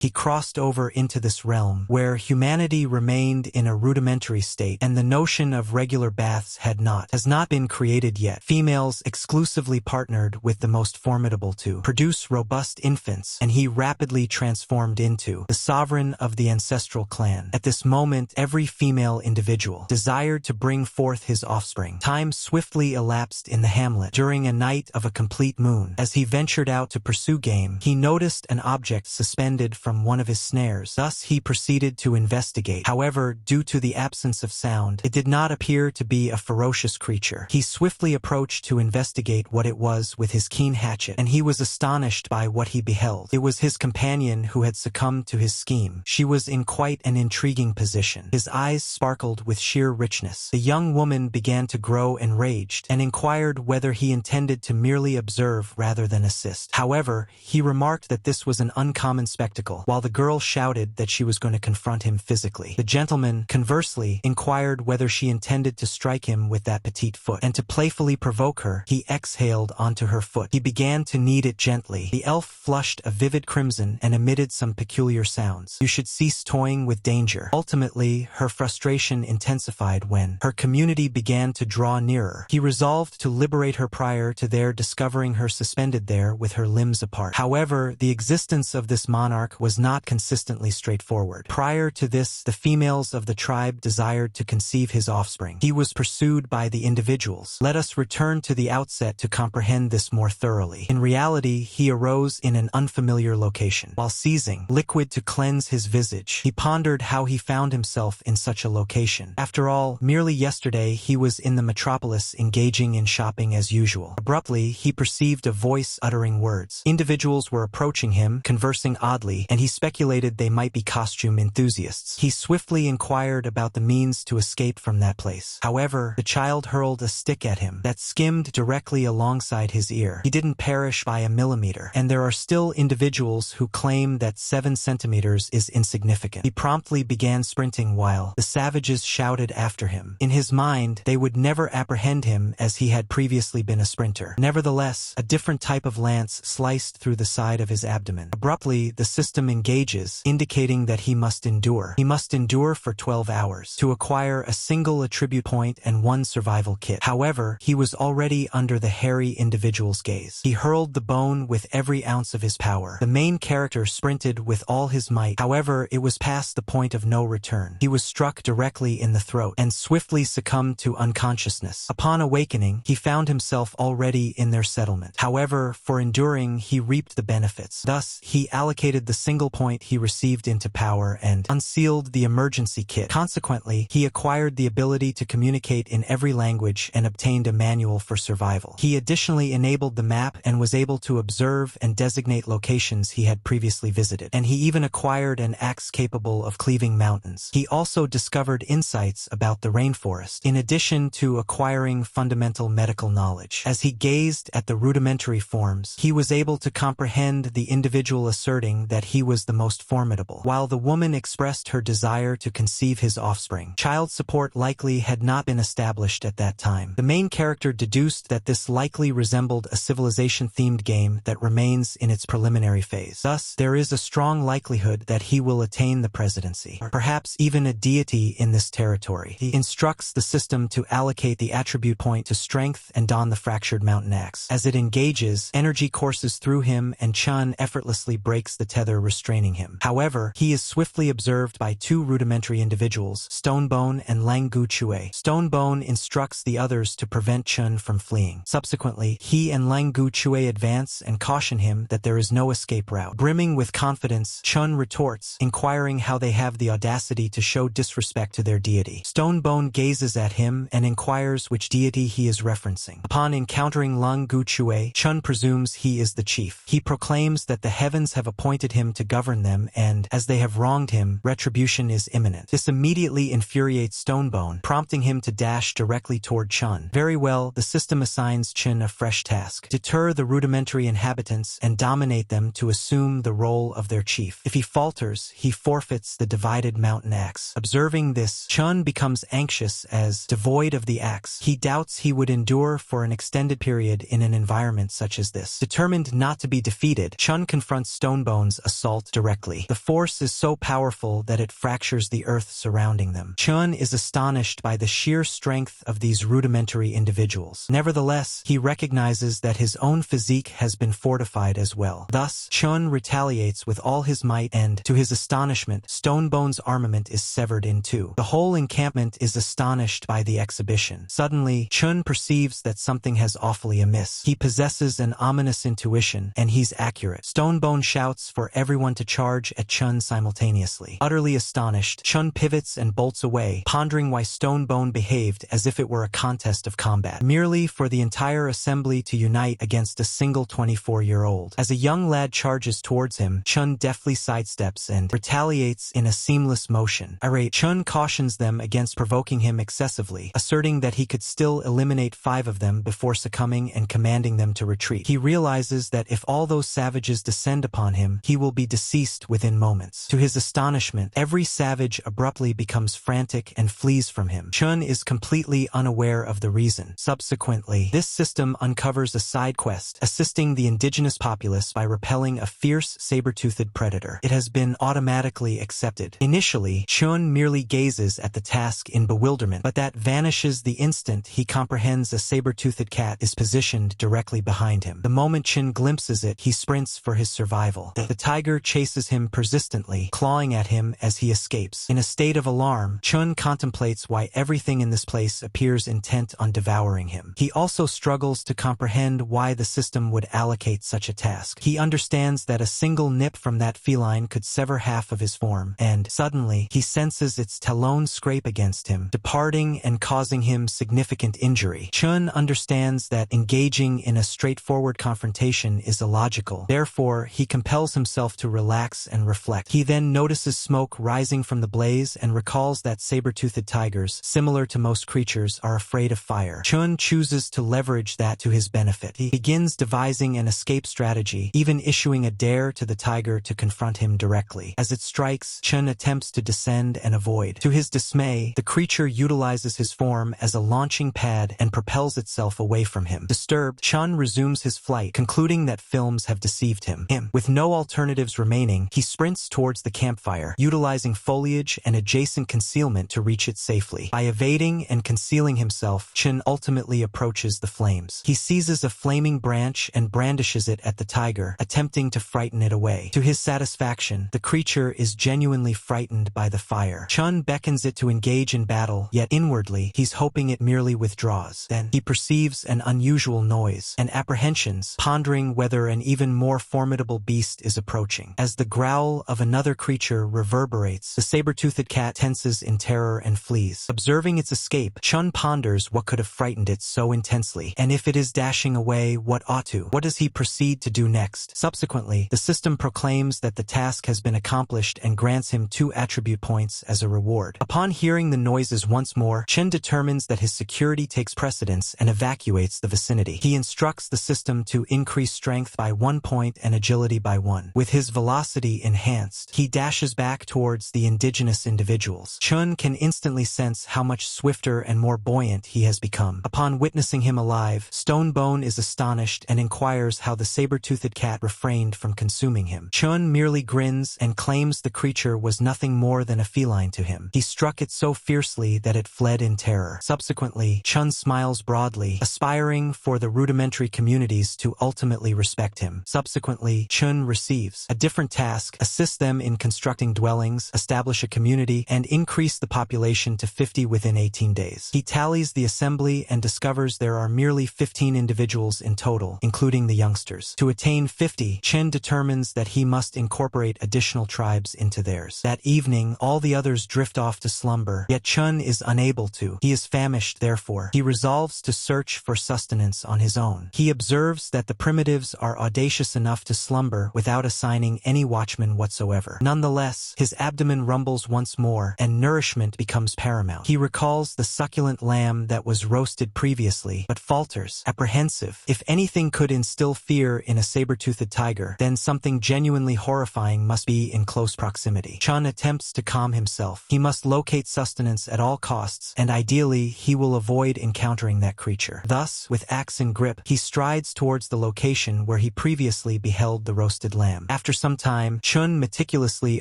He crossed over into this realm, where humanity remained in a rudimentary state, and the notion of regular baths has not been created yet. Females exclusively partnered with the most formidable to produce robust infants, and he rapidly transformed into the sovereign of the ancestral clan. At this moment, every female individual desired to bring forth his offspring. Time swiftly elapsed in the hamlet. During a night of a complete moon, as he ventured out to pursue game, he noticed an object suspended from one of his snares. Thus, he proceeded to investigate. However, due to the absence of sound, it did not appear to be a ferocious creature. He swiftly approached to investigate what it was with his keen hatchet, and he was astonished by what he beheld. It was his companion who had succumbed to his scheme. She was in quite an intriguing position. His eyes sparkled with sheer richness. The young woman began to grow enraged, and inquired whether he intended to merely observe rather than assist. However, he remarked that this was an uncommon spectacle, while the girl shouted that she was going to confront him physically. The gentleman, conversely, inquired whether she intended to strike him with that petite foot, and to playfully provoke her, he exhaled onto her foot. He began to knead it gently. The elf flushed a vivid crimson and emitted some peculiar sounds. You should cease toying with danger. Ultimately, her frustration intensified when her community began to draw nearer. He resolved to liberate her prior to their discovering her suspended there with her limbs apart. However, the existence of this monarch was not consistently straightforward. Prior to this, the females of the tribe desired to conceive his offspring. He was pursued by the individuals. Let us return to the outset to comprehend this more thoroughly. In reality, he arose in an unfamiliar location. While seizing liquid to cleanse his visage, he pondered how he found himself in such a location. After all, merely yesterday he was in the metropolis engaging in shopping as usual. Abruptly, he perceived a voice uttering words. Individuals were approaching him, conversing oddly, and he speculated they might be costume enthusiasts. He swiftly inquired about the means to escape from that place. However, the child hurled a stick at him that skimmed directly alongside his ear. He didn't perish by a millimeter, and there are still individuals who claim that 7 centimeters is insignificant. He promptly began sprinting while the savages shouted after him. In his mind, they would never apprehend him as he had previously been a sprinter. Nevertheless, a different type of lance sliced through the side of his abdomen. Abruptly, the system engages, indicating that he must endure. He must endure for 12 hours to acquire a single attribute point and 1 survival kit. However, he was already under the hairy individual's gaze. He hurled the bone with every ounce of his power. The main character sprinted with all his might. However, it was past the point of no return. He was struck directly in the throat and swiftly succumbed to unconsciousness. Upon awakening, he found himself already in their settlement. However, for enduring, he reaped the benefits. Thus, he allocated the single point he received into power and unsealed the emergency kit. Consequently, he acquired the ability to communicate in every language and obtained a manual for survival. He additionally enabled the map and was able to observe and designate locations he had previously visited, and he even acquired an axe capable of cleaving mountains. He also discovered insights about the rainforest, in addition to acquiring fundamental medical knowledge. As he gazed at the rudimentary forms, he was able to comprehend the individual asserting that he was the most formidable, while the woman expressed her desire to conceive his offspring. Child support likely had not been established at that time. The main character deduced that this likely resembled a civilization-themed game that remains in its preliminary phase. Thus, there is a strong likelihood that he will attain the presidency, or perhaps even a deity in this territory. He instructs the system to allocate the attribute point to strength and don the fractured mountain axe. As it engages, energy courses through him and Chun effortlessly breaks the tether restraining him. However, he is swiftly observed by 2 rudimentary individuals, Stonebone and Langu Chue. Stonebone instructs the others to prevent Chun from fleeing. Subsequently, he and Langu Chue advance and caution him that there is no escape route. Brimming with confidence, Chun retorts, inquiring how they have the audacity to show disrespect to their deity. Stonebone gazes at him and inquires which deity he is referencing. Upon encountering Langu Chue, Chun presumes he is the chief. He proclaims that the heavens have appointed him to govern them and, as they have wronged him, retribution is imminent. This immediately infuriates Stonebone, prompting him to dash directly toward Chun. Very well, the system assigns Chun a fresh task: deter the rudimentary inhabitants and dominate them to assume the role of their chief. If he falters, he forfeits the divided mountain axe. Observing this, Chun becomes anxious as, devoid of the axe, he doubts he would endure for an extended period in an environment such as this. Determined not to be defeated, Chun confronts Stonebone's assault assault directly. The force is so powerful that it fractures the earth surrounding them. Chun is astonished by the sheer strength of these rudimentary individuals. Nevertheless, he recognizes that his own physique has been fortified as well. Thus, Chun retaliates with all his might and, to his astonishment, Stonebone's armament is severed in two. The whole encampment is astonished by the exhibition. Suddenly, Chun perceives that something has awfully amiss. He possesses an ominous intuition, and he's accurate. Stonebone shouts for everyone to charge at Chun simultaneously. Utterly astonished, Chun pivots and bolts away, pondering why Stonebone behaved as if it were a contest of combat, merely for the entire assembly to unite against a single 24-year-old. As a young lad charges towards him, Chun deftly sidesteps and retaliates in a seamless motion. Irate, Chun cautions them against provoking him excessively, asserting that he could still eliminate 5 of them before succumbing and commanding them to retreat. He realizes that if all those savages descend upon him, he will be deceased within moments. To his astonishment, every savage abruptly becomes frantic and flees from him. Chun is completely unaware of the reason. Subsequently, this system uncovers a side quest, assisting the indigenous populace by repelling a fierce saber-toothed predator. It has been automatically accepted. Initially, Chun merely gazes at the task in bewilderment, but that vanishes the instant he comprehends a saber-toothed cat is positioned directly behind him. The moment Chun glimpses it, he sprints for his survival. The tiger chases him persistently, clawing at him as he escapes. In a state of alarm, Chun contemplates why everything in this place appears intent on devouring him. He also struggles to comprehend why the system would allocate such a task. He understands that a single nip from that feline could sever half of his form, and suddenly he senses its talon scrape against him, departing and causing him significant injury. Chun understands that engaging in a straightforward confrontation is illogical. Therefore, he compels himself to relax and reflect. He then notices smoke rising from the blaze and recalls that saber-toothed tigers, similar to most creatures, are afraid of fire. Chun chooses to leverage that to his benefit. He begins devising an escape strategy, even issuing a dare to the tiger to confront him directly. As it strikes, Chun attempts to descend and avoid. To his dismay, the creature utilizes his form as a launching pad and propels itself away from him. Disturbed, Chun resumes his flight, concluding that films have deceived him. With no alternatives remaining, he sprints towards the campfire, utilizing foliage and adjacent concealment to reach it safely. By evading and concealing himself, Chun ultimately approaches the flames. He seizes a flaming branch and brandishes it at the tiger, attempting to frighten it away. To his satisfaction, the creature is genuinely frightened by the fire. Chun beckons it to engage in battle, yet inwardly, he's hoping it merely withdraws. Then, he perceives an unusual noise and apprehensions, pondering whether an even more formidable beast is approaching. As the growl of another creature reverberates, the saber-toothed cat tenses in terror and flees. Observing its escape, Chun ponders what could have frightened it so intensely, and if it is dashing away, what ought to? What does he proceed to do next? Subsequently, the system proclaims that the task has been accomplished and grants him 2 attribute points as a reward. Upon hearing the noises once more, Chun determines that his security takes precedence and evacuates the vicinity. He instructs the system to increase strength by 1 point and agility by 1. With his velocity enhanced, he dashes back towards the indigenous individuals. Chun can instantly sense how much swifter and more buoyant he has become. Upon witnessing him alive, Stonebone is astonished and inquires how the saber-toothed cat refrained from consuming him. Chun merely grins and claims the creature was nothing more than a feline to him. He struck it so fiercely that it fled in terror. Subsequently, Chun smiles broadly, aspiring for the rudimentary communities to ultimately respect him. Subsequently, Chun receives a different task: assist them in constructing dwellings, establish a community, and increase the population to 50 within 18 days. He tallies the assembly and discovers there are merely 15 individuals in total, including the youngsters. To attain 50, Chun determines that he must incorporate additional tribes into theirs. That evening, all the others drift off to slumber, yet Chun is unable to. He is famished, therefore. He resolves to search for sustenance on his own. He observes that the primitives are audacious enough to slumber without assigning any watchman whatsoever. Nonetheless, his abdomen rumbles once more, and nourishment becomes paramount. He recalls the succulent lamb that was roasted previously, but falters, apprehensive. If anything could instill fear in a saber-toothed tiger, then something genuinely horrifying must be in close proximity. Chun attempts to calm himself. He must locate sustenance at all costs, and ideally, he will avoid encountering that creature. Thus, with axe in grip, he strides towards the location where he previously beheld the roasted lamb. After some time, Chun meticulously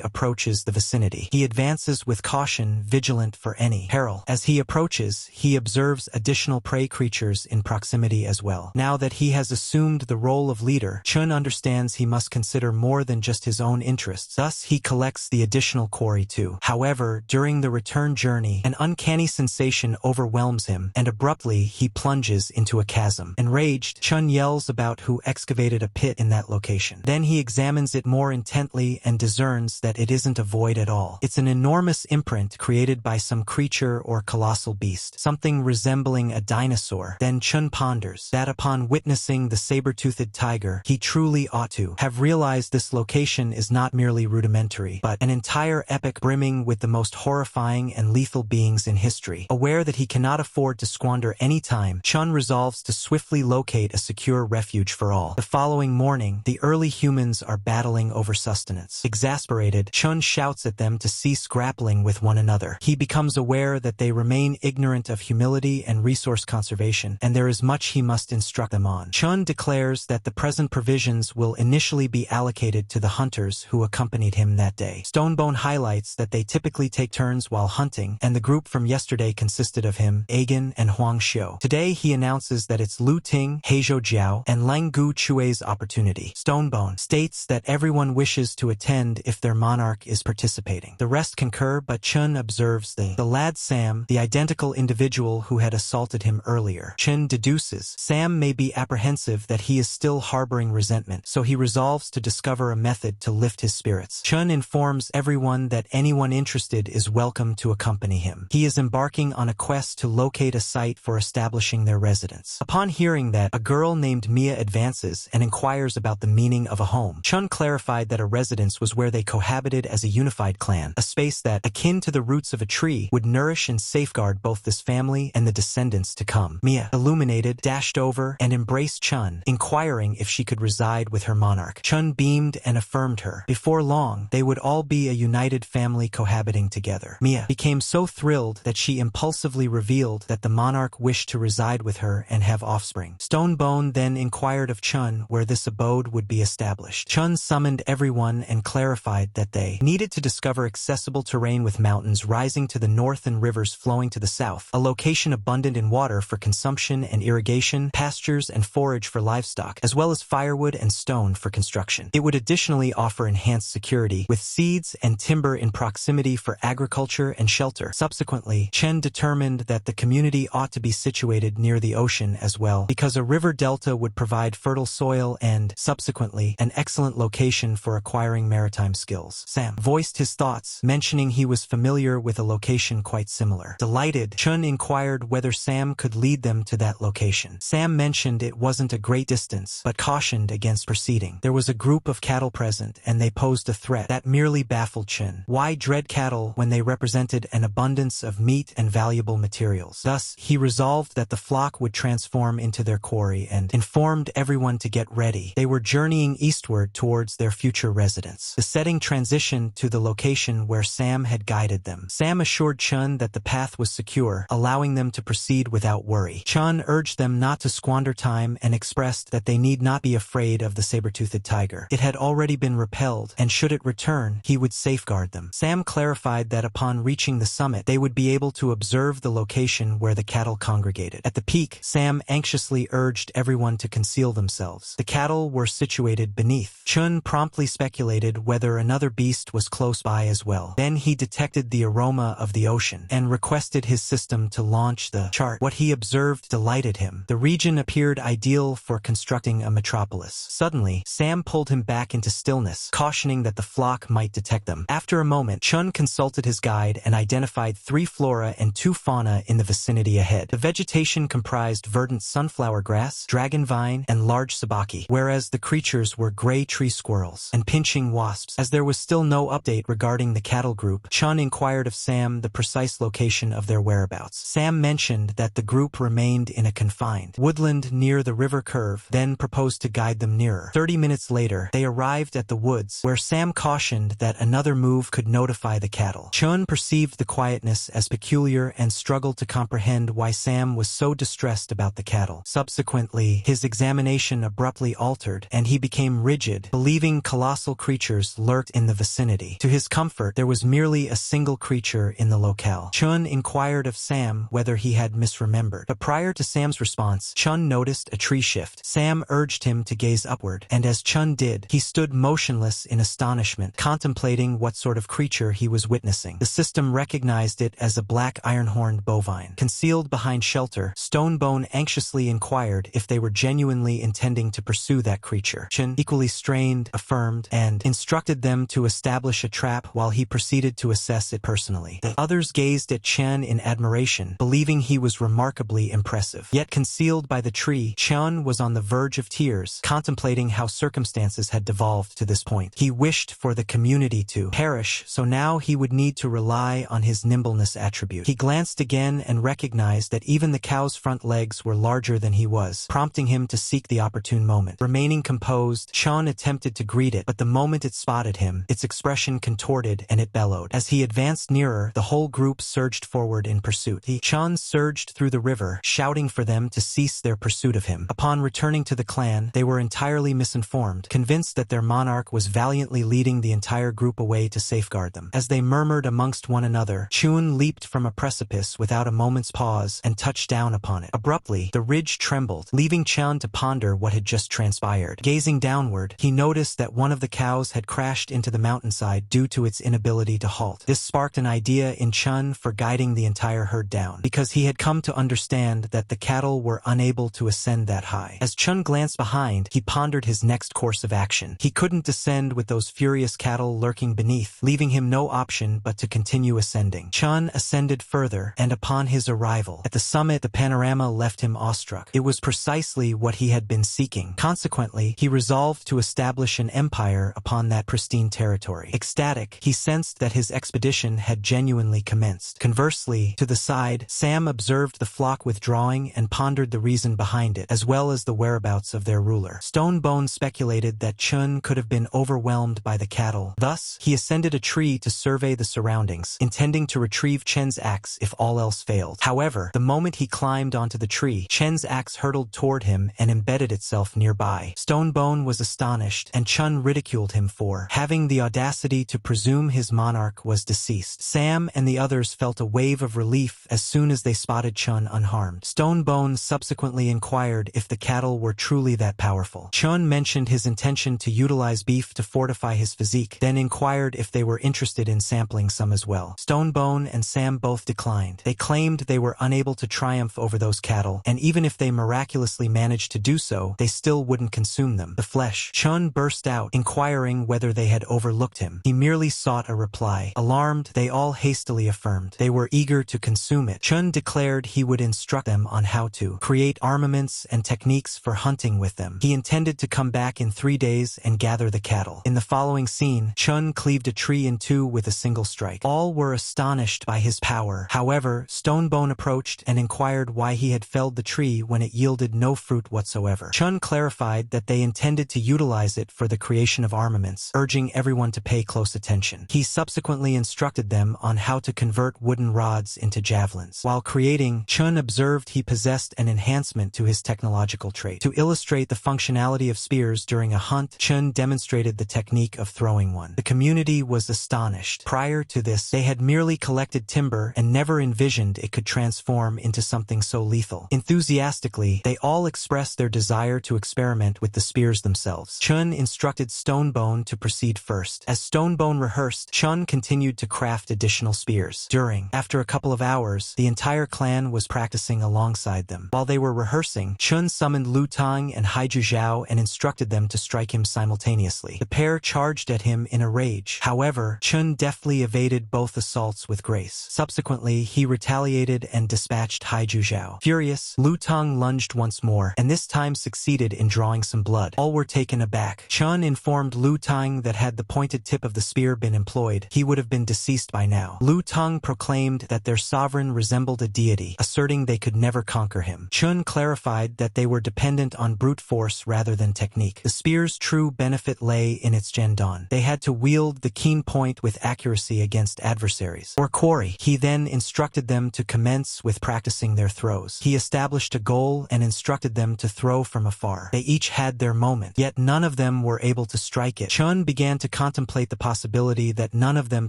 approaches the vicinity. He advances with caution, vigilant for any peril. As he approaches, he observes additional prey creatures in proximity as well. Now that he has assumed the role of leader, Chun understands he must consider more than just his own interests. Thus, he collects the additional quarry too. However, during the return journey, an uncanny sensation overwhelms him, and abruptly he plunges into a chasm. Enraged, Chun yells about who excavated a pit in that location. Then he examines it more intently and discerns that it isn't a void at all. It's an enormous imprint created by some creature or colossal beast, something resembling a dinosaur. Then Chun ponders that upon witnessing the saber-toothed tiger, he truly ought to have realized this location is not merely rudimentary, but an entire epic brimming with the most horrifying and lethal beings in history. Aware that he cannot afford to squander any time, Chun resolves to swiftly locate a secure refuge for all. The following morning, the early humans are battling over sustenance. Exasperated, Chun shouts at them to cease grappling with one another. He becomes aware that they remain ignorant of humility and resource conservation, and there is much he must instruct them on. Chun declares that the present provisions will initially be allocated to the hunters who accompanied him that day. Stonebone highlights that they typically take turns while hunting, and the group from yesterday consisted of him, Agan, and Huang Xiu. Today he announces that it's Lu Ting, Heizhou Jiao, and Lang Gu Chui's opportunity. Stonebone states that everyone wishes to attend if their monarch is participating. The rest concur, but Chun observes the lad Sam, the identical individual who had assaulted him earlier. Chun deduces Sam may be apprehensive that he is still harboring resentment, so he resolves to discover a method to lift his spirits. Chun informs everyone that anyone interested is welcome to accompany him. He is embarking on a quest to locate a site for establishing their residence. Upon hearing that, a girl named Mia advances and inquires about the meaning of a home. Chun clarified that a residence was where they cohabited as a unified clan, a space that, akin to the roots of a tree, would nourish and safeguard both this family and the descendants to come. Mia, illuminated, dashed over and embraced Chun, inquiring if she could reside with her monarch. Chun beamed and affirmed her. Before long, they would all be a united family cohabiting together. Mia became so thrilled that she impulsively revealed that the monarch wished to reside with her and have offspring. Stonebone then inquired of Chun where this abode would be established. Chun summoned everyone and clarified that they needed to discover accessible terrain with mountains rising to the north and rivers flowing to the south, a location abundant in water for consumption and irrigation, pastures and forage for livestock, as well as firewood and stone for construction. It would additionally offer enhanced security, with seeds and timber in proximity for agriculture and shelter. Subsequently, Chen determined that the community ought to be situated near the ocean as well, because a river delta would provide fertile soil and, subsequently, an excellent location for acquiring maritime skills. Sam voiced his thoughts, mentioning he was familiar with a location quite similar. Delighted, Chun inquired whether Sam could lead them to that location. Sam mentioned it wasn't a great distance, but cautioned against proceeding. There was a group of cattle present, and they posed a threat that merely baffled Chun. Why dread cattle when they represented an abundance of meat and valuable materials? Thus, he resolved that the flock would transform into their quarry and informed everyone to get ready. They were journeying eastward towards their future residence. The setting transitioned to the location where Sam had guided them. Sam assured Chun that the path was secure, allowing them to proceed without worry. Chun urged them not to squander time and expressed that they need not be afraid of the saber-toothed tiger. It had already been repelled, and should it return, he would safeguard them. Sam clarified that upon reaching the summit, they would be able to observe the location where the cattle congregated. At the peak, Sam anxiously urged everyone to conceal themselves. The cattle were situated beneath. Chun promptly speculated whether another beast was close by as well. Then he detected the aroma of the ocean and requested his system to launch the chart. What he observed delighted him. The region appeared ideal for constructing a metropolis. Suddenly, Sam pulled him back into stillness, cautioning that the flock might detect them. After a moment, Chun consulted his guide and identified 3 flora and 2 fauna in the vicinity ahead. The vegetation comprised verdant sunflower grass, dragon vine, and large sabaki, whereas the creatures were gray tree squirrels and pinching wasps. As there was still no update regarding the cattle group, Chun inquired of Sam the precise location of their whereabouts. Sam mentioned that the group remained in a confined woodland near the river curve, then proposed to guide them nearer. 30 minutes later, they arrived at the woods, where Sam cautioned that another move could notify the cattle. Chun perceived the quietness as peculiar and struggled to comprehend why Sam was so distressed about the cattle. Subsequently, his examination abruptly altered, and he became rigid, believing believing colossal creatures lurked in the vicinity. To his comfort, there was merely a single creature in the locale. Chun inquired of Sam whether he had misremembered. But prior to Sam's response, Chun noticed a tree shift. Sam urged him to gaze upward, and as Chun did, he stood motionless in astonishment, contemplating what sort of creature he was witnessing. The system recognized it as a black iron-horned bovine. Concealed behind shelter, Stonebone anxiously inquired if they were genuinely intending to pursue that creature. Chun, equally strained, affirmed, and instructed them to establish a trap while he proceeded to assess it personally. The others gazed at Chen in admiration, believing he was remarkably impressive. Yet concealed by the tree, Chen was on the verge of tears, contemplating how circumstances had devolved to this point. He wished for the community to perish, so now he would need to rely on his nimbleness attribute. He glanced again and recognized that even the cow's front legs were larger than he was, prompting him to seek the opportune moment. Remaining composed, Chen attempted to greet it, but the moment it spotted him, its expression contorted and it bellowed. As he advanced nearer, the whole group surged forward in pursuit. Chen surged through the river, shouting for them to cease their pursuit of him. Upon returning to the clan, they were entirely misinformed, convinced that their monarch was valiantly leading the entire group away to safeguard them. As they murmured amongst one another, Chun leaped from a precipice without a moment's pause and touched down upon it. Abruptly, the ridge trembled, leaving Chen to ponder what had just transpired. Gazing downward, he noticed that one of the cows had crashed into the mountainside due to its inability to halt. This sparked an idea in Chun for guiding the entire herd down, because he had come to understand that the cattle were unable to ascend that high. As Chun glanced behind, he pondered his next course of action. He couldn't descend with those furious cattle lurking beneath, leaving him no option but to continue ascending. Chun ascended further, and upon his arrival at the summit, the panorama left him awestruck. It was precisely what he had been seeking. Consequently, he resolved to establish an empire upon that pristine territory. Ecstatic, he sensed that his expedition had genuinely commenced. Conversely, to the side, Sam observed the flock withdrawing and pondered the reason behind it, as well as the whereabouts of their ruler. Stonebone speculated that Chun could have been overwhelmed by the cattle. Thus, he ascended a tree to survey the surroundings, intending to retrieve Chen's axe if all else failed. However, the moment he climbed onto the tree, Chen's axe hurtled toward him and embedded itself nearby. Stonebone was astonished, and Chun ridiculed him for having the audacity to presume his monarch was deceased. Sam and the others felt a wave of relief as soon as they spotted Chun unharmed. Stonebone subsequently inquired if the cattle were truly that powerful. Chun mentioned his intention to utilize beef to fortify his physique, then inquired if they were interested in sampling some as well. Stonebone and Sam both declined. They claimed they were unable to triumph over those cattle, and even if they miraculously managed to do so, they still wouldn't consume them. The flesh. Chun burst out, inquiring whether they had overlooked him. He merely sought a reply. Alarmed, they all hastily affirmed they were eager to consume it. Chun declared he would instruct them on how to create armaments and techniques for hunting with them. He intended to come back in 3 days and gather the cattle. In the following scene, Chun cleaved a tree in two with a single strike. All were astonished by his power. However, Stonebone approached and inquired why he had felled the tree when it yielded no fruit whatsoever. Chun clarified that they intended to utilize it for the creation of armaments, urging everyone to pay close attention. He subsequently instructed them on how to convert wooden rods into javelins. While creating, Chun observed he possessed an enhancement to his technological trait. To illustrate the functionality of spears during a hunt, Chun demonstrated the technique of throwing one. The community was astonished. Prior to this, they had merely collected timber and never envisioned it could transform into something so lethal. Enthusiastically, they all expressed their desire to experiment with the spears themselves. Chun instructed Stonebone to proceed first. As Stonebone rehearsed, Chun continued to craft additional spears. After a couple of hours, the entire clan was practicing alongside them. While they were rehearsing, Chun summoned Lu Tang and Haiju Zhao and instructed them to strike him simultaneously. The pair charged at him in a rage. However, Chun deftly evaded both assaults with grace. Subsequently, he retaliated and dispatched Haiju Zhao. Furious, Lu Tang lunged once more, and this time succeeded in drawing some blood. All were taken aback. Chun informed Lu Tang that had the pointed tip of the spear been employed, he would have been deceased by now. Lu Tang proclaimed that their sovereign resembled a deity, asserting they could never conquer him. Chun clarified that they were dependent on brute force rather than technique. The spear's true benefit lay in its gendon. They had to wield the keen point with accuracy against adversaries, or quarry. He then instructed them to commence with practicing their throws. He established a goal and instructed them to throw from afar. They each had their moment, yet none of them were were able to strike it. Chun began to contemplate the possibility that none of them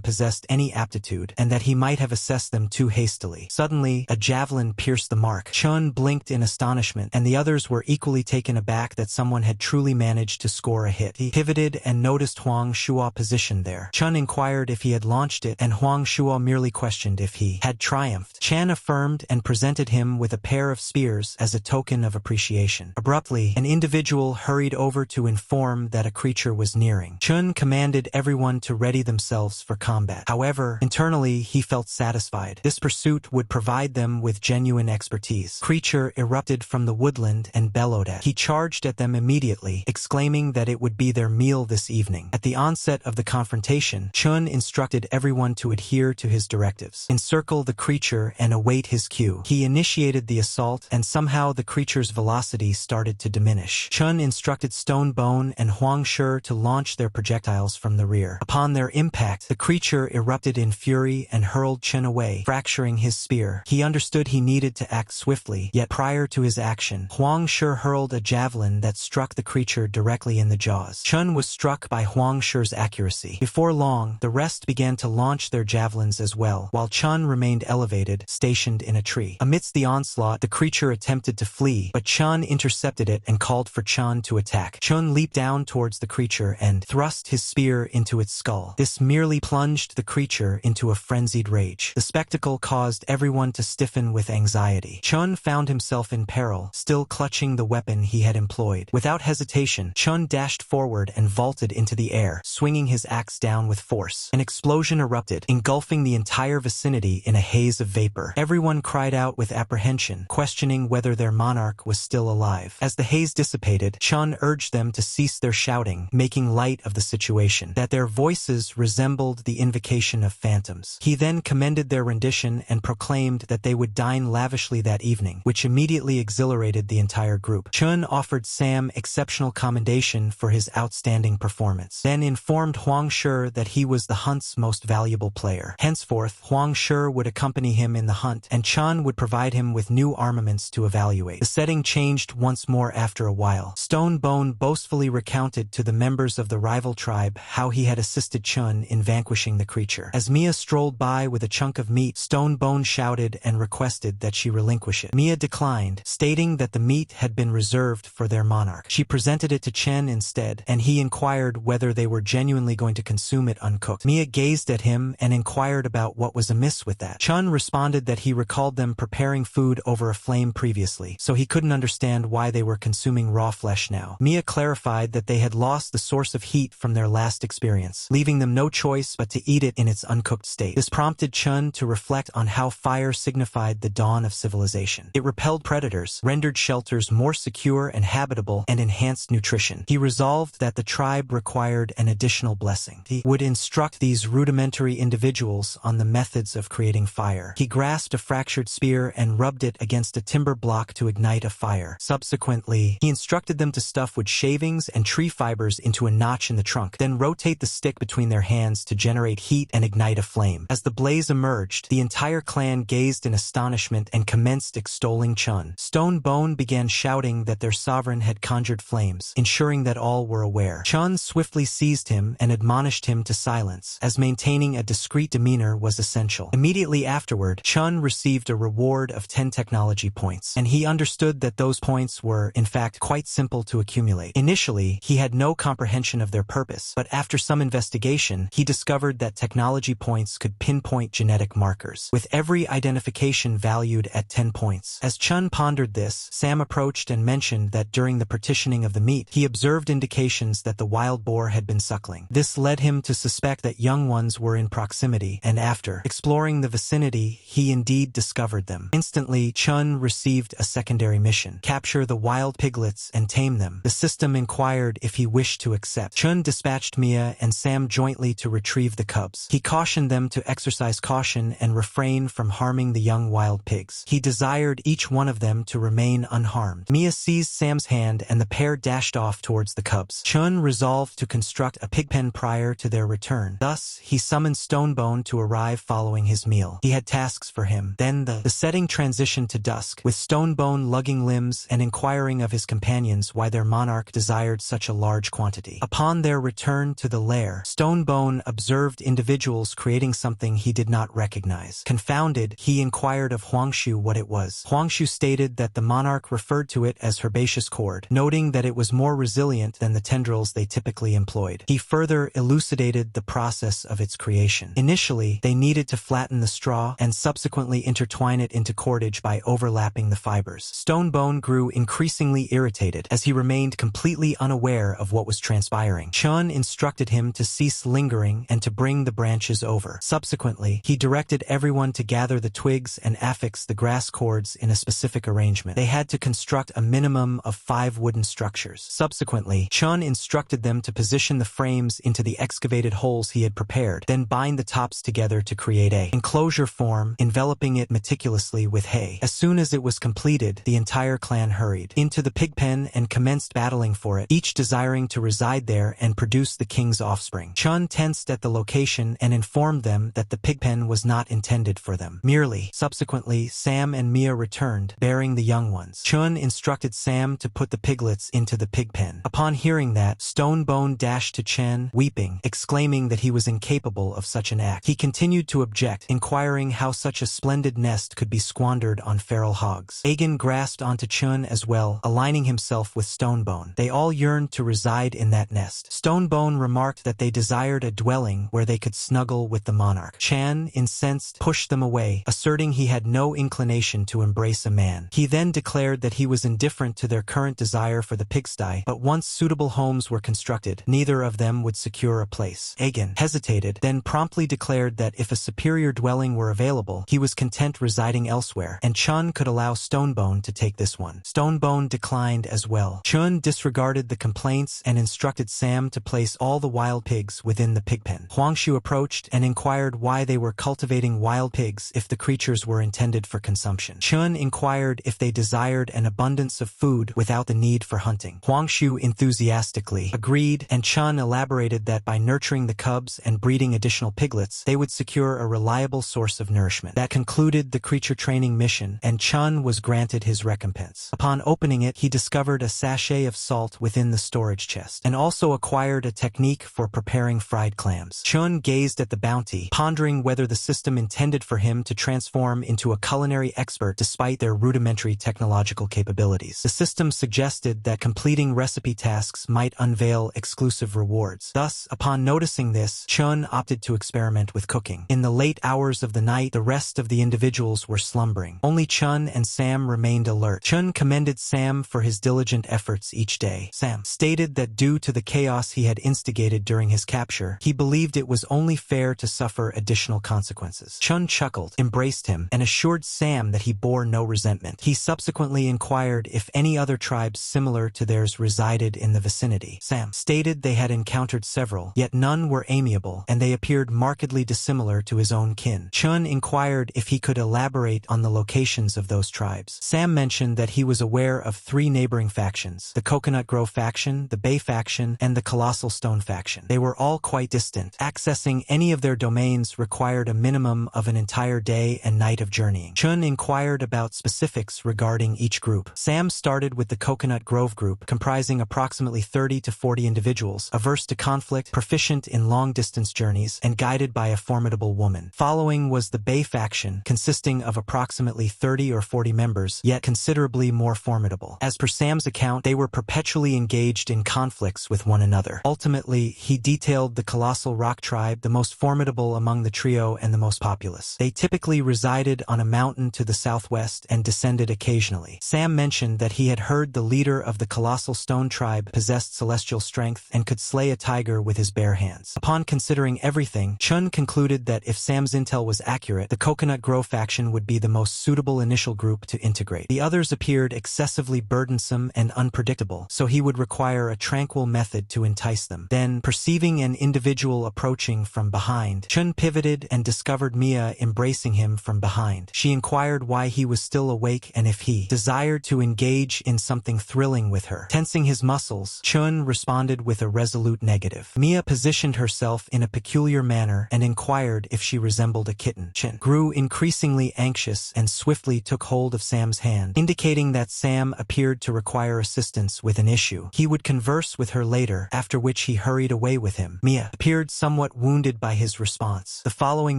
possessed any aptitude and that he might have assessed them too hastily. Suddenly, a javelin pierced the mark. Chun blinked in astonishment, and the others were equally taken aback that someone had truly managed to score a hit. He pivoted and noticed Huang Shuo positioned there. Chun inquired if he had launched it, and Huang Shuo merely questioned if he had triumphed. Chan affirmed and presented him with a pair of spears as a token of appreciation. Abruptly, an individual hurried over to inform that a creature was nearing. Chun commanded everyone to ready themselves for combat. However, internally he felt satisfied. This pursuit would provide them with genuine expertise. Creature erupted from the woodland and bellowed at. He charged at them immediately, exclaiming that it would be their meal this evening. At the onset of the confrontation, Chun instructed everyone to adhere to his directives. Encircle the creature and await his cue. He initiated the assault, and somehow the creature's velocity started to diminish. Chun instructed Stone Bone and Huang Shi to launch their projectiles from the rear. Upon their impact, the creature erupted in fury and hurled Chun away, fracturing his spear. He understood he needed to act swiftly, yet prior to his action, Huang Shi hurled a javelin that struck the creature directly in the jaws. Chun was struck by Huang Shi's accuracy. Before long, the rest began to launch their javelins as well, while Chun remained elevated, stationed in a tree. Amidst the onslaught, the creature attempted to flee, but Chun intercepted it and called for Chun to attack. Chun leaped down towards the creature and thrust his spear into its skull. This merely plunged the creature into a frenzied rage. The spectacle caused everyone to stiffen with anxiety. Chun found himself in peril, still clutching the weapon he had employed. Without hesitation, Chun dashed forward and vaulted into the air, swinging his axe down with force. An explosion erupted, engulfing the entire vicinity in a haze of vapor. Everyone cried out with apprehension, questioning whether their monarch was still alive. As the haze dissipated, Chun urged them to cease their shouting, making light of the situation, that their voices resembled the invocation of phantoms. He then commended their rendition and proclaimed that they would dine lavishly that evening, which immediately exhilarated the entire group. Chun offered Sam exceptional commendation for his outstanding performance, then informed Huang Shi that he was the hunt's most valuable player. Henceforth, Huang Shi would accompany him in the hunt, and Chun would provide him with new armaments to evaluate. The setting changed once more after a while. Stone Bone boastfully recounted to the members of the rival tribe how he had assisted Chun in vanquishing the creature. As Mia strolled by with a chunk of meat, Stone Bone shouted and requested that she relinquish it. Mia declined, stating that the meat had been reserved for their monarch. She presented it to Chen instead, and he inquired whether they were genuinely going to consume it uncooked. Mia gazed at him and inquired about what was amiss with that. Chun responded that he recalled them preparing food over a flame previously, so he couldn't understand why they were consuming raw flesh now. Mia clarified that they had lost the source of heat from their last experience, leaving them no choice but to eat it in its uncooked state. This prompted Chun to reflect on how fire signified the dawn of civilization. It repelled predators, rendered shelters more secure and habitable, and enhanced nutrition. He resolved that the tribe required an additional blessing. He would instruct these rudimentary individuals on the methods of creating fire. He grasped a fractured spear and rubbed it against a timber block to ignite a fire. Subsequently, he instructed them to stuff wood shavings and tree fibers into a notch in the trunk, then rotate the stick between their hands to generate heat and ignite a flame. As the blaze emerged, the entire clan gazed in astonishment and commenced extolling Chun. Stone Bone began shouting that their sovereign had conjured flames, ensuring that all were aware. Chun swiftly seized him and admonished him to silence, as maintaining a discreet demeanor was essential. Immediately afterward, Chun received a reward of 10 technology points, and he understood that those points were, in fact, quite simple to accumulate. Initially, he had no comprehension of their purpose, but after some investigation, he discovered that technology points could pinpoint genetic markers, with every identification valued at 10 points. As Chun pondered this, Sam approached and mentioned that during the partitioning of the meat, he observed indications that the wild boar had been suckling. This led him to suspect that young ones were in proximity, and after exploring the vicinity, he indeed discovered them. Instantly, Chun received a secondary mission: capture the wild piglets and tame them. The system inquired if he wished to accept. Chun dispatched Mia and Sam jointly to retrieve the cubs. He cautioned them to exercise caution and refrain from harming the young wild pigs. He desired each one of them to remain unharmed. Mia seized Sam's hand and the pair dashed off towards the cubs. Chun resolved to construct a pigpen prior to their return. Thus, he summoned Stonebone to arrive following his meal. He had tasks for him. Then the setting transitioned to dusk, with Stonebone lugging limbs and inquiring of his companions why their monarch desired such a a large quantity. Upon their return to the lair, Stonebone observed individuals creating something he did not recognize. Confounded, he inquired of Huangshu what it was. Huangshu stated that the monarch referred to it as herbaceous cord, noting that it was more resilient than the tendrils they typically employed. He further elucidated the process of its creation. Initially, they needed to flatten the straw and subsequently intertwine it into cordage by overlapping the fibers. Stonebone grew increasingly irritated as he remained completely unaware of what was transpiring. Chun instructed him to cease lingering and to bring the branches over. Subsequently, he directed everyone to gather the twigs and affix the grass cords in a specific arrangement. They had to construct a minimum of 5 wooden structures. Subsequently, Chun instructed them to position the frames into the excavated holes he had prepared, then bind the tops together to create a enclosure form, enveloping it meticulously with hay. As soon as it was completed, the entire clan hurried into the pigpen and commenced battling for it, each desiring to reside there and produce the king's offspring. Chun tensed at the location and informed them that the pigpen was not intended for them. Merely. Subsequently, Sam and Mia returned, bearing the young ones. Chun instructed Sam to put the piglets into the pigpen. Upon hearing that, Stonebone dashed to Chen, weeping, exclaiming that he was incapable of such an act. He continued to object, inquiring how such a splendid nest could be squandered on feral hogs. Aegon grasped onto Chun as well, aligning himself with Stonebone. They all yearned to reside in that nest. Stonebone remarked that they desired a dwelling where they could snuggle with the monarch. Chan, incensed, pushed them away, asserting he had no inclination to embrace a man. He then declared that he was indifferent to their current desire for the pigsty, but once suitable homes were constructed, neither of them would secure a place. Aegon hesitated, then promptly declared that if a superior dwelling were available, he was content residing elsewhere, and Chun could allow Stonebone to take this one. Stonebone declined as well. Chun disregarded the complaints and instructed Sam to place all the wild pigs within the pigpen. Huangshu approached and inquired why they were cultivating wild pigs if the creatures were intended for consumption. Chun inquired if they desired an abundance of food without the need for hunting. Huangshu enthusiastically agreed, and Chun elaborated that by nurturing the cubs and breeding additional piglets, they would secure a reliable source of nourishment. That concluded the creature training mission, and Chun was granted his recompense. Upon opening it, he discovered a sachet of salt within the storage chest, and also acquired a technique for preparing fried clams. Chun gazed at the bounty, pondering whether the system intended for him to transform into a culinary expert despite their rudimentary technological capabilities. The system suggested that completing recipe tasks might unveil exclusive rewards. Thus, upon noticing this, Chun opted to experiment with cooking. In the late hours of the night, the rest of the individuals were slumbering. Only Chun and Sam remained alert. Chun commended Sam for his diligent efforts each day. Sam stated that due to the chaos he had instigated during his capture, he believed it was only fair to suffer additional consequences. Chun chuckled, embraced him, and assured Sam that he bore no resentment. He subsequently inquired if any other tribes similar to theirs resided in the vicinity. Sam stated they had encountered several, yet none were amiable, and they appeared markedly dissimilar to his own kin. Chun inquired if he could elaborate on the locations of those tribes. Sam mentioned that he was aware of 3 neighboring factions: the Coconut Grove faction, the Bay faction, and the Colossal Stone faction. They were all quite distant. Accessing any of their domains required a minimum of an entire day and night of journeying. Chun inquired about specifics regarding each group. Sam started with the Coconut Grove group, comprising approximately 30 to 40 individuals, averse to conflict, proficient in long-distance journeys, and guided by a formidable woman. Following was the Bay faction, consisting of approximately 30 or 40 members, yet considerably more formidable. As per Sam's account, they were perpetually engaged in conflicts with one another. Ultimately, he detailed the Colossal Rock tribe, the most formidable among the trio and the most populous. They typically resided on a mountain to the southwest and descended occasionally. Sam mentioned that he had heard the leader of the Colossal Stone tribe possessed celestial strength and could slay a tiger with his bare hands. Upon considering everything, Chun concluded that if Sam's intel was accurate, the Coconut Grove faction would be the most suitable initial group to integrate. The others appeared excessively burdensome and unpredictable, so he would require a tranquil method to entice them. Then, perceiving an individual approaching from behind, Chun pivoted and discovered Mia embracing him from behind. She inquired why he was still awake and if he desired to engage in something thrilling with her. Tensing his muscles, Chun responded with a resolute negative. Mia positioned herself in a peculiar manner and inquired if she resembled a kitten. Chun grew increasingly anxious and swiftly took hold of Sam's hand, indicating that Sam appeared to require assistance with an issue. He would would converse with her later, after which he hurried away with him. Mia appeared somewhat wounded by his response. The following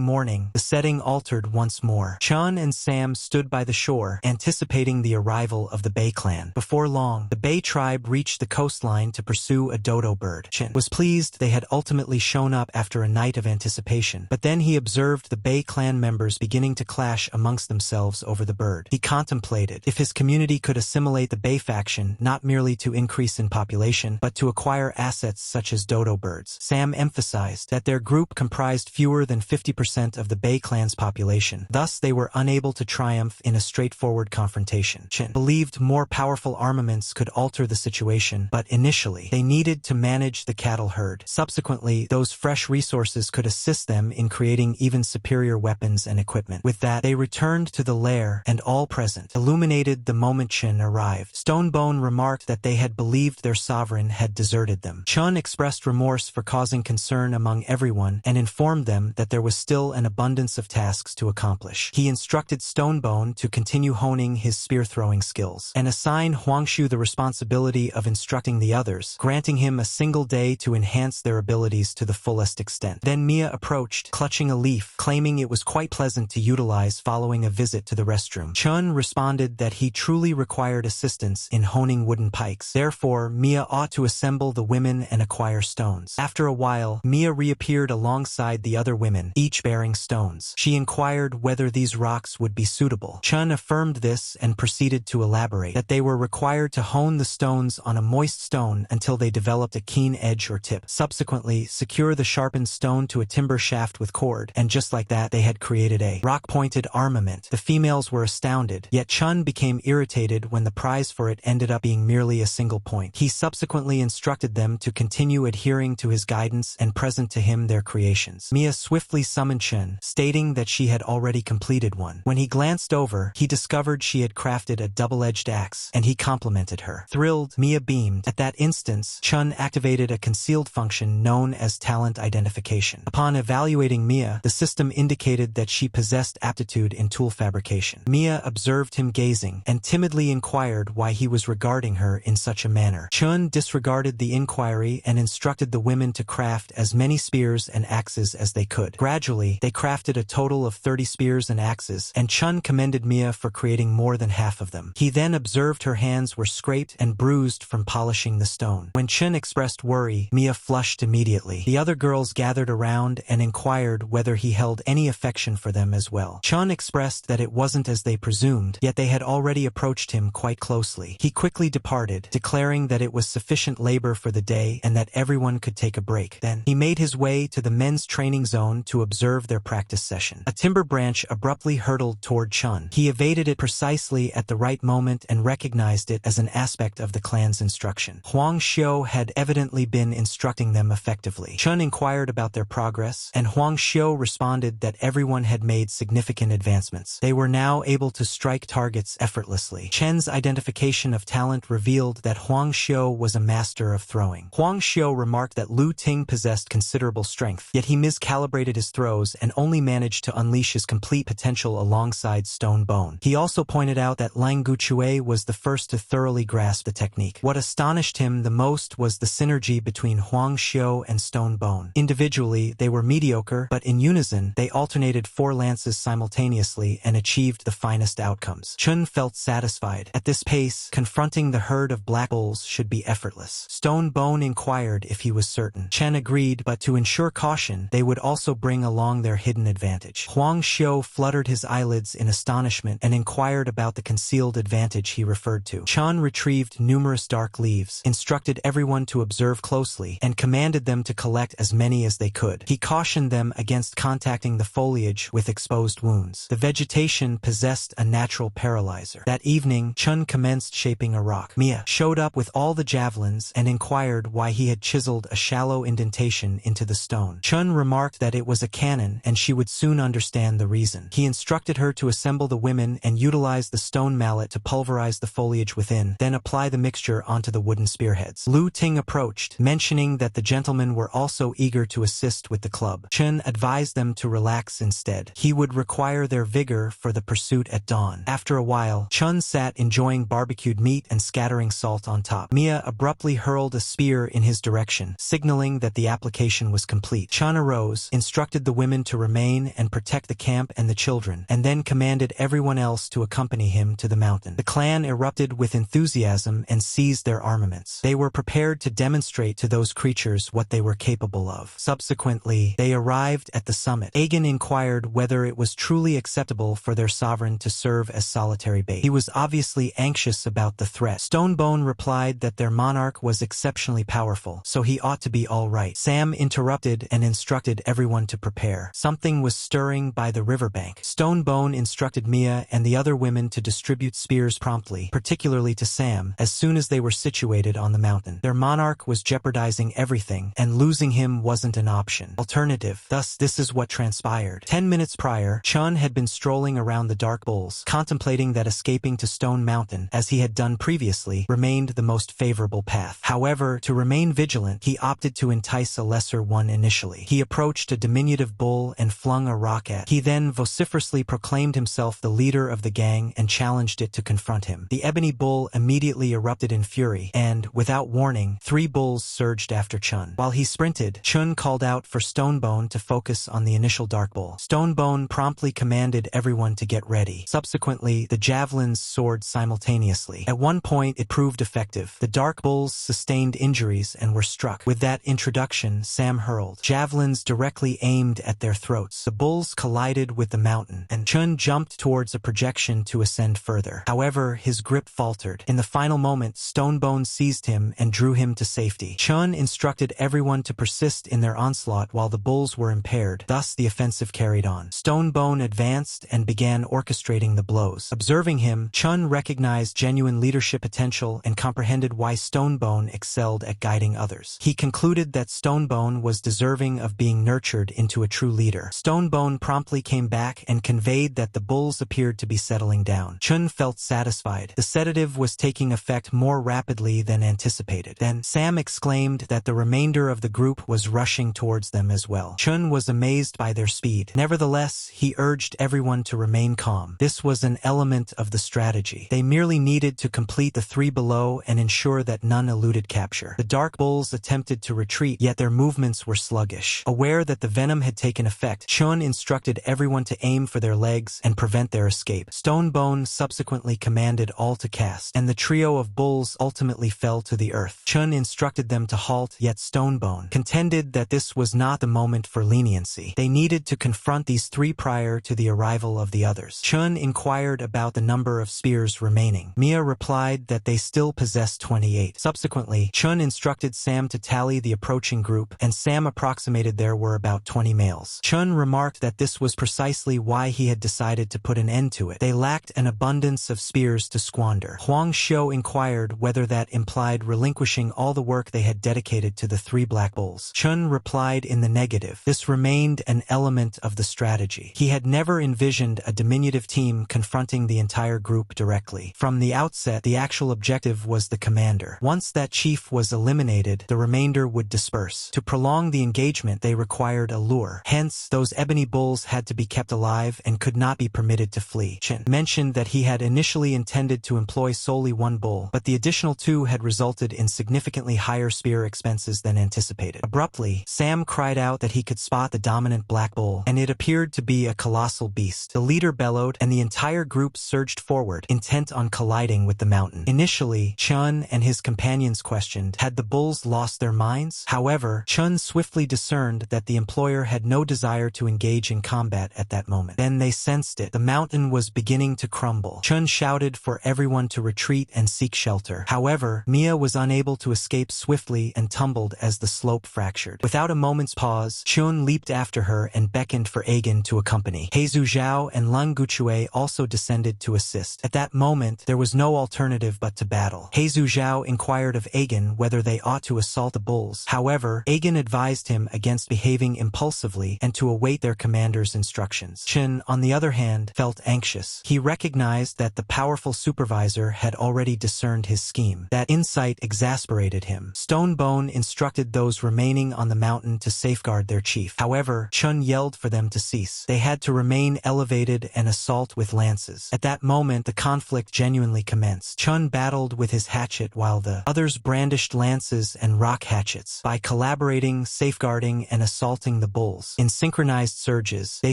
morning, the setting altered once more. Chun and Sam stood by the shore, anticipating the arrival of the Bay clan. Before long, the Bay tribe reached the coastline to pursue a dodo bird. Chun was pleased they had ultimately shown up after a night of anticipation, but then he observed the Bay clan members beginning to clash amongst themselves over the bird. He contemplated if his community could assimilate the Bay faction not merely to increase in population, but to acquire assets such as dodo birds. Sam emphasized that their group comprised fewer than 50% of the Bay clan's population, thus they were unable to triumph in a straightforward confrontation. Chin believed more powerful armaments could alter the situation, but initially, they needed to manage the cattle herd. Subsequently, those fresh resources could assist them in creating even superior weapons and equipment. With that, they returned to the lair, and all present illuminated the moment Chin arrived. Stonebone remarked that they had believed their sovereign had deserted them. Chun expressed remorse for causing concern among everyone and informed them that there was still an abundance of tasks to accomplish. He instructed Stonebone to continue honing his spear-throwing skills and assign Huangshu the responsibility of instructing the others, granting him a single day to enhance their abilities to the fullest extent. Then Mia approached, clutching a leaf, claiming it was quite pleasant to utilize following a visit to the restroom. Chun responded that he truly required assistance in honing wooden pikes. Therefore, Mia ought to assemble the women and acquire stones. After a while, Mia reappeared alongside the other women, each bearing stones. She inquired whether these rocks would be suitable. Chun affirmed this and proceeded to elaborate that they were required to hone the stones on a moist stone until they developed a keen edge or tip. Subsequently, secure the sharpened stone to a timber shaft with cord, and just like that, they had created a rock-pointed armament. The females were astounded, yet Chun became irritated when the prize for it ended up being merely a single point. He subsequently instructed them to continue adhering to his guidance and present to him their creations. Mia swiftly summoned Chun, stating that she had already completed one. When he glanced over, he discovered she had crafted a double-edged axe, and he complimented her. Thrilled, Mia beamed. At that instance, Chun activated a concealed function known as talent identification. Upon evaluating Mia, the system indicated that she possessed aptitude in tool fabrication. Mia observed him gazing and timidly inquired why he was regarding her in such a manner. Chun disregarded the inquiry and instructed the women to craft as many spears and axes as they could. Gradually, they crafted a total of 30 spears and axes, and Chun commended Mia for creating more than half of them. He then observed her hands were scraped and bruised from polishing the stone. When Chun expressed worry, Mia flushed immediately. The other girls gathered around and inquired whether he held any affection for them as well. Chun expressed that it wasn't as they presumed, yet they had already approached him quite closely. He quickly departed, declaring that it was sufficient labor for the day and that everyone could take a break. Then, he made his way to the men's training zone to observe their practice session. A timber branch abruptly hurtled toward Chun. He evaded it precisely at the right moment and recognized it as an aspect of the clan's instruction. Huang Xiu had evidently been instructing them effectively. Chun inquired about their progress, and Huang Xiu responded that everyone had made significant advancements. They were now able to strike targets effortlessly. Chen's identification of talent revealed that Huang Xiu was a master of throwing. Huang Xiu remarked that Lu Ting possessed considerable strength, yet he miscalibrated his throws and only managed to unleash his complete potential alongside Stone Bone. He also pointed out that Lang Guchui was the first to thoroughly grasp the technique. What astonished him the most was the synergy between Huang Xiu and Stone Bone. Individually, they were mediocre, but in unison, they alternated 4 lances simultaneously and achieved the finest outcomes. Chun felt satisfied. At this pace, confronting the herd of black bulls should be effortless. Stone Bone inquired if he was certain. Chen agreed, but to ensure caution, they would also bring along their hidden advantage. Huang Xiu fluttered his eyelids in astonishment and inquired about the concealed advantage he referred to. Chan retrieved numerous dark leaves, instructed everyone to observe closely, and commanded them to collect as many as they could. He cautioned them against contacting the foliage with exposed wounds. The vegetation possessed a natural paralyzer. That evening, Chun commenced shaping a rock. Mia showed up with all the javelins and inquired why he had chiseled a shallow indentation into the stone. Chun remarked that it was a cannon and she would soon understand the reason. He instructed her to assemble the women and utilize the stone mallet to pulverize the foliage within, then apply the mixture onto the wooden spearheads. Lu Ting approached, mentioning that the gentlemen were also eager to assist with the club. Chun advised them to relax instead. He would require their vigor for the pursuit at dawn. After a while, Chun sat enjoying barbecued meat and scattering salt on top. Mia Mia abruptly hurled a spear in his direction, signaling that the application was complete. Chun arose, instructed the women to remain and protect the camp and the children, and then commanded everyone else to accompany him to the mountain. The clan erupted with enthusiasm and seized their armaments. They were prepared to demonstrate to those creatures what they were capable of. Subsequently, they arrived at the summit. Aegon inquired whether it was truly acceptable for their sovereign to serve as solitary bait. He was obviously anxious about the threat. Stonebone replied that their monarch was exceptionally powerful, so he ought to be all right. Sam interrupted and instructed everyone to prepare. Something was stirring by the riverbank. Stonebone instructed Mia and the other women to distribute spears promptly, particularly to Sam, as soon as they were situated on the mountain. Their monarch was jeopardizing everything, and losing him wasn't an option. Alternative. Thus, this is what transpired. 10 minutes prior, Chun had been strolling around the dark bulls, contemplating that escaping to Stone Mountain, as he had done previously, remained the most favorable path. However, to remain vigilant, he opted to entice a lesser one initially. He approached a diminutive bull and flung a rock at it. He then vociferously proclaimed himself the leader of the gang and challenged it to confront him. The ebony bull immediately erupted in fury, and, without warning, 3 bulls surged after Chun. While he sprinted, Chun called out for Stonebone to focus on the initial dark bull. Stonebone promptly commanded everyone to get ready. Subsequently, the javelins soared simultaneously. At one point, it proved effective. The dark bulls sustained injuries and were struck. With that introduction, Sam hurled javelins directly aimed at their throats. The bulls collided with the mountain, and Chun jumped towards a projection to ascend further. However, his grip faltered. In the final moment, Stonebone seized him and drew him to safety. Chun instructed everyone to persist in their onslaught while the bulls were impaired. Thus, the offensive carried on. Stonebone advanced and began orchestrating the blows. Observing him, Chun recognized genuine leadership potential and comprehended why Stonebone excelled at guiding others. He concluded that Stonebone was deserving of being nurtured into a true leader. Stonebone promptly came back and conveyed that the bulls appeared to be settling down. Chun felt satisfied. The sedative was taking effect more rapidly than anticipated. Then, Sam exclaimed that the remainder of the group was rushing towards them as well. Chun was amazed by their speed. Nevertheless, he urged everyone to remain calm. This was an element of the strategy. They merely needed to complete the 3 below and ensure that none eluded capture. The dark bulls attempted to retreat, yet their movements were sluggish. Aware that the venom had taken effect, Chun instructed everyone to aim for their legs and prevent their escape. Stonebone subsequently commanded all to cast, and the trio of bulls ultimately fell to the earth. Chun instructed them to halt, yet Stonebone contended that this was not the moment for leniency. They needed to confront these 3 prior to the arrival of the others. Chun inquired about the number of spears remaining. Mia replied that they still possessed 28. Subsequently, Chun instructed Sam to tally the approaching group, and Sam approximated there were about 20 males. Chun remarked that this was precisely why he had decided to put an end to it. They lacked an abundance of spears to squander. Huang Xiu inquired whether that implied relinquishing all the work they had dedicated to the 3 black bulls. Chun replied in the negative. This remained an element of the strategy. He had never envisioned a diminutive team confronting the entire group directly. From the outset, the actual objective was the commander. Once that chief was eliminated, the remainder would disperse. To prolong the engagement, they required a lure. Hence, those ebony bulls had to be kept alive and could not be permitted to flee. Chen mentioned that he had initially intended to employ solely 1 bull, but the additional 2 had resulted in significantly higher spear expenses than anticipated. Abruptly, Sam cried out that he could spot the dominant black bull, and it appeared to be a colossal beast. The leader bellowed, and the entire group surged forward, intent on colliding with the mountain. Initially, Chun and his companions questioned, had the bulls lost their minds? However, Chun swiftly discerned that the employer had no desire to engage in combat at that moment. Then they sensed it. The mountain was beginning to crumble. Chun shouted for everyone to retreat and seek shelter. However, Mia was unable to escape swiftly and tumbled as the slope fractured. Without a moment's pause, Chun leaped after her and beckoned for Aegon to accompany. Heizhu Zhao and Lung Guchue also descended to assist. At that moment, there was no alternative but to battle. Heizhu Zhao inquired of Aegon whether they ought to assault the bulls. However, Aegon advised him against behaving impulsively and to await their commander's instructions. Chen, on the other hand, felt anxious. He recognized that the powerful supervisor had already discerned his scheme. That insight exasperated him. Stonebone instructed those remaining on the mountain to safeguard their chief. However, Chun yelled for them to cease. They had to remain elevated and assault with lances. At that moment, the conflict genuinely commenced. Chun battled with his hatchet while the others brandished lances and rock hatchets. By collaborating, safeguarding, and assaulting the bulls in synchronized surges, they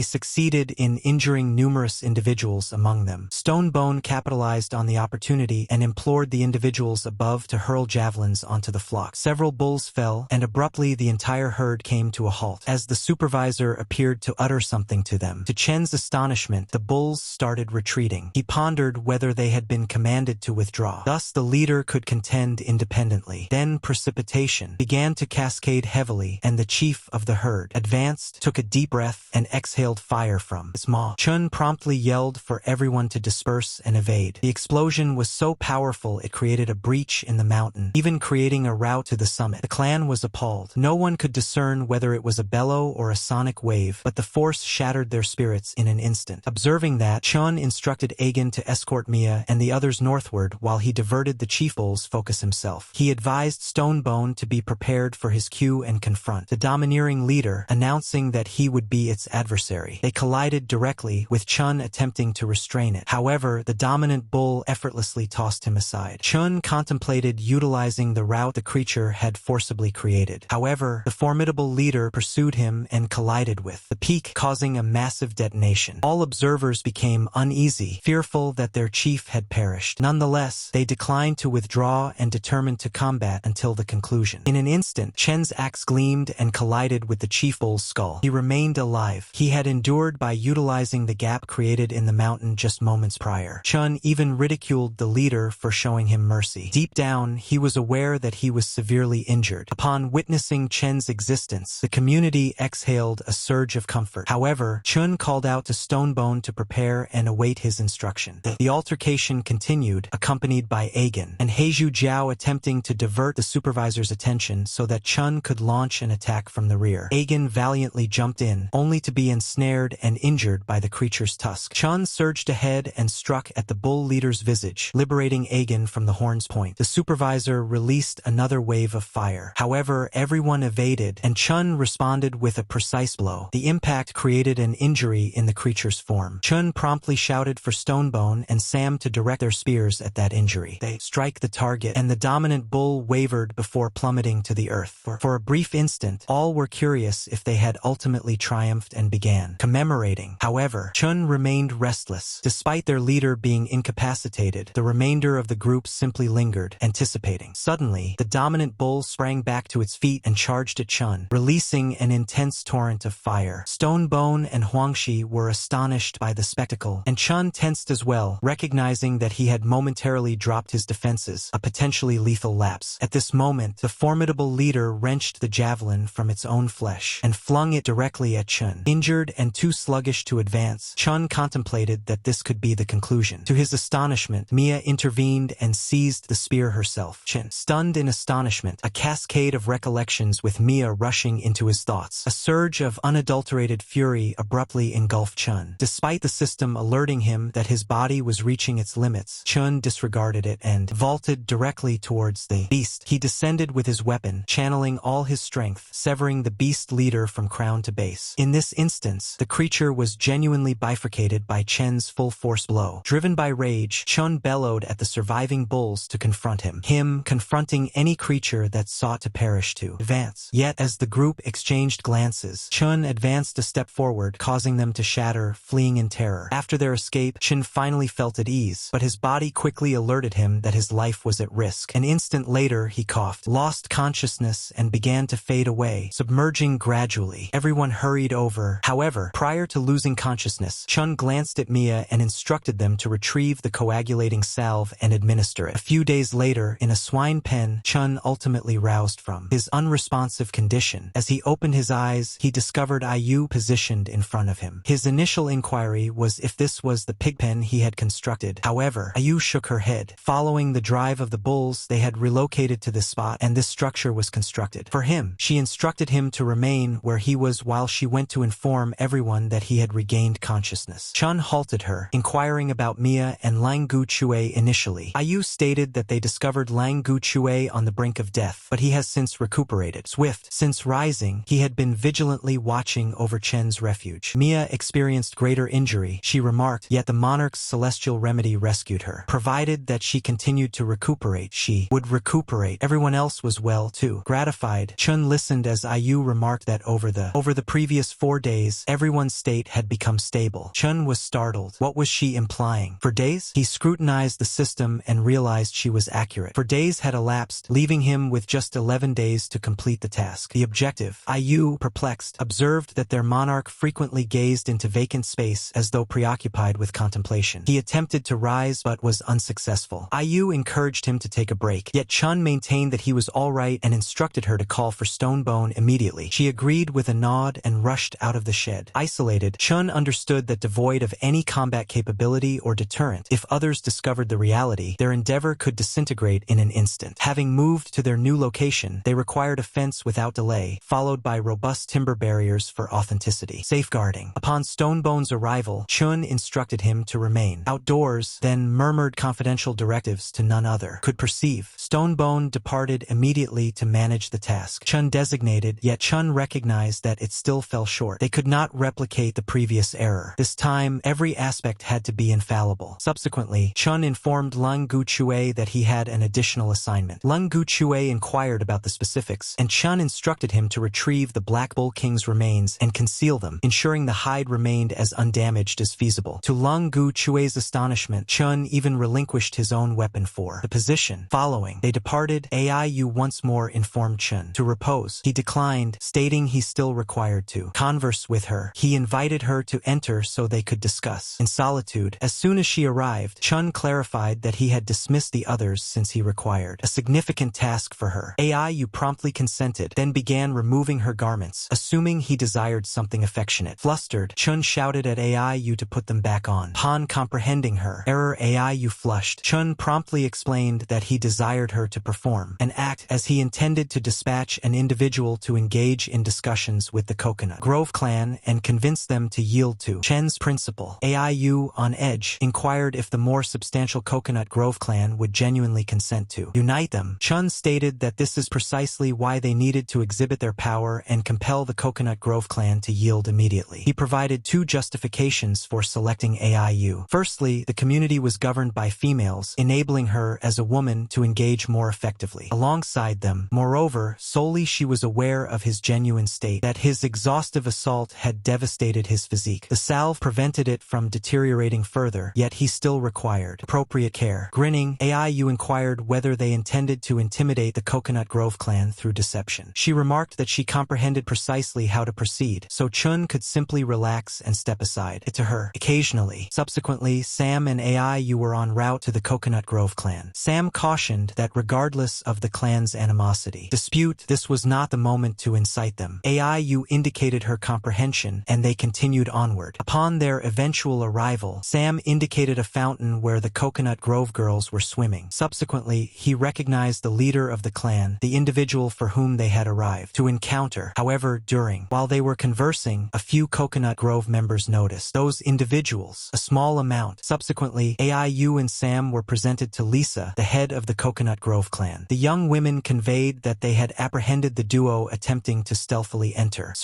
succeeded in injuring numerous individuals among them. Stonebone capitalized on the opportunity and implored the individuals above to hurl javelins onto the flock. Several bulls fell, and abruptly the entire herd came to a halt. As the supervisor appeared to utter something to them, to Chen's astonishment, the bulls started retreating. He pondered whether they had been commanded to withdraw. Thus the leader could contend independently. Then precipitation began to cascade heavily, and the chief of the herd advanced, took a deep breath, and exhaled fire from his maw. Chun promptly yelled for everyone to disperse and evade. The explosion was so powerful it created a breach in the mountain, even creating a route to the summit. The clan was appalled. No one could discern whether it was a bellow or a sonic wave, but the force shattered their spirits in an instant. Observing that, Chun instructed Aegon to escort Mia and the others northward while he diverted the chief bull's focus himself. He advised Stonebone to be prepared for his cue and confront the domineering leader, announcing that he would be its adversary. They collided directly, with Chun attempting to restrain it. However, the dominant bull effortlessly tossed him aside. Chun contemplated utilizing the route the creature had forcibly created. However, the formidable leader pursued him and collided with the peak, causing a massive detonation. All observers became uneasy, fearful that their chief had perished. Nonetheless, they declined to withdraw and determined to combat until the conclusion. In an instant, Chen's axe gleamed and collided with the chief bull's skull. He remained alive. He had endured by utilizing the gap created in the mountain just moments prior. Chun even ridiculed the leader for showing him mercy. Deep down, he was aware that he was severely injured. Upon witnessing Chen's existence, the community exhaled a surge of comfort. However, Chun called out to Stonebone to prepare and await his instruction. The altercation continued, accompanied by Aegon and Heiju Jiao attempting to divert the supervisor's attention so that Chun could launch an attack from the rear. Aegon valiantly jumped in, only to be ensnared and injured by the creature's tusk. Chun surged ahead and struck at the bull leader's visage, liberating Aegon from the horn's point. The supervisor released another wave of fire. However, everyone evaded, and Chun responded with a precise blow. The impact created an injury in the creature's form. Chun promptly shouted for Stonebone and Sam to direct their spears at that injury. They strike the target, and the dominant bull wavered before plummeting to the earth. For a brief instant, all were curious if they had ultimately triumphed and began commemorating. However, Chun remained restless. Despite their leader being incapacitated, the remainder of the group simply lingered, anticipating. Suddenly, the dominant bull sprang back to its feet and charged at Chun, releasing an intense torrent of fire. Stonebone and Huangshi were astonished by the spectacle, and Chun tensed as well, recognizing that he had momentarily dropped his defenses, a potentially lethal lapse. At this moment, the formidable leader wrenched the javelin from its own flesh and flung it directly at Chun. Injured and too sluggish to advance, Chun contemplated that this could be the conclusion. To his astonishment, Mia intervened and seized the spear herself. Chun, stunned in astonishment, a cascade of recollections with Mia rushing into his thoughts. A surge of unadulterated fury abruptly engulfed Chun. Despite the system alerting him that his body was reaching its limits, Chun disregarded it and vaulted directly towards the beast. He descended with his weapon, channeling all his strength, severing the beast leader from crown to base. In this instance, the creature was genuinely bifurcated by Chen's full-force blow. Driven by rage, Chun bellowed at the surviving bulls to confront him. Confronting any creature that sought to perish to advance. Yet, as the group exchanged glances, Chun advanced a step forward, causing them to shatter, fleeing in terror. After their escape, Chun finally felt at ease, but his body quickly alerted him that his life was at risk. An instant later, he coughed, lost consciousness, and began to fade away, submerging gradually. Everyone hurried over. However, prior to losing consciousness, Chun glanced at Mia and instructed them to retrieve the coagulating salve and administer it. A few days later, in a swine pen, Chun ultimately roused from his unresponsive condition. As he opened his eyes, he discovered Ayu positioned in front of him. His initial inquiry was if this was the pigpen he had constructed. However, Ayu shook her head. Following the drive of the bulls, they had relocated to this spot, and this structure was constructed. For him, she instructed him to remain where he was while she went to inform everyone that he had regained consciousness. Chun halted her, inquiring about Mia and Lang Gu Chue initially. Ayu stated that they discovered Lang Gu Chue on the brink of death, but he has since recuperated. Swift. Since rising, he had been vigilantly watching over Chen's refuge. Mia experienced greater injury, she remarked, yet the monarch's celestial remedy rescued her. Provided that she continued to recuperate, recuperate. She would recuperate. Everyone else was well too. Gratified, Chun listened as Ayu remarked that over the previous 4 days, everyone's state had become stable. Chun was startled. What was she implying? For days? He scrutinized the system and realized she was accurate. For days had elapsed, leaving him with just 11 days to complete the task. The objective. Ayu, perplexed, observed that their monarch frequently gazed into vacant space as though preoccupied with contemplation. He attempted to rise but was unsuccessful. Ayu encouraged him to take a break, yet Chun maintained that he was all right and instructed her to call for Stonebone immediately. She agreed with a nod and rushed out of the shed. Isolated, Chun understood that devoid of any combat capability or deterrent, if others discovered the reality, their endeavor could disintegrate in an instant. Having moved to their new location, they required a fence without delay, followed by robust timber barriers for authenticity. Safeguarding. Upon Stonebone's arrival, Chun instructed him to remain outdoors, then murmured confidential directives to none other could perceive. Stonebone departed immediately to manage the task. Chun designated, yet Chun recognized that it still fell short. They could not replicate the previous error. This time, every aspect had to be infallible. Subsequently, Chun informed Lung Guchue that he had an additional assignment. Lung Guchue inquired about the specifics, and Chun instructed him to retrieve the Black Bull King's remains and conceal them, ensuring the hide remained as undamaged as feasible. To Lung Guchue's astonishment, Chun even relinquished his own weapon for the position. Following, they departed. Aiyu once more informed Chun to repose. He declined, stating he still required to converse with her. He invited her to enter so they could discuss. In solitude, as soon as she arrived, Chun clarified that he had dismissed the others since he required a significant task for her. Aiyu promptly consented, then began removing her garments, assuming he desired something affectionate. Flustered, Chun shouted at Aiyu to put them back on. Upon comprehending her error, Aiyu flushed. Chun promptly explained that he desired her to perform an act as he intended to dispatch an individual to engage in discussions with the Coconut Grove clan and convince them to yield to Chen's principle. Aiyu, on edge, inquired if the more substantial Coconut Grove clan would genuinely consent to unite them. Chun stated that this is precisely why they needed to exhibit their power and compel the Coconut Grove clan to yield immediately. He provided 2 justifications for selecting Aiyu. Firstly, the community was governed by females, enabling her as a woman to engage more effectively alongside them. Moreover, solely she was aware of his genuine state, that his exhaustive assault had devastated his physique. The salve prevented it from deteriorating further, yet he still required appropriate care. Grinning, Aiyu inquired whether they intended to intimidate the Coconut Grove clan through deception. She remarked that she comprehended precisely how to proceed, so Chun could simply relax and step aside. It to her. Occasionally. Subsequently, Sam and Aiyu were en route to the Coconut Grove clan. Sam cautioned that regardless of the clan's animosity, dispute, this was not the moment to incite them. Aiyu indicated her comprehension, and they continued onward. Upon their eventual arrival, Sam indicated a fountain where the Coconut Grove girls were swimming. Subsequently, he recognized the leader of the clan, the individual for whom they had arrived to encounter. However, while they were conversing, a few Coconut Grove members noticed those individuals, a small amount. Subsequently, Aiyu and Sam were presented to Lisa, the head of the Coconut Grove clan. The young women conveyed that they had apprehended the duo attempting to stealthily enter,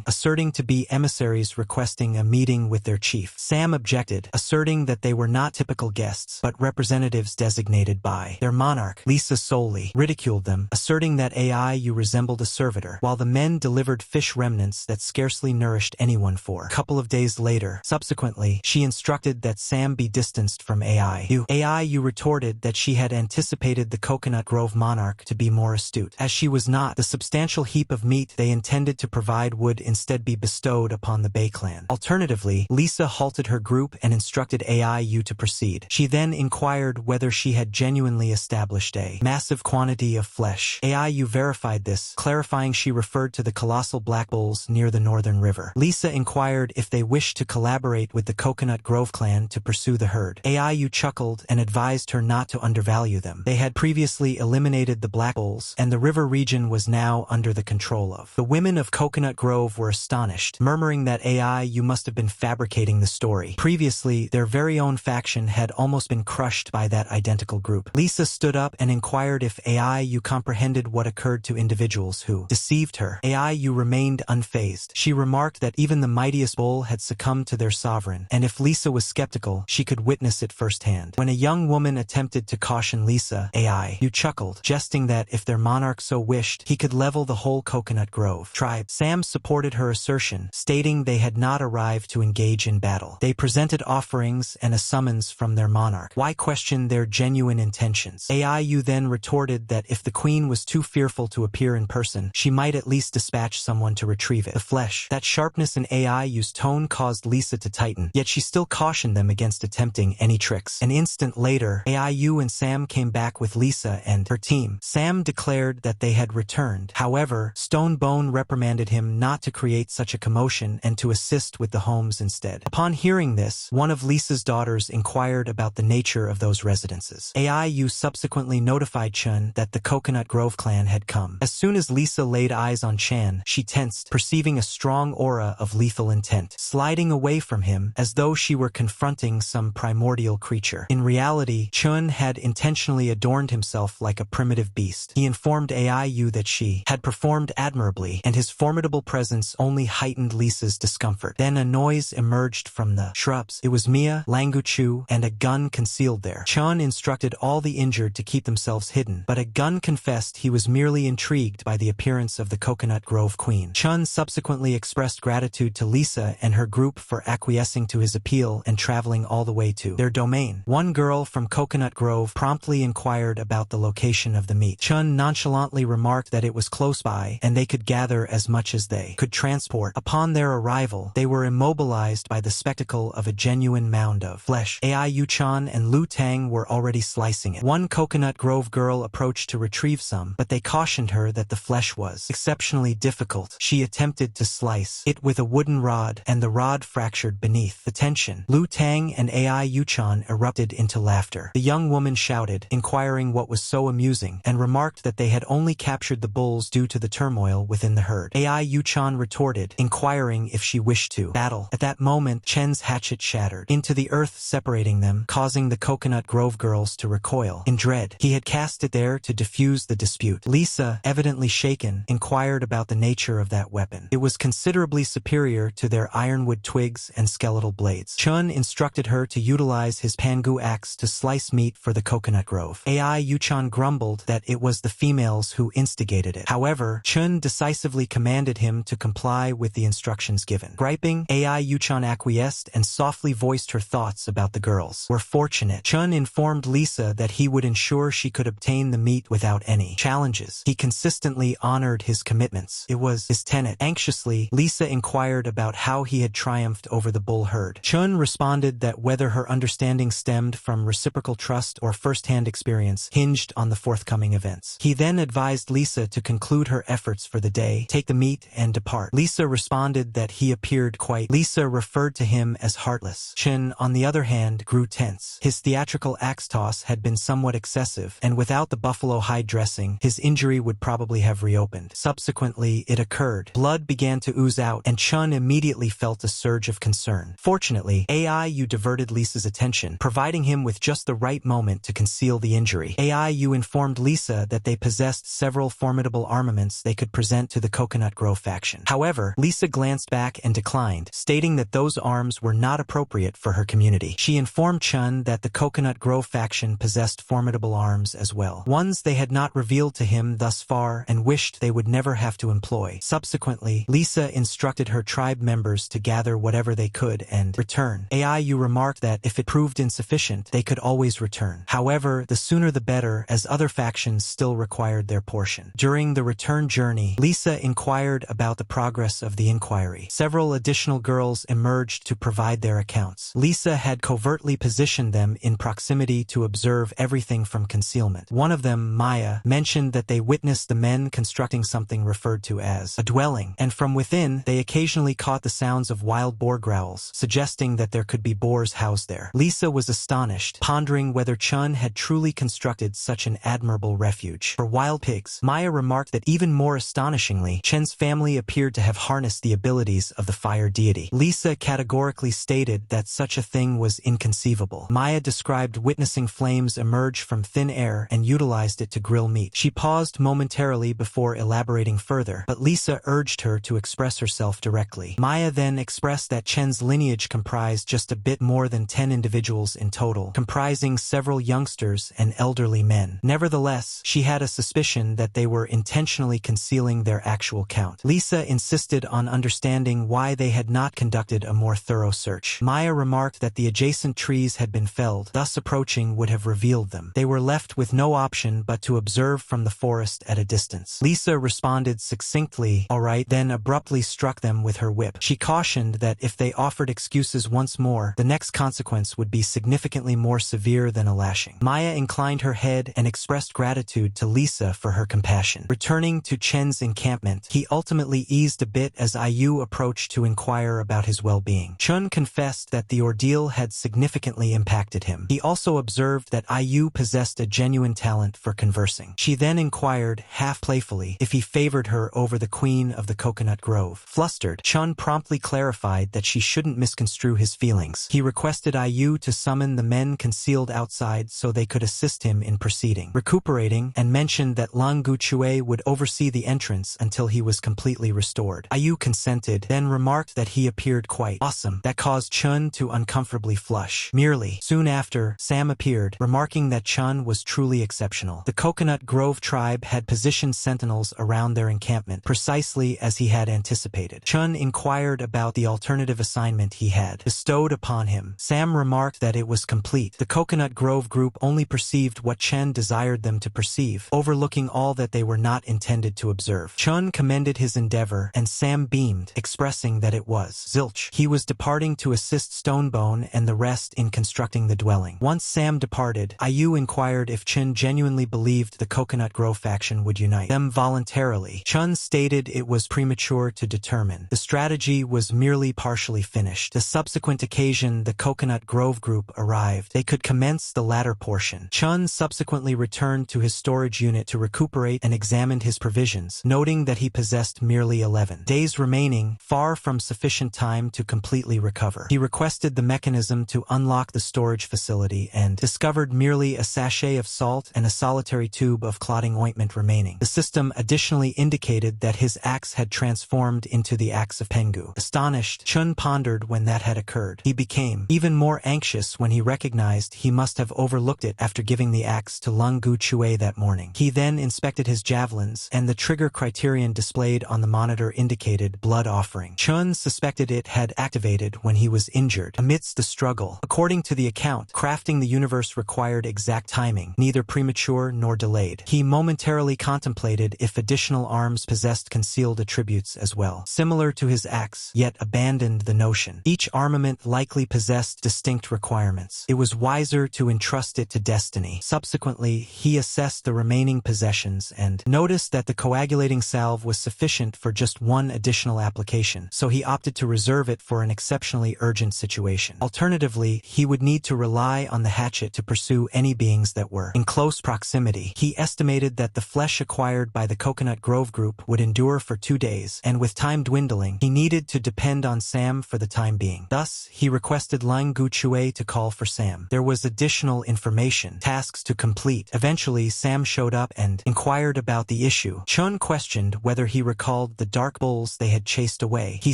asserting to be emissaries requesting a meeting with their chief. Sam objected, asserting that they were not typical guests, but representatives designated by their monarch. Lisa solely ridiculed them, asserting that Aiyu resembled a servitor, while the men delivered fish remnants that scarcely nourished anyone for a couple of days later. Subsequently, she instructed that Sam be distanced from Aiyu. Aiyu retorted that she had anticipated the Coconut Grove monarch to be more astute. As she was not, the substantial heap of meat they intended to provide would instead be bestowed upon the Bay clan. Alternatively, Lisa halted her group and instructed Aiyu to proceed. She then inquired whether she had genuinely established a massive quantity of flesh. Aiyu verified this, clarifying she referred to the colossal black bulls near the northern river. Lisa inquired if they wished to collaborate with the Coconut Grove clan to pursue the herd. Aiyu chuckled and advised her not to undervalue them. They had previously eliminated the black bulls, and the river region was now under the control of. The women of Coconut Grove were astonished, murmuring that Aiyu must have been fabricating the story. Previously, their very own faction had almost been crushed by that identical group. Lisa stood up and inquired if Aiyu comprehended what occurred to individuals who deceived her. Aiyu remained unfazed. She remarked that even the mightiest bull had succumbed to their sovereign, and if Lisa was skeptical, she could witness it firsthand. When a young woman attempted to to caution Lisa, Yu chuckled, jesting that if their monarch so wished, he could level the whole Coconut Grove tribe. Sam supported her assertion, stating they had not arrived to engage in battle. They presented offerings and a summons from their monarch. Why question their genuine intentions? Yu then retorted that if the queen was too fearful to appear in person, she might at least dispatch someone to retrieve it. The flesh. That sharpness in Yu's tone caused Lisa to tighten, yet she still cautioned them against attempting any tricks. An instant later, Yu and Sam came back with Lisa and her team. Sam declared that they had returned. However, Stonebone reprimanded him not to create such a commotion and to assist with the homes instead. Upon hearing this, one of Lisa's daughters inquired about the nature of those residences. Yu subsequently notified Chun that the Coconut Grove clan had come. As soon as Lisa laid eyes on Chan, she tensed, perceiving a strong aura of lethal intent, sliding away from him as though she were confronting some primordial creature. In reality, Chun had intentionally adorned himself like a primitive beast. He informed Yu that she had performed admirably, and his formidable presence only heightened Lisa's discomfort. Then a noise emerged from the shrubs. It was Mia, Languchu, and a gun concealed there. Chun instructed all the injured to keep themselves hidden, but a gun confessed he was merely intrigued by the appearance of the Coconut Grove Queen. Chun subsequently expressed gratitude to Lisa and her group for acquiescing to his appeal and traveling all the way to their domain. One girl from Coconut Grove promptly inquired about the location of the meet. Chun nonchalantly remarked that it was close by and they could gather as much as they could transport. Upon their arrival, they were immobilized by the spectacle of a genuine mound of flesh. Yu-chan and Lu Tang were already slicing it. One Coconut Grove girl approached to retrieve some, but they cautioned her that the flesh was exceptionally difficult. She attempted to slice it with a wooden rod, and the rod fractured beneath the tension. Lu Tang and Yu-chan erupted into laughter. The young woman shouted, inquiring what was so amusing, and remarked that they had only captured the bulls due to the turmoil within the herd. Yu-chan retorted, inquiring if she wished to battle. At that moment, Chen's hatchet shattered into the earth, separating them, causing the Coconut Grove girls to recoil in dread. He had cast it there to defuse the dispute. Lisa, evidently shaken, inquired about the nature of that weapon. It was considerably superior to their ironwood twigs and skeletal blades. Chun instructed her to utilize his pangu axe to slice meat for the Coconut Grove. Yu-chan grumbled that it was the females who instigated it. However, Chun decisively commanded him to comply with the instructions given. Griping, Yu-chan acquiesced and softly voiced her thoughts about the girls. We're fortunate. Chun informed Lisa that he would ensure she could obtain the meat without any challenges. He consistently honored his commitments. It was his tenet. Anxiously, Lisa inquired about how he had triumphed over the bull herd. Chun responded that whether her understanding stemmed from reciprocal trust or first-hand experience hinged on the forthcoming events. He then advised Lisa to conclude her efforts for the day, take the meat, and depart. Lisa responded that he appeared quite. Lisa referred to him as heartless. Chin, on the other hand, grew tense. His theatrical axe toss had been somewhat excessive, and without the buffalo hide dressing, his injury would probably have reopened. Subsequently, it occurred. Blood began to ooze out, and Chun immediately felt a surge of concern. Fortunately, Yu diverted Lisa's attention, providing him with just the right moment to conceal the injury. Yu informed Lisa that they possessed several formidable armaments they could present to the Coconut Grove faction. However, Lisa glanced back and declined, stating that those arms were not appropriate for her community. She informed Chun that the Coconut Grove faction possessed formidable arms as well, ones they had not revealed to him thus far and wished they would never have to employ. Subsequently, Lisa instructed her tribe members to gather whatever they could and return. Yu remarked that if it proved insufficient, they could always return. However, the sooner the better, as other factions still required their portion. During the return journey, Lisa inquired about the progress of the inquiry. Several additional girls emerged to provide their accounts. Lisa had covertly positioned them in proximity to observe everything from concealment. One of them, Maya, mentioned that they witnessed the men constructing something referred to as a dwelling, and from within, they occasionally caught the sounds of wild boar growls, suggesting that there could be boars housed there. Lisa was astonished, pondering whether Chun had truly constructed such an admirable refuge for wild pigs. Maya remarked that even more astonishingly, Chen's family appeared to have harnessed the abilities of the fire deity. Lisa categorically stated that such a thing was inconceivable. Maya described witnessing flames emerge from thin air and utilized it to grill meat. She paused momentarily before elaborating further, but Lisa urged her to express herself directly. Maya then expressed that Chen's lineage comprised just a bit more than 10 individuals in total, comprising several youngsters and elderly men. Nevertheless, she had a suspicion that they were intentionally concealing their actual count. Lisa insisted on understanding why they had not conducted a more thorough search. Maya remarked that the adjacent trees had been felled, thus approaching would have revealed them. They were left with no option but to observe from the forest at a distance. Lisa responded succinctly, "All right," then abruptly struck them with her whip. She cautioned that if they offered excuses once more, the next consequence would be significantly more severe than a lashing. Maya inclined her head and expressed gratitude to Lisa for her compassion. Returning to Chen's encampment, he ultimately eased a bit as Ayu approached to inquire about his well-being. Chun confessed that the ordeal had significantly impacted him. He also observed that Ayu possessed a genuine talent for conversing. She then inquired, half playfully, if he favored her over the queen of the coconut grove. Flustered, Chun promptly clarified that she shouldn't misconstrue his feelings. He requested Ayu to summon the men concealed outside so they could assist him in proceeding. Recuperating, and mentioned that Lang Guchue would oversee the entrance until he was completely restored. Ayu consented, then remarked that he appeared quite awesome. That caused Chun to uncomfortably flush. Merely. Soon after, Sam appeared, remarking that Chun was truly exceptional. The Coconut Grove tribe had positioned sentinels around their encampment, precisely as he had anticipated. Chun inquired about the alternative assignment he had bestowed upon him. Sam remarked that it was complete. The Coconut Grove group only perceived what Chen desired them to perceive, overlooking all that they were not intended to observe. Chun commended his endeavor, and Sam beamed, expressing that it was zilch. He was departing to assist Stonebone and the rest in constructing the dwelling. Once Sam departed, Ayu inquired if Chen genuinely believed the Coconut Grove faction would unite them voluntarily. Chun stated it was premature to determine. The strategy was merely partially finished. The subsequent occasion the Coconut Grove group arrived, they could commence the latter portion. Chun subsequently returned to his storage unit to recuperate and examined his provisions, noting that he possessed merely 11 days remaining, far from sufficient time to completely recover. He requested the mechanism to unlock the storage facility and discovered merely a sachet of salt and a solitary tube of clotting ointment remaining. The system additionally indicated that his axe had transformed into the axe of Pengu. Astonished, Chun pondered when that had occurred. He became even more anxious when he recognized he must have overlooked it after giving the axe to Lung Gu Chue that morning. He then inspected his javelins, and the trigger criterion displayed on the monitor indicated blood offering. Chun suspected it had activated when he was injured. Amidst the struggle, according to the account, crafting the universe required exact timing, neither premature nor delayed. He momentarily contemplated if additional arms possessed concealed attributes as well, similar to his axe, yet abandoned the notion. Each armament likely possessed distinct requirements. It was wiser to entrust it to destiny. Subsequently, he assessed the remaining possessions and noticed that the coagulating salve was sufficient for just one additional application, so he opted to reserve it for an exceptionally urgent situation. Alternatively, he would need to rely on the hatchet to pursue any beings that were in close proximity. He estimated that the flesh acquired by the Coconut Grove group would endure for 2 days, and with time dwindling, he needed to depend on Sam for the time being. Thus, he requested Lang Gu Chue to call for Sam. There was additional information, tasks to complete. Eventually, Sam showed up and inquired about the issue. Chun questioned whether he recalled the dark bulls they had chased away. He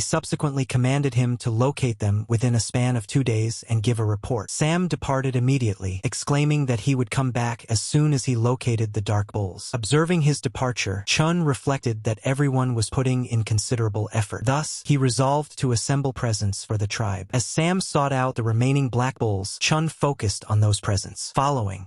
subsequently commanded him to locate them within a span of 2 days and give a report. Sam departed immediately, exclaiming that he would come back as soon as he located the dark bulls. Observing his departure, Chun reflected that everyone was putting in considerable effort. Thus, he resolved to assemble presents for the tribe. As Sam sought out the remaining black bulls, Chun focused on those presents.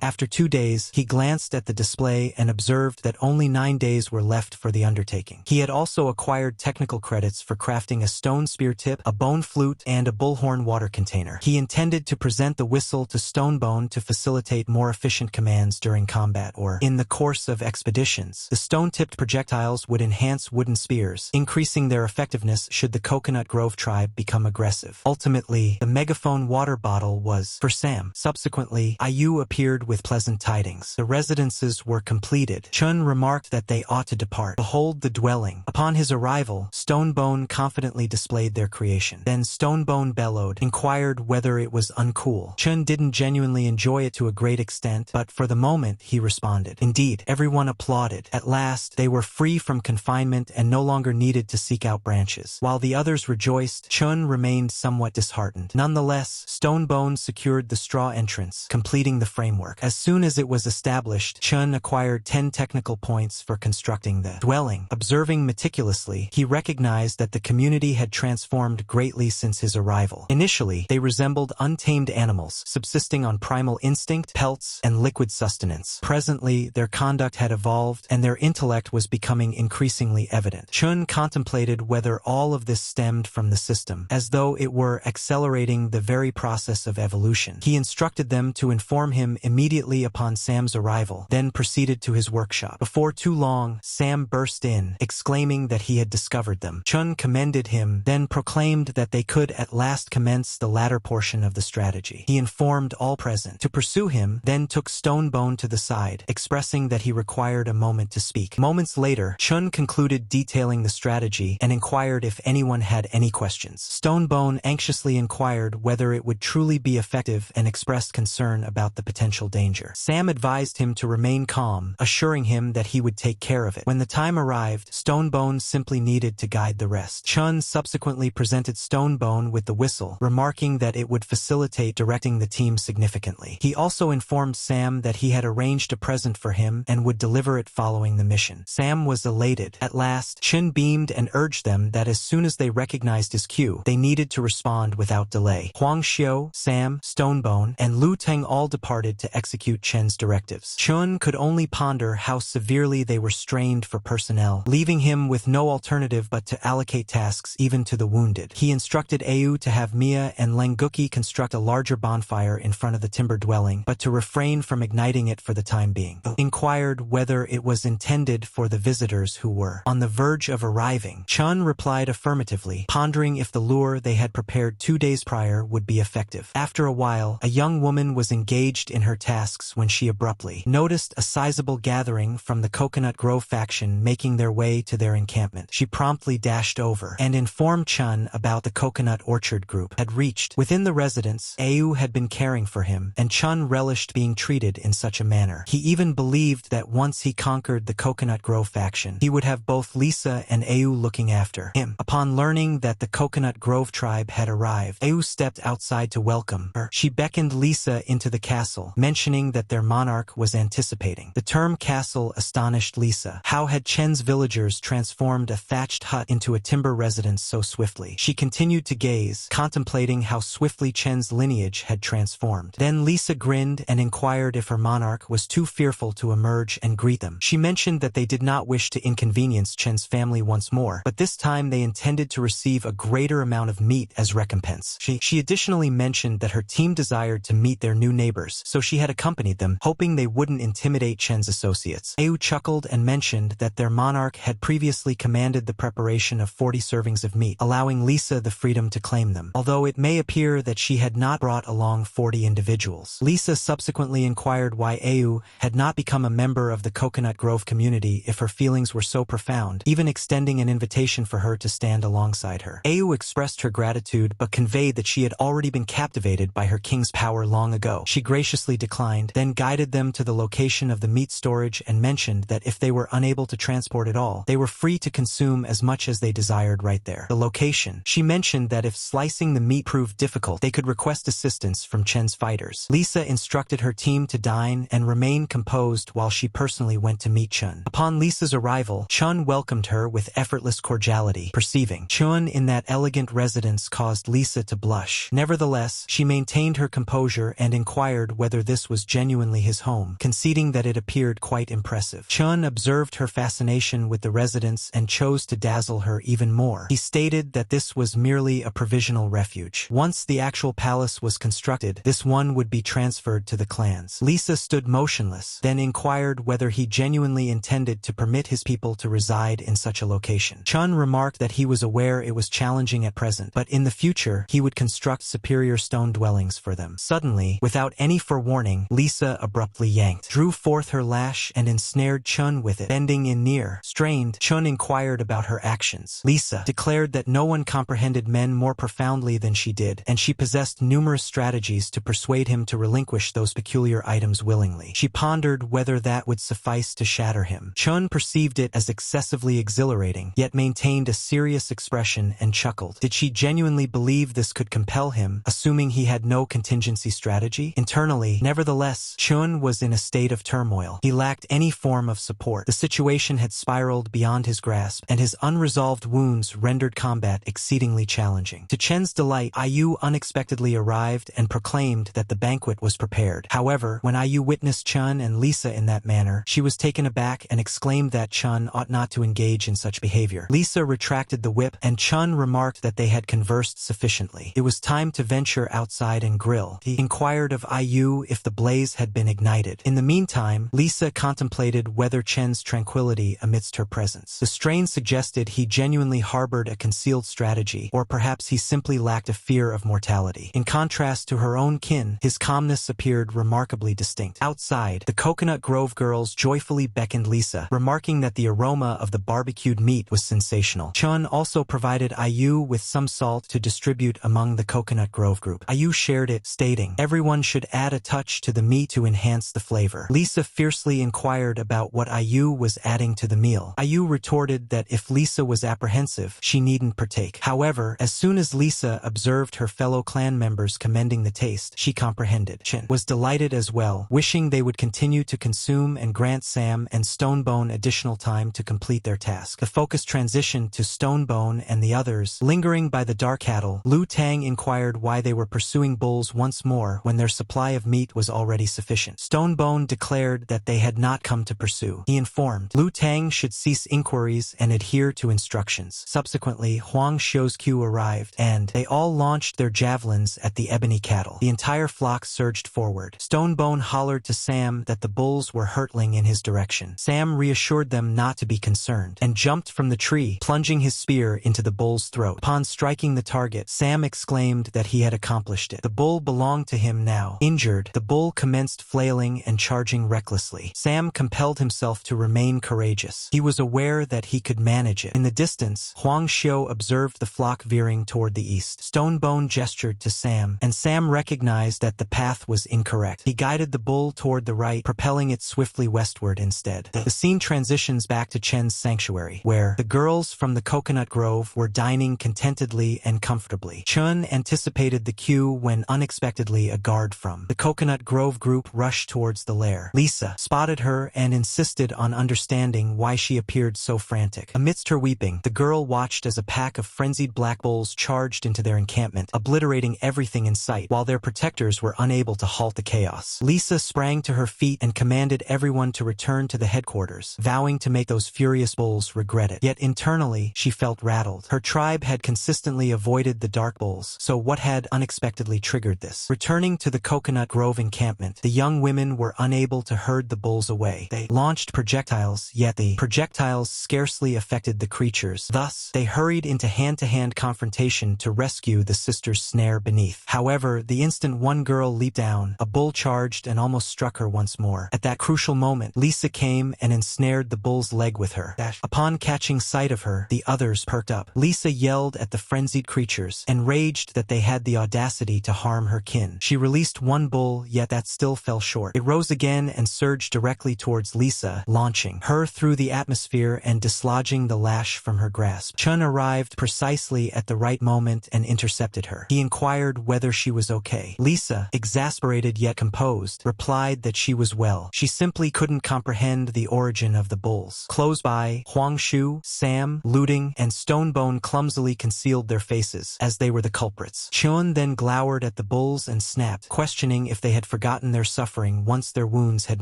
After 2 days, he glanced at the display and observed that only 9 days were left for the undertaking. He had also acquired technical credits for crafting a stone spear tip, a bone flute, and a bullhorn water container. He intended to present the whistle to Stonebone to facilitate more efficient commands during combat or in the course of expeditions. The stone-tipped projectiles would enhance wooden spears, increasing their effectiveness should the Coconut Grove tribe become aggressive. Ultimately, the megaphone water bottle was for Sam. Subsequently, Ayu appeared with pleasant tidings. The residences were completed. Chun remarked that they ought to depart. Behold the dwelling. Upon his arrival, Stonebone confidently displayed their creation. Then Stonebone bellowed, inquired whether it was uncool. Chun didn't genuinely enjoy it to a great extent, but for the moment he responded. Indeed, everyone applauded. At last, they were free from confinement and no longer needed to seek out branches. While the others rejoiced, Chun remained somewhat disheartened. Nonetheless, Stonebone secured the straw entrance, complete completing the framework. As soon as it was established, Chun acquired 10 technical points for constructing the dwelling. Observing meticulously, he recognized that the community had transformed greatly since his arrival. Initially, they resembled untamed animals, subsisting on primal instinct, pelts, and liquid sustenance. Presently, their conduct had evolved, and their intellect was becoming increasingly evident. Chun contemplated whether all of this stemmed from the system, as though it were accelerating the very process of evolution. He instructed them to inform him immediately upon Sam's arrival, then proceeded to his workshop. Before too long, Sam burst in, exclaiming that he had discovered them. Chun commended him, then proclaimed that they could at last commence the latter portion of the strategy. He informed all present to pursue him, then took Stonebone to the side, expressing that he required a moment to speak. Moments later, Chun concluded detailing the strategy and inquired if anyone had any questions. Stonebone anxiously inquired whether it would truly be effective and expressed concern about the potential danger. Sam advised him to remain calm, assuring him that he would take care of it. When the time arrived, Stonebone simply needed to guide the rest. Chun subsequently presented Stonebone with the whistle, remarking that it would facilitate directing the team significantly. He also informed Sam that he had arranged a present for him and would deliver it following the mission. Sam was elated. At last, Chun beamed and urged them that as soon as they recognized his cue, they needed to respond without delay. Huang Xiu, Sam, Stonebone, and Lu Teng all departed to execute Chen's directives. Chun could only ponder how severely they were strained for personnel, leaving him with no alternative but to allocate tasks even to the wounded. He instructed Au to have Mia and Lenguki construct a larger bonfire in front of the timber dwelling, but to refrain from igniting it for the time being. Inquired whether it was intended for the visitors who were on the verge of arriving. Chun replied affirmatively, pondering if the lure they had prepared 2 days prior would be effective. After a while, a young woman was engaged in her tasks when she abruptly noticed a sizable gathering from the Coconut Grove faction making their way to their encampment. She promptly dashed over and informed Chun about the Coconut Orchard group had reached. Within the residence, Au had been caring for him, and Chun relished being treated in such a manner. He even believed that once he conquered the Coconut Grove faction, he would have both Lisa and Au looking after him. Upon learning that the Coconut Grove tribe had arrived, Au stepped outside to welcome her. She beckoned Lisa into the castle, mentioning that their monarch was anticipating. The term castle astonished Lisa. How had Chen's villagers transformed a thatched hut into a timber residence so swiftly? She continued to gaze, contemplating how swiftly Chen's lineage had transformed. Then Lisa grinned and inquired if her monarch was too fearful to emerge and greet them. She mentioned that they did not wish to inconvenience Chen's family once more, but this time they intended to receive a greater amount of meat as recompense. She additionally mentioned that her team desired to meet their new neighbors, so she had accompanied them, hoping they wouldn't intimidate Chen's associates. Au chuckled and mentioned that their monarch had previously commanded the preparation of 40 servings of meat, allowing Lisa the freedom to claim them, although it may appear that she had not brought along 40 individuals. Lisa subsequently inquired why Au had not become a member of the Coconut Grove community if her feelings were so profound, even extending an invitation for her to stand alongside her. Au expressed her gratitude but conveyed that she had already been captivated by her king's power long ago. She graciously declined, then guided them to the location of the meat storage and mentioned that if they were unable to transport it all, they were free to consume as much as they desired right there. The location. She mentioned that if slicing the meat proved difficult, they could request assistance from Chen's fighters. Lisa instructed her team to dine and remain composed while she personally went to meet Chun. Upon Lisa's arrival, Chun welcomed her with effortless cordiality. Perceiving Chun in that elegant residence caused Lisa to blush. Nevertheless, she maintained her composure and inquired whether this was genuinely his home, conceding that it appeared quite impressive. Chun observed her fascination with the residence and chose to dazzle her even more. He stated that this was merely a provisional refuge. Once the actual palace was constructed, this one would be transferred to the clans. Lisa stood motionless, then inquired whether he genuinely intended to permit his people to reside in such a location. Chun remarked that he was aware it was challenging at present, but in the future, he would construct superior stone dwellings for them. Suddenly, without any forewarning, Lisa abruptly yanked, drew forth her lash and ensnared Chun with it. Bending in near, strained, Chun inquired about her actions. Lisa declared that no one comprehended men more profoundly than she did, and she possessed numerous strategies to persuade him to relinquish those peculiar items willingly. She pondered whether that would suffice to shatter him. Chun perceived it as excessively exhilarating, yet maintained a serious expression and chuckled. Did she genuinely believe this could compel him, assuming he had no contingency strategy? Internally, nevertheless, Chun was in a state of turmoil. He lacked any form of support. The situation had spiraled beyond his grasp, and his unresolved wounds rendered combat exceedingly challenging. To Chen's delight, Ayu unexpectedly arrived and proclaimed that the banquet was prepared. However, when Ayu witnessed Chun and Lisa in that manner, she was taken aback and exclaimed that Chun ought not to engage in such behavior. Lisa retracted the whip, and Chun remarked that they had conversed sufficiently. It was time to venture outside and grill. He inquired of Ayu if the blaze had been ignited. In the meantime, Lisa contemplated whether Chen's tranquility amidst her presence. The strain suggested he genuinely harbored a concealed strategy, or perhaps he simply lacked a fear of mortality. In contrast to her own kin, his calmness appeared remarkably distinct. Outside, the Coconut Grove girls joyfully beckoned Lisa, remarking that the aroma of the barbecued meat was sensational. Chun also provided Ayu with some salt to distribute among the Coconut Grove group. Ayu shared it, stating, "Everyone should add a touch to the meat to enhance the flavor." Lisa fiercely inquired about what Ayu was adding to the meal. Ayu retorted that if Lisa was apprehensive, she needn't partake. However, as soon as Lisa observed her fellow clan members commending the taste, she comprehended. Chen was delighted as well, wishing they would continue to consume and grant Sam and Stonebone additional time to complete their task. The focus transitioned to Stonebone and the others. Lingering by the dark cattle, Lu Tang inquired why they were pursuing bulls once more when their supply of meat was already sufficient. Stonebone declared that they had not come to pursue. He informed Lu Tang should cease inquiries and adhere to instructions. Subsequently, Huang Xiuqiu arrived, and they all launched their javelins at the ebony cattle. The entire flock surged forward. Stonebone hollered to Sam that the bulls were hurtling in his direction. Sam reassured them not to be concerned, and jumped from the tree, plunging his spear into the bull's throat. Upon striking the target, Sam exclaimed that he had accomplished it. The bull belonged to him now. Injured, the bull commenced flailing and charging recklessly. Sam compelled himself to remain courageous. He was aware that he could manage it. In the distance, Huang Xiu observed the flock veering toward the east. Stonebone gestured to Sam, and Sam recognized that the path was incorrect. He guided the bull toward the right, propelling it swiftly westward instead. The scene transitions back to Chen's sanctuary, where the girls from the Coconut Grove were dining contentedly and comfortably. Chun anticipated the cue when unexpectedly a guard from the Coconut Grove group rushed towards the lair. Lisa spotted her and insisted on understanding why she appeared so frantic. Amidst her weeping, the girl watched as a pack of frenzied black bulls charged into their encampment, obliterating everything in sight, while their protectors were unable to halt the chaos. Lisa sprang to her feet and commanded everyone to return to the headquarters, vowing to make those furious bulls regret it. Yet internally, she felt rattled. Her tribe had consistently avoided the dark bulls, so what had unexpectedly triggered this? Returning to the Coconut Grove encampment, the young women were unable to herd the bulls away. They launched projectiles, yet the projectiles scarcely affected the creatures. Thus, they hurried into hand-to-hand confrontation to rescue the sisters' snare beneath. However, the instant one girl leaped down, a bull charged and almost struck her once more. At that crucial moment, Lisa came and ensnared the bull's leg with her. Upon catching sight of her, the others perked up. Lisa yelled at the frenzied creatures, enraged that they had the audacity to harm her kin. She released one bull, yet that still fell short. It rose again and surged directly towards Lisa, launching her through the atmosphere and dislodging the lash from her grasp. Chun arrived precisely at the right moment and intercepted her. He inquired whether she was okay. Lisa, exasperated yet composed, replied that she was well. She simply couldn't comprehend the origin of the bulls. Close by, Huang Shu, Sam, Looting, and Stonebone clumsily concealed their faces, as they were the culprits. Chun then glowered at the bulls and snapped, questioning if they had forgotten their suffering once their wounds had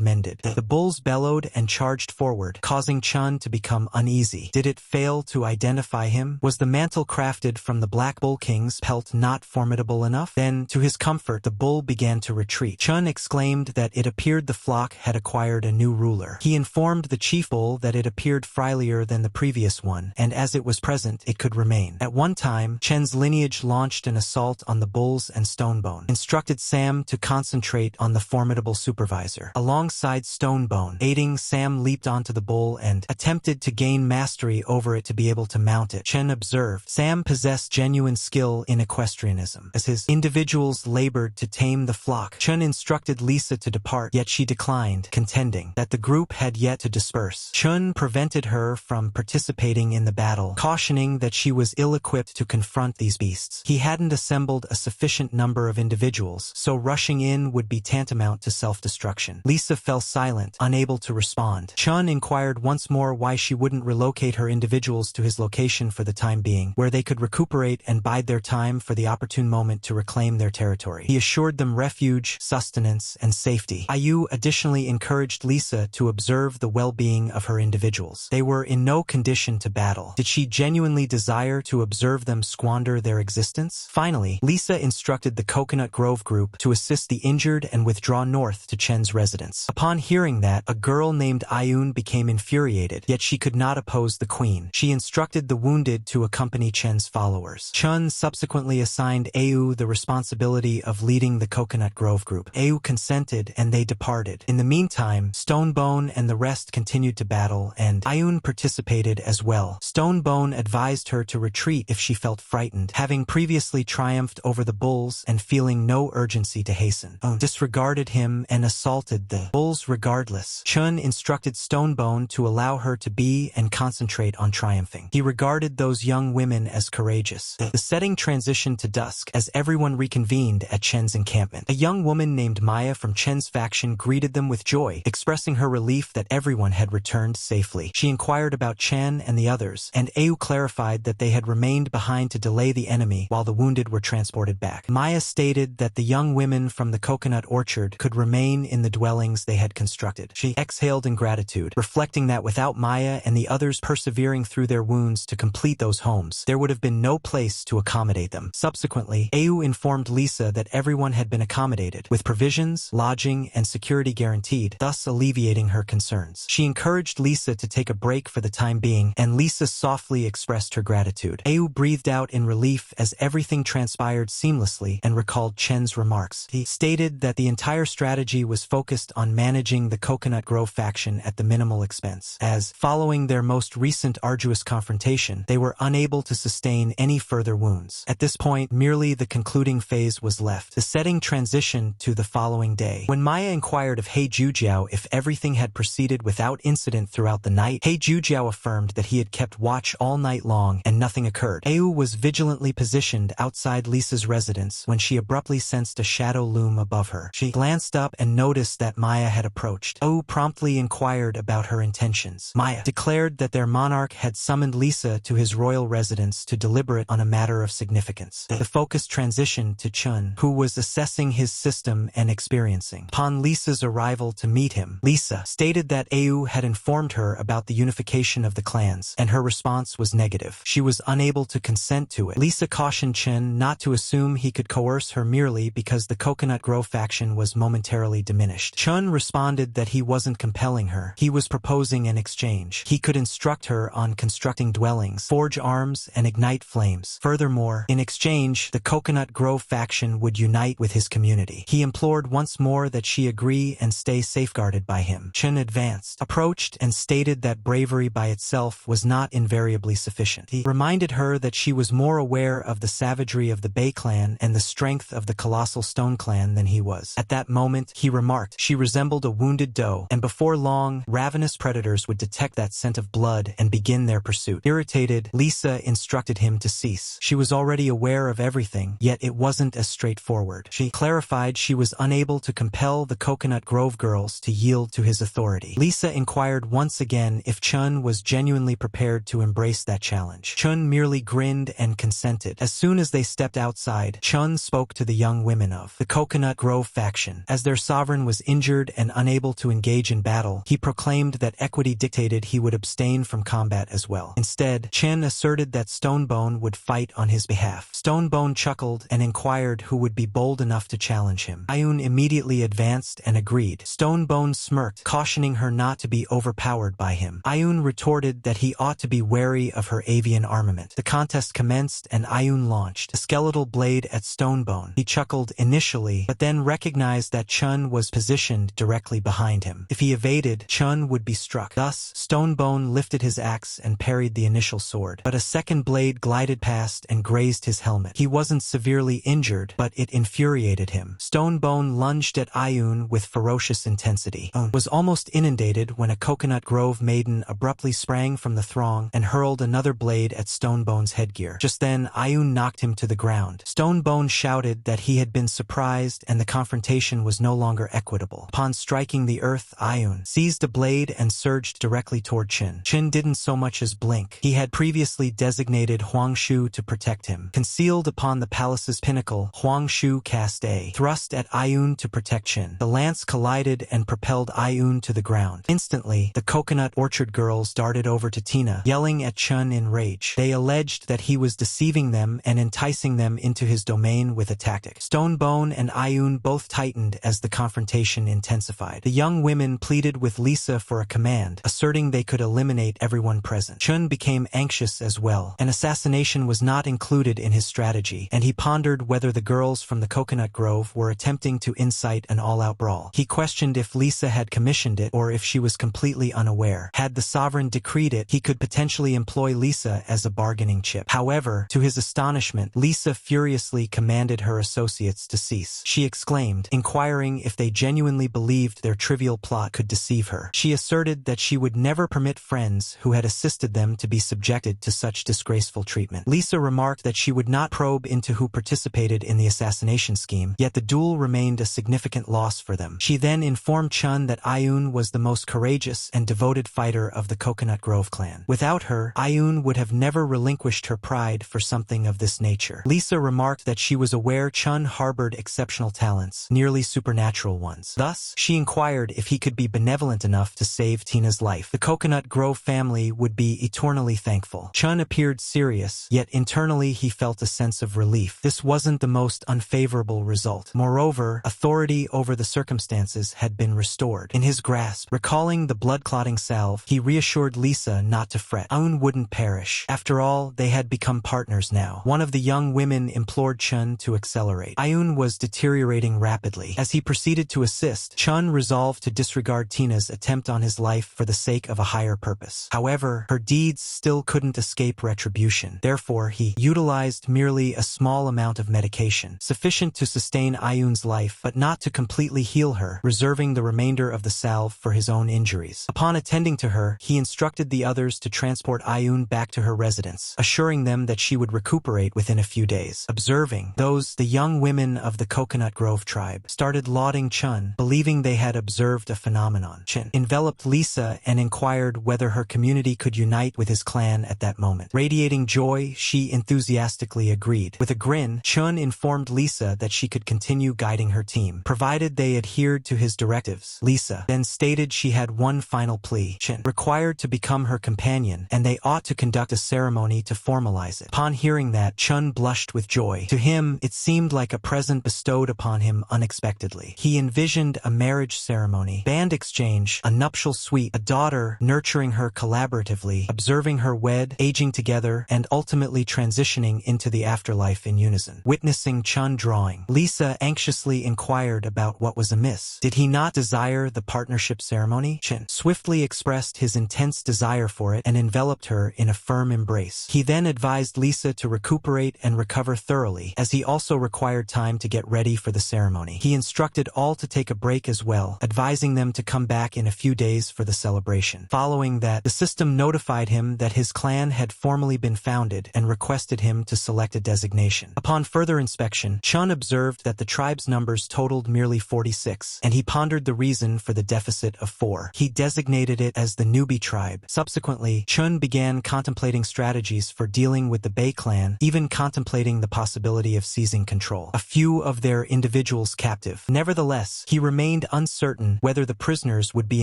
mended. The bulls bellowed and charged forward, causing Chun to become uneasy. Did it fail to identify him? Was the mantle crafted from the Black Bull King's pelt not formidable enough? Then, to his comfort, the bull began to retreat. Chun exclaimed that it appeared the flock had acquired a new ruler. He informed the chief bull that it appeared friendlier than the previous one, and as it was present, it could remain. At one time, Chen's lineage launched an assault on the bulls and Stonebone, instructed Sam to concentrate on the formidable supervisor. Alongside Stonebone, aiding Sam leaped onto the bull and attempted to gain mastery over it to be able to mount it. Chen observed Sam possessed genuine skill in equestrianism. As his individuals labored to tame the flock, Chen instructed Lisa to depart, yet she declined, contending that the group had yet to disperse. Chun prevented her from participating in the battle, cautioning that she was ill-equipped to confront these beasts. He hadn't assembled a sufficient number of individuals, so rushing in would be tantamount to self-destruction. Lisa fell silent, unable to respond. Chun inquired once more why she wouldn't relocate her individuals to his location for the time being, where they could recuperate and bide their time for the opportune moment to reclaim their territory. He assured them refuge, sustenance, and safety. Ayu additionally encouraged Lisa to observe the well-being of her individuals. They were in no condition to battle. Did she genuinely desire to observe them squander their existence? Finally, Lisa instructed the Coconut Grove group to assist the injured and withdraw north to Chen's residence. Upon hearing that, a girl named Ayun became infuriated, yet she could not oppose the queen. She instructed the wounded to accompany Chen's followers. Chun subsequently assigned Ayu the responsibility of leading the Coconut Grove group. Ayu consented and they departed. In the meantime, Stonebone and the rest continued to battle, and Ayun participated as well. Stonebone advised her to retreat if she felt frightened, having previously triumphed over the bulls and feeling no urgency to hasten. Disregarded him and assaulted the bulls regardless. Chun instructed Stonebone to allow her to be and concentrate on triumphing. He regarded those young women as courageous. The setting transitioned to dusk as everyone reconvened at Chen's encampment. A young woman named Maya from Chen's faction greeted them with joy, expressing her relief that everyone had returned safely. She inquired about Chen and the others, and Ayu clarified that they had remained behind to delay the enemy while the wounded were transported back. Maya stated that the young women from the coconut orchard could remain in the dwellings they had constructed. She exhaled in gratitude, reflecting that without Maya and the others persevering through their wounds to complete those homes, there would have been no place to accommodate them. Subsequently, Ayu informed Lisa that everyone had been accommodated, with provisions, lodging, and security guaranteed, thus alleviating her concerns. She encouraged Lisa to take a break for the time being, and Lisa softly expressed her gratitude. Ayu breathed out in relief as everything transpired seamlessly and recalled Chen's remarks. He stated that the entire strategy was focused on managing the Coconut Grove faction at the minimal expense, as, following their most recent arduous confrontation, they were unable to sustain any further wounds. At this point, merely the concluding phase was left. The setting transitioned to the following day. When Maya inquired of He Jujiao if everything had proceeded without incident throughout the night, He Jujiao affirmed that he had kept watch all night long and nothing occurred. Ayu was vigilantly positioned outside Lisa's residence when she abruptly sensed a shadow loom above her. She glanced up and noticed that Maya had approached. Ayu promptly inquired about her intentions. Maya declared that their monarch had summoned Lisa to his royal residence to deliberate on a matter of significance. The focus transitioned to Chun, who was assessing his system and experiencing. Upon Lisa's arrival to meet him, Lisa stated that Ayu had informed her about the unification of the clans, and her response was negative. She was unable to consent to it. Lisa cautioned Chen not to assume he could coerce her merely because the Coconut Grove faction was momentarily diminished. Chun responded that he wasn't compelling her. He was proposing an exchange. He could instruct her on constructing dwellings, forge arms, and ignite flames. Furthermore, in exchange, the Coconut Grove faction would unite with his community. He implored once more that she agree and stay safeguarded by him. Chen advanced, approached, and stated that bravery by itself was not invariably sufficient. He reminded her that she was more aware of the savagery of the Bay clan and the strength of the colossal Stone clan than he was. At that moment, he remarked, she resembled a wounded doe, and before long, ravenous predators would detect that scent of blood and begin their pursuit. Irritated, Lisa instructed him to cease. She was already aware of everything, yet it wasn't as straightforward. She clarified she was unable to compel the Coconut Grove girls to yield to his authority. Lisa inquired once again if Chun was genuinely prepared to embrace that challenge. Chun merely grinned and consented. As soon as they stepped outside, Chun spoke to the young women of the Coconut Grove faction. As their sovereign was injured and unable to engage in battle, he proclaimed that equity dictated he would abstain from combat as well. Instead, Chen asserted that Stonebone would fight on his behalf. Stonebone chuckled and inquired who would be bold enough to challenge him. Ayun immediately advanced and agreed. Stonebone smirked, cautioning her not to be overpowered by him. Ayun retorted that he ought to be wary of her avian armament. The contest commenced and Ayun launched a skeletal blade at Stonebone. He chuckled initially, but then recognized that Chun was positioned directly behind him. If he evaded, Chun would be struck. Thus, Stonebone lifted his axe and parried the initial sword, but a second blade glided past and grazed his helmet. He wasn't severely injured, but it infuriated him. Stonebone lunged at Ayun with ferocious intensity. Was almost inundated when a Coconut Grove maiden abruptly sprang from the throng and hurled another blade at Stonebone's headgear. Just then, Ayun knocked him to the ground. Stonebone shouted that he had been surprised surprised and the confrontation was no longer equitable. Upon striking the earth, Ayun seized a blade and surged directly toward Qin. Qin didn't so much as blink. He had previously designated Huang Shu to protect him. Concealed upon the palace's pinnacle, Huang Shu cast a thrust at Ayun to protect Qin. The lance collided and propelled Ayun to the ground. Instantly, the coconut orchard girls darted over to Tina, yelling at Chun in rage. They alleged that he was deceiving them and enticing them into his domain with a tactic. Stonebone and Ayun both tightened as the confrontation intensified. The young women pleaded with Lisa for a command, asserting they could eliminate everyone present. Chun became anxious as well. An assassination was not included in his strategy, and he pondered whether the girls from the coconut grove were attempting to incite an all-out brawl. He questioned if Lisa had commissioned it or if she was completely unaware. Had the sovereign decreed it, he could potentially employ Lisa as a bargaining chip. However, to his astonishment, Lisa furiously commanded her associates to cease. She exclaimed, inquiring if they genuinely believed their trivial plot could deceive her. She asserted that she would never permit friends who had assisted them to be subjected to such disgraceful treatment. Lisa remarked that she would not probe into who participated in the assassination scheme, yet the duel remained a significant loss for them. She then informed Chun that Ayun was the most courageous and devoted fighter of the Coconut Grove clan. Without her, Ayun would have never relinquished her pride for something of this nature. Lisa remarked that she was aware Chun harbored exceptional talents, nearly supernatural ones. Thus, she inquired if he could be benevolent enough to save Tina's life. The Coconut Grove family would be eternally thankful. Chun appeared serious, yet internally he felt a sense of relief. This wasn't the most unfavorable result. Moreover, authority over the circumstances had been restored. In his grasp, recalling the blood-clotting salve, he reassured Lisa not to fret. Ayun wouldn't perish. After all, they had become partners now. One of the young women implored Chun to accelerate. Ayun was deteriorating rapidly. As he proceeded to assist, Chun resolved to disregard Tina's attempt on his life for the sake of a higher purpose. However, her deeds still couldn't escape retribution. Therefore, he utilized merely a small amount of medication, sufficient to sustain Ayun's life but not to completely heal her, reserving the remainder of the salve for his own injuries. Upon attending to her, he instructed the others to transport Ayun back to her residence, assuring them that she would recuperate within a few days. Observing those, the young women of the Coconut Grove tribe started lauding Chun, believing they had observed a phenomenon. Chun enveloped Lisa and inquired whether her community could unite with his clan at that moment. Radiating joy, she enthusiastically agreed. With a grin, Chun informed Lisa that she could continue guiding her team, provided they adhered to his directives. Lisa then stated she had one final plea. Chun required to become her companion, and they ought to conduct a ceremony to formalize it. Upon hearing that, Chun blushed with joy. To him, it seemed like a present bestowed upon him unexpectedly. He envisioned a marriage ceremony, band exchange, a nuptial suite, a daughter nurturing her collaboratively, observing her wed, aging together, and ultimately transitioning into the afterlife in unison. Witnessing Chun drawing, Lisa anxiously inquired about what was amiss. Did he not desire the partnership ceremony? Chun swiftly expressed his intense desire for it and enveloped her in a firm embrace. He then advised Lisa to recuperate and recover thoroughly, as he also required time to get ready for the ceremony. He instructed all to take a break as well, advising them to come back in a few days for the celebration. Following that, the system notified him that his clan had formally been founded and requested him to select a designation. Upon further inspection, Chun observed that the tribe's numbers totaled merely 46, and he pondered the reason for the deficit of 4. He designated it as the Newbie tribe. Subsequently, Chun began contemplating strategies for dealing with the Bay clan, even contemplating the possibility of seizing control. A few of their individuals captive. Nevertheless, he remained uncertain whether the prisoners would be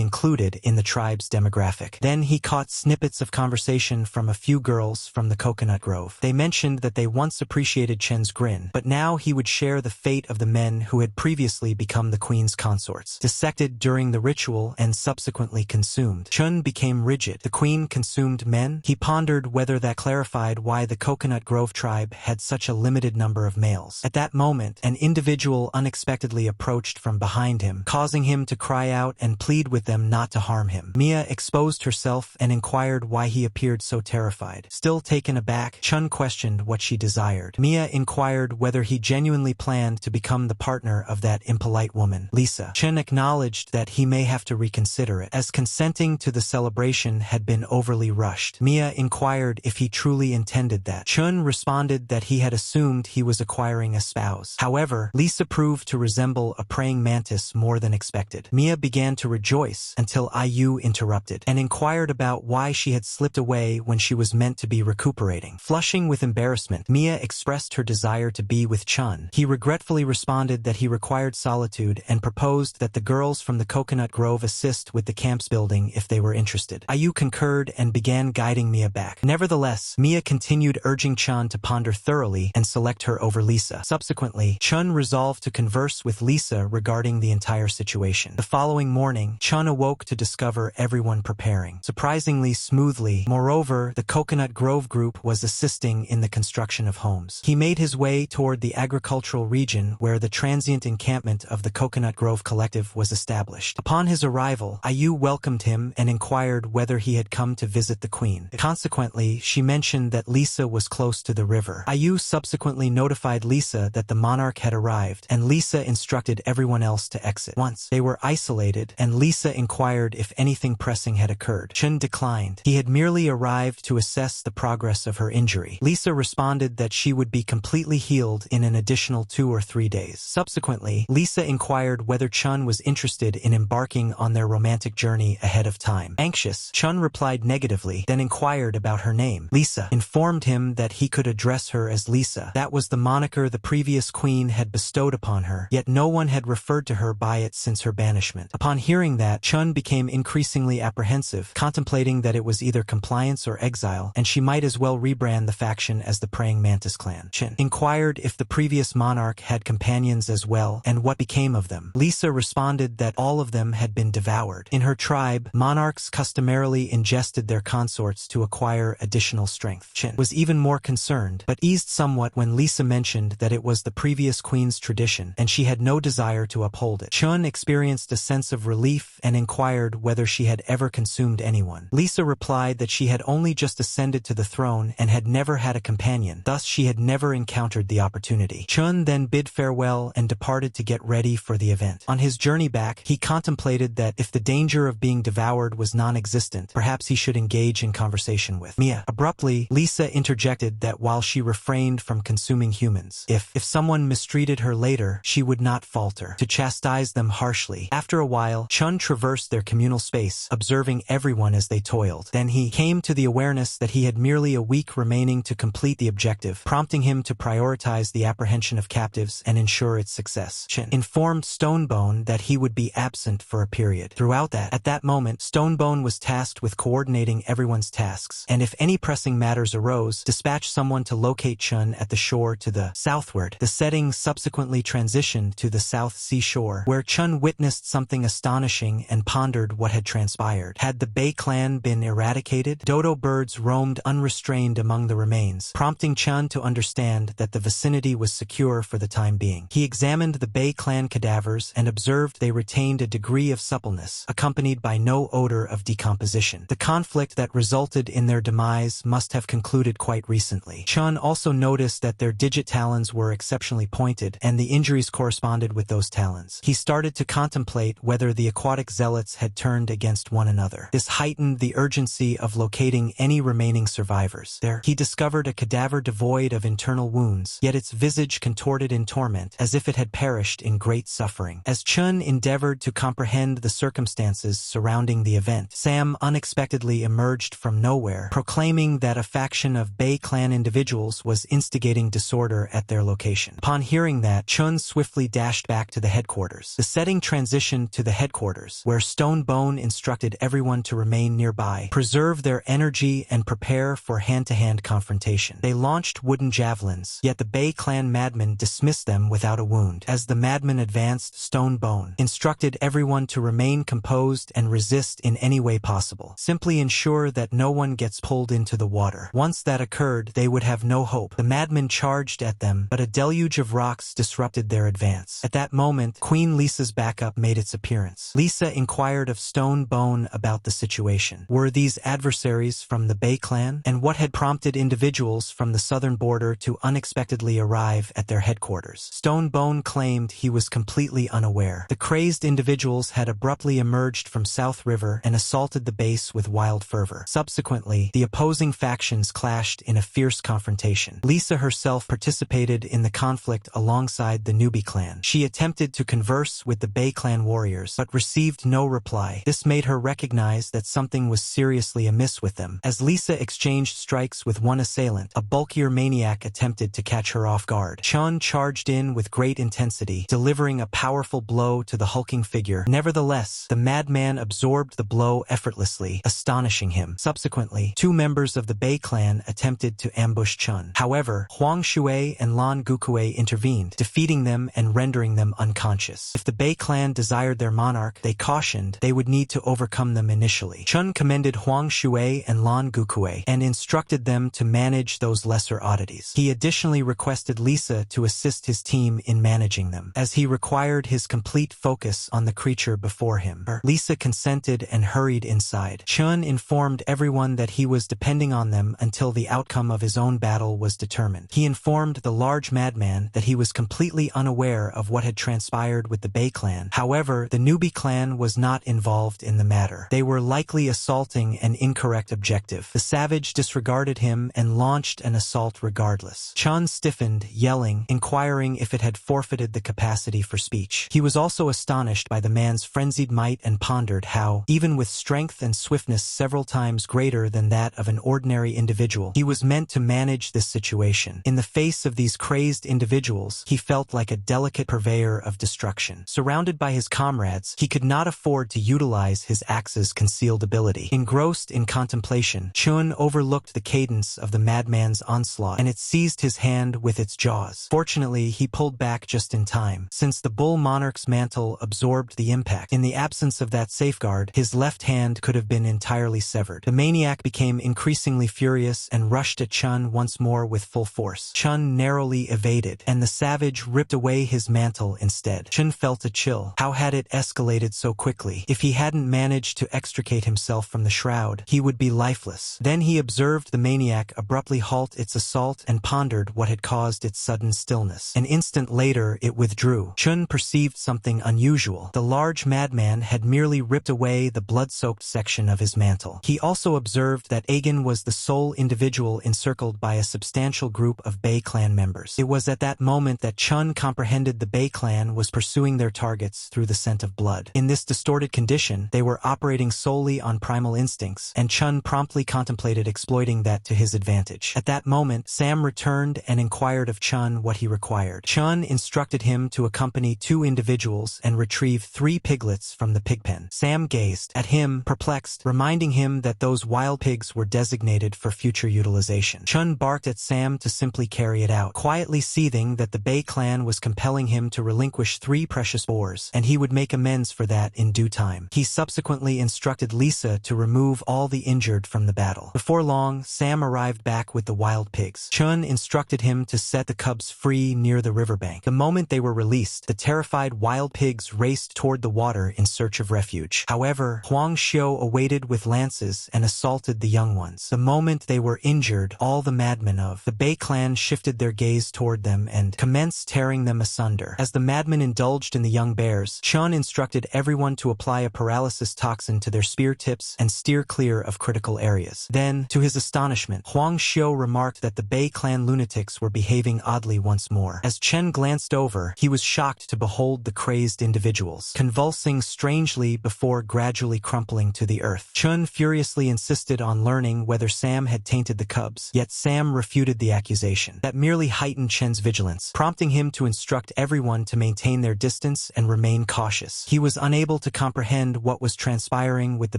included in the tribe's demographic. Then he caught snippets of conversation from a few girls from the Coconut Grove. They mentioned that they once appreciated Chen's grin, but now he would share the fate of the men who had previously become the queen's consorts, dissected during the ritual and subsequently consumed. Chun became rigid. The queen consumed men? He pondered whether that clarified why the Coconut Grove tribe had such a limited number of males. At that moment, an individual unexpectedly approached from behind him, causing him to cry out and plead with them not to harm him. Mia exposed herself and inquired why he appeared so terrified. Still taken aback, Chun questioned what she desired. Mia inquired whether he genuinely planned to become the partner of that impolite woman, Lisa. Chun acknowledged that he may have to reconsider it, as consenting to the celebration had been overly rushed. Mia inquired if he truly intended that. Chun responded that he had assumed he was acquiring a spouse. However, However, Lisa proved to resemble a praying mantis more than expected. Mia began to rejoice until IU interrupted and inquired about why she had slipped away when she was meant to be recuperating. Flushing with embarrassment, Mia expressed her desire to be with Chun. He regretfully responded that he required solitude and proposed that the girls from the Coconut Grove assist with the camp's building if they were interested. IU concurred and began guiding Mia back. Nevertheless, Mia continued urging Chun to ponder thoroughly and select her over Lisa. Subsequently, Chun resolved to converse with Lisa regarding the entire situation. The following morning, Chun awoke to discover everyone preparing surprisingly smoothly. Moreover, the Coconut Grove group was assisting in the construction of homes. He made his way toward the agricultural region where the transient encampment of the Coconut Grove Collective was established. Upon his arrival, IU welcomed him and inquired whether he had come to visit the queen. Consequently, she mentioned that Lisa was close to the river. IU subsequently notified Lisa that the monarch had arrived, and Lisa instructed everyone else to exit. Once they were isolated, and Lisa inquired if anything pressing had occurred. Chun declined. He had merely arrived to assess the progress of her injury. Lisa responded that she would be completely healed in an additional 2 or 3 days. Subsequently, Lisa inquired whether Chun was interested in embarking on their romantic journey ahead of time. Anxious, Chun replied negatively, then inquired about her name. Lisa informed him that he could address her as Lisa. That was the moniker the previous queen had bestowed upon her, yet no one had referred to her by it since her banishment. Upon hearing that, Chun became increasingly apprehensive, contemplating that it was either compliance or exile, and she might as well rebrand the faction as the Praying Mantis clan. Chun inquired if the previous monarch had companions as well, and what became of them. Lisa responded that all of them had been devoured. In her tribe, monarchs customarily ingested their consorts to acquire additional strength. Chun was even more concerned, but eased somewhat when Lisa mentioned that it was the previous queen's tradition, and she had no desire to uphold it. Chun experienced a sense of relief and inquired whether she had ever consumed anyone. Lisa replied that she had only just ascended to the throne and had never had a companion, thus she had never encountered the opportunity. Chun then bid farewell and departed to get ready for the event. On his journey back, he contemplated that if the danger of being devoured was non-existent, perhaps he should engage in conversation with Mia. Abruptly, Lisa interjected that while she refrained from consuming humans, if someone mistreated her later, she would not falter to chastise them harshly. After a while, Chun traversed their communal space, observing everyone as they toiled. Then he came to the awareness that he had merely a week remaining to complete the objective, prompting him to prioritize the apprehension of captives and ensure its success. Chun informed Stonebone that he would be absent for a period. At that moment, Stonebone was tasked with coordinating everyone's tasks, and if any pressing matters arose, dispatch someone to locate Chun at the shore to the southward. The setting subsequently transitioned to the South Seashore, where Chun witnessed something astonishing and pondered what had transpired. Had the Bay clan been eradicated? Dodo birds roamed unrestrained among the remains, prompting Chun to understand that the vicinity was secure for the time being. He examined the Bay clan cadavers and observed they retained a degree of suppleness, accompanied by no odor of decomposition. The conflict that resulted in their demise must have concluded quite recently. Chun also noticed that their digit talons were exceptionally pointed, and the injuries corresponded with those talons. He started to contemplate whether the aquatic zealots had turned against one another. This heightened the urgency of locating any remaining survivors. There, he discovered a cadaver devoid of internal wounds, yet its visage contorted in torment, as if it had perished in great suffering. As Chun endeavored to comprehend the circumstances surrounding the event, Sam unexpectedly emerged from nowhere, proclaiming that a faction of Bay clan individuals was instigating disorder at their location. Upon hearing that, Chun swiftly dashed back to the headquarters. The setting transitioned to the headquarters, where Stonebone instructed everyone to remain nearby, preserve their energy, and prepare for hand-to-hand confrontation. They launched wooden javelins, yet the Bay clan madmen dismissed them without a wound. As the madmen advanced, Stonebone instructed everyone to remain composed and resist in any way possible. Simply ensure that no one gets pulled into the water. Once that occurred, they would have no hope. The madmen charged at them, but a deluge of rocks disrupted their advance. At that moment, Queen Lisa's backup made its appearance. Lisa inquired of Stonebone about the situation. Were these adversaries from the Bay clan? And what had prompted individuals from the southern border to unexpectedly arrive at their headquarters? Stonebone claimed he was completely unaware. The crazed individuals had abruptly emerged from South River and assaulted the base with wild fervor. Subsequently, the opposing factions clashed in a fierce confrontation. Lisa herself participated in the conflict alongside the newbie clan. She attempted to converse with the Bei clan warriors, but received no reply. This made her recognize that something was seriously amiss with them. As Lisa exchanged strikes with one assailant, a bulkier maniac attempted to catch her off guard. Chun charged in with great intensity, delivering a powerful blow to the hulking figure. Nevertheless, the madman absorbed the blow effortlessly, astonishing him. Subsequently, two members of the Bei clan attempted to ambush Chun. However, Huang Shui and Lan Gukue intervened, defeating them and rendering them unconscious. If the Bei clan desired their monarch, they cautioned, they would need to overcome them initially. Chun commended Huang Shui and Lan Gukue and instructed them to manage those lesser oddities. He additionally requested Lisa to assist his team in managing them, as he required his complete focus on the creature before him. Lisa consented and hurried inside. Chun informed everyone that he was depending on them until the outcome of his own battle was determined. He informed the large madman that he was completely unaware of what had transpired with the Bei clan. However, the newbie clan was not involved in the matter. They were likely assaulting an incorrect objective. The savage disregarded him and launched an assault regardless. Chun stiffened, yelling, inquiring if it had forfeited the capacity for speech. He was also astonished by the man's frenzied might and pondered how, even with strength and swiftness several times greater than that of an ordinary individual, he was meant to manage this situation. In the face of these crazed individuals, he felt like a delicate purveyor of destruction. Surrounded by his comrades, he could not afford to utilize his axe's concealed ability. Engrossed in contemplation, Chun overlooked the cadence of the madman's onslaught, and it seized his hand with its jaws. Fortunately, he pulled back just in time, since the bull monarch's mantle absorbed the impact. In the absence of that safeguard, his left hand could have been entirely severed. The maniac became increasingly furious and rushed at Chun once more with full force. Chun narrowly evaded, and the savage ripped away his mantle instead. Chun felt a chill. How had it escalated so quickly? If he hadn't managed to extricate himself from the shroud, he would be lifeless. Then he observed the maniac abruptly halt its assault and pondered what had caused its sudden stillness. An instant later, it withdrew. Chun perceived something unusual. The large madman had merely ripped away the blood-soaked section of his mantle. He also observed that Agen was the sole individual encircled by a substantial group of Bei clan members. It was at that moment that Chun comprehended the Bei clan was pursuing their targets through the scent of blood. In this distorted condition, they were operating solely on primal instincts, and Chun promptly contemplated exploiting that to his advantage. At that moment, Sam returned and inquired of Chun what he required. Chun instructed him to accompany two individuals and retrieve 3 piglets from the pigpen. Sam gazed at him, perplexed, reminding him that those wild pigs were designated for future utilization. Chun barked at Sam to simply carry it out, quietly seething that the Bei clan was compelling him to relinquish 3 precious boars, and he would make amends for that in due time. He subsequently instructed Lisa to remove all the injured from the battle. Before long, Sam arrived back with the wild pigs. Chun instructed him to set the cubs free near the riverbank. The moment they were released, the terrified wild pigs raced toward the water in search of refuge. However, Huang Xiu awaited with lances and assaulted the young ones. The moment they were injured, all the madmen of the Bei clan shifted their gaze toward them and commenced tearing them asunder. As the madmen indulged in the young bears, Chun instructed everyone to apply a paralysis toxin to their spear tips and steer clear of critical areas. Then, to his astonishment, Huang Xiu remarked that the Bei clan lunatics were behaving oddly once more. As Chen glanced over, he was shocked to behold the crazed individuals, convulsing strangely before gradually crumpling to the earth. Chun furiously insisted on learning whether Sam had tainted the cubs, yet Sam refuted the accusation. That merely heightened Chen's vigilance, prompting him to instruct everyone to maintain their distance and remain cautious. He was unable to comprehend what was transpiring with the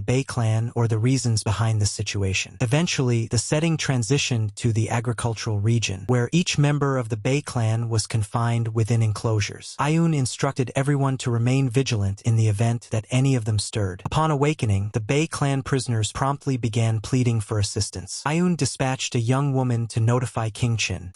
Bei clan or the reasons behind the situation. Eventually, the setting transitioned to the agricultural region, where each member of the Bei clan was confined within enclosures. Ayun instructed everyone to remain vigilant in the event that any of them stirred. Upon awakening, the Bei clan prisoners promptly began pleading for assistance. Ayun dispatched a young woman to notify King Chen.